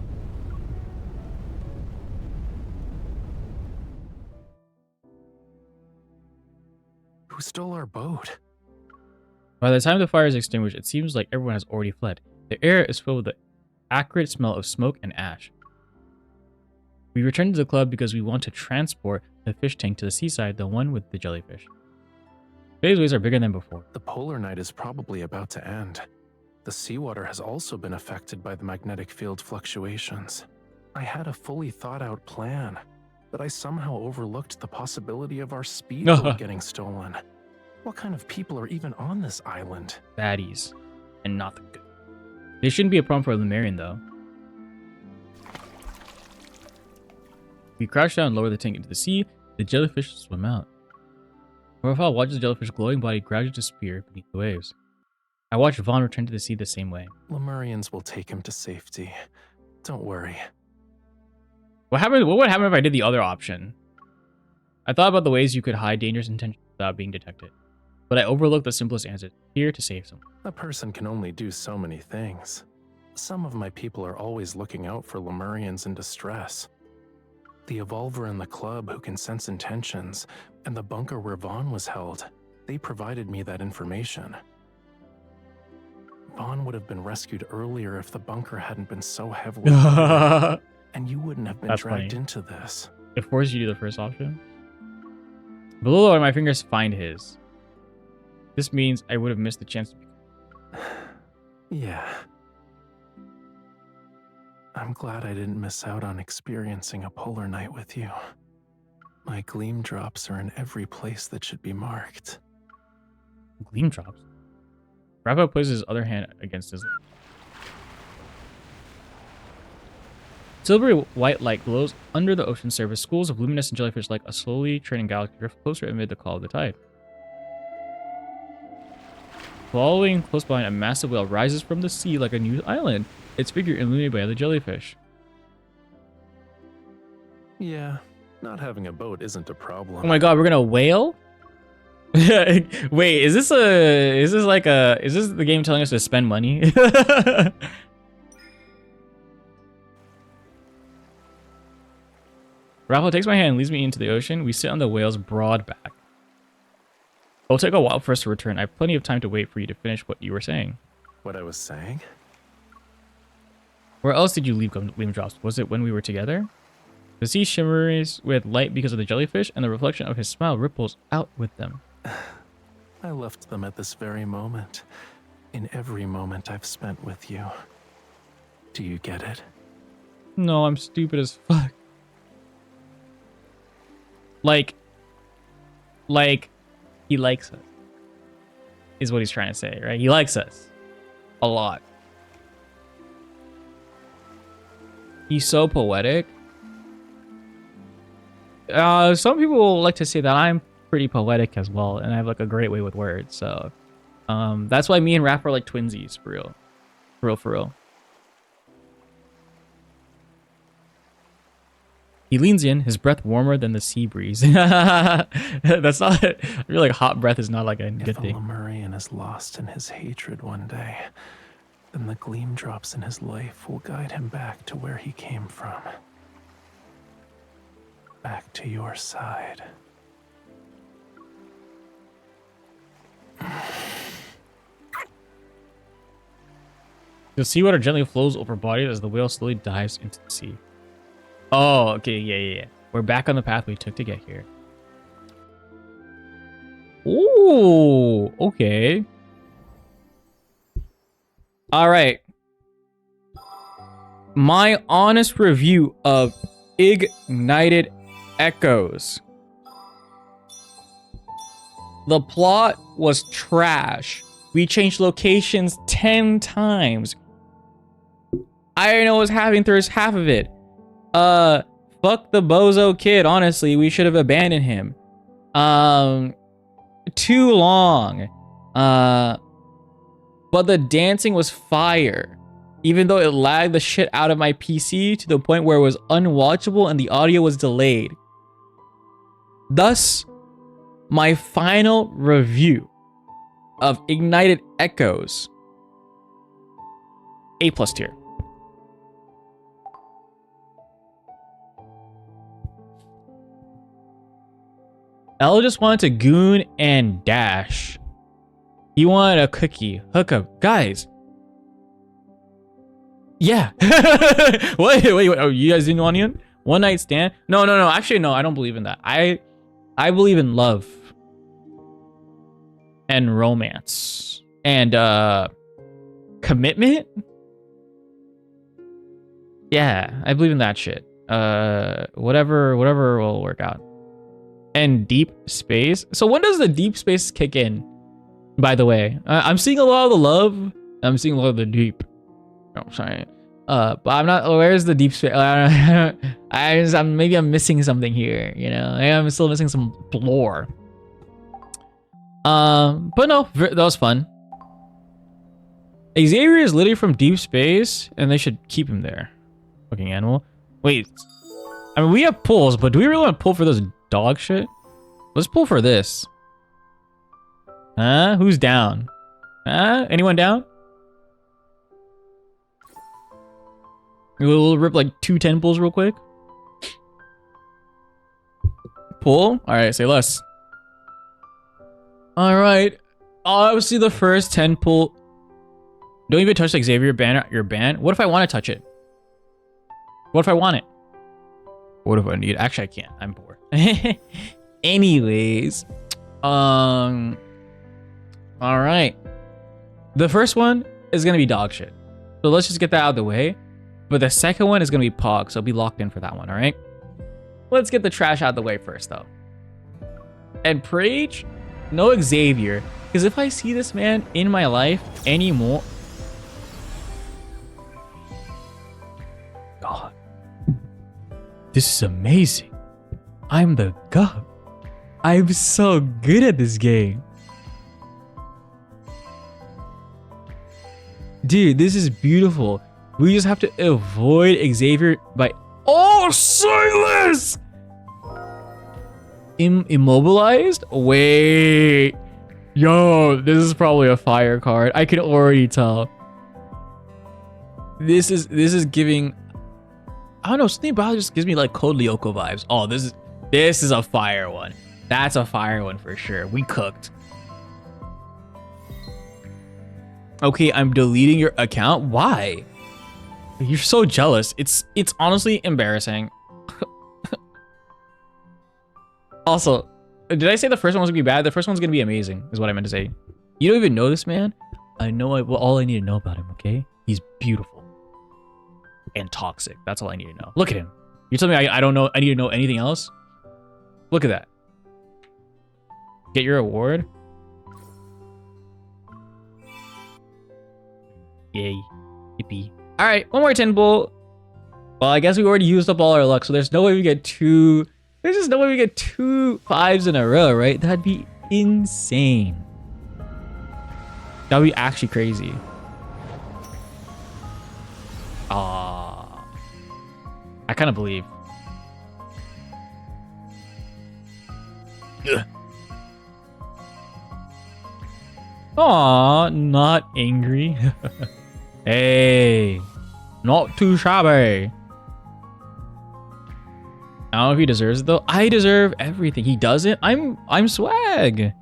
Who stole our boat? By the time the fire is extinguished, it seems like everyone has already fled. The air is filled with the acrid smell of smoke and ash. We return to the club because we want to transport the fish tank to the seaside, the one with the jellyfish. Today's waves are bigger than before. The polar night is probably about to end. The seawater has also been affected by the magnetic field fluctuations. I had a fully thought out plan, but I somehow overlooked the possibility of our speedboat getting stolen. What kind of people are even on this island? Baddies, and not the good. They shouldn't be a problem for Lemurian, though. We crash down and lower the tank into the sea. The jellyfish swim out. Rafayel watches the jellyfish glowing body gradually disappear beneath the waves. I watch Vaughn return to the sea the same way. Lemurians will take him to safety. Don't worry. What would happen if I did the other option? I thought about the ways you could hide dangerous intentions without being detected, but I overlooked the simplest answer: here to save someone. A person can only do so many things. Some of my people are always looking out for Lemurians in distress. The evolver in the club who can sense intentions, and the bunker where Vaughn was held, they provided me that information. Vaughn would have been rescued earlier if the bunker hadn't been so heavily guarded, and you wouldn't have been dragged into this. It forced you to do the first option. Below my fingers find his. This means I would have missed the chance to be... Yeah. I'm glad I didn't miss out on experiencing a polar night with you. My gleam drops are in every place that should be marked. Gleam drops? Rafayel places his other hand against his... Silvery white light glows under the ocean surface. Schools of luminescent jellyfish like a slowly training galaxy drift closer amid the call of the tide. Following close behind, a massive whale rises from the sea like a new island, its figure illuminated by other jellyfish. Yeah, not having a boat isn't a problem. Oh my god, we're gonna whale? Wait, is this the game telling us to spend money? Rafayel takes my hand and leads me into the ocean. We sit on the whale's broad back. It'll take a while for us to return. I have plenty of time to wait for you to finish what you were saying. What I was saying? Where else did you leave gleam drops? Was it when we were together? The sea shimmers with light because of the jellyfish, and the reflection of his smile ripples out with them. I left them at this very moment. In every moment I've spent with you. Do you get it? No, I'm stupid as fuck. Like, he likes us. Is what he's trying to say, right? He likes us. A lot. He's so poetic. Some people like to say that I'm pretty poetic as well, and I have like a great way with words, so that's why me and Raph are like twinsies, for real. For real. He leans in, his breath warmer than the sea breeze. That's not... I feel like hot breath is not like a good thing. If a Lemurian is lost in his hatred one day, then the gleam drops in his life will guide him back to where he came from. Back to your side. The seawater gently flows over bodies as the whale slowly dives into the sea. Oh, okay, yeah. We're back on the path we took to get here. Ooh, okay. All right. My honest review of Ignited Echoes. The plot was trash. We changed locations 10 times. I didn't know what was happening through half of it. Fuck the bozo kid, honestly. We should have abandoned him. Too long. But the dancing was fire. even though it lagged the shit out of my PC to the point where it was unwatchable and the audio was delayed. Thus, my final review of Ignited Echoes, A+ tier. Elle just wanted to goon and dash. He wanted a cookie. Hookup. Guys. Yeah. wait. Oh, you guys didn't want one? One night stand? No. Actually, no. I don't believe in that. I believe in love. And romance. And commitment? Yeah. I believe in that shit. Whatever will work out. And deep space. So when does the deep space kick in? By the way, I'm seeing a lot of the love. I'm seeing a lot of the deep. Oh, sorry. But I'm not. Where's the deep space? Maybe I'm missing something here. You know, I'm still missing some lore. But no, that was fun. Xavier is literally from deep space, and they should keep him there. Fucking animal. Wait. I mean, we have pulls, but do we really want to pull for this dog shit? Let's pull for this. Huh? Who's down? Huh? Anyone down? We'll rip like 2 10 pulls real quick. Pull? Alright, say less. Alright. Obviously the first 10 pull. Don't even touch like Xavier ban your ban. What if I want to touch it? What if I want it? What if I need it? Actually I can't. I'm poor. Anyways. Alright. The first one is gonna be dog shit. So let's just get that out of the way. But the second one is gonna be Pog, so be locked in for that one, alright? Let's get the trash out of the way first though. And Prage, no Xavier. Because if I see this man in my life anymore. God. This is amazing. I'm the god. I'm so good at this game. Dude, this is beautiful. We just have to avoid Xavier by... Oh, Silas! Immobilized? Wait. Yo, this is probably a fire card. I can already tell. This is giving... I don't know, something about it just gives me like Code Lyoko vibes. Oh, this is a fire one. That's a fire one for sure. We cooked. Okay, I'm deleting your account. Why? You're so jealous. It's honestly embarrassing. Also, did I say the first one was gonna be bad? The first one's gonna be amazing, is what I meant to say. You don't even know this man? I know all I need to know about him, okay? He's beautiful. And toxic. That's all I need to know. Look at him. You're telling me I don't know, I need to know anything else? Look at that. Get your award? Yay. Yippee. Alright, one more 10 bull. Well, I guess we already used up all our luck, so there's no way we get two... There's just no way we get 2 5s in a row, right? That'd be insane. That'd be actually crazy. Ah, I kind of believe. Aw, not angry. Hey, not too shabby. I don't know if he deserves it though. I deserve everything. He doesn't. I'm swag.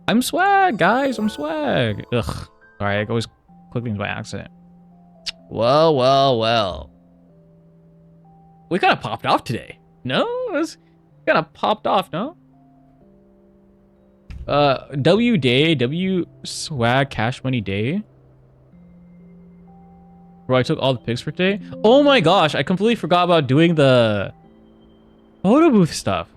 I'm swag, guys. I'm swag. Ugh. Sorry, I always click things by accident. Well. We kind of popped off today. No? It's kind of popped off, no? W day, W swag cash money day. Bro, I took all the pics for today. Oh my gosh, I completely forgot about doing the photo booth stuff.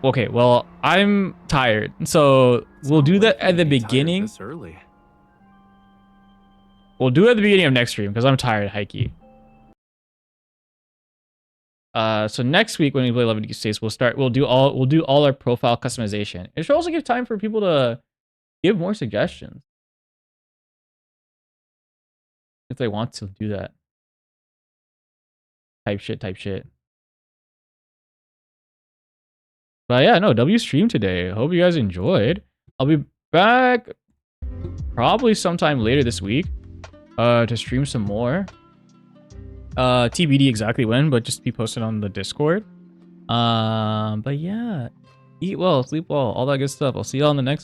Okay, well, I'm tired, so we'll do that at the beginning. This early. We'll do it at the beginning of next stream because I'm tired, Heike. So next week when we play 11 States, we'll do all our profile customization. It should also give time for people to give more suggestions. if they want to do that. Type shit. But yeah, no, W stream today. Hope you guys enjoyed. I'll be back probably sometime later this week to stream some more. TBD exactly when, but just be posted on the Discord. But yeah, eat well, sleep well, all that good stuff. I'll see y'all in the next one.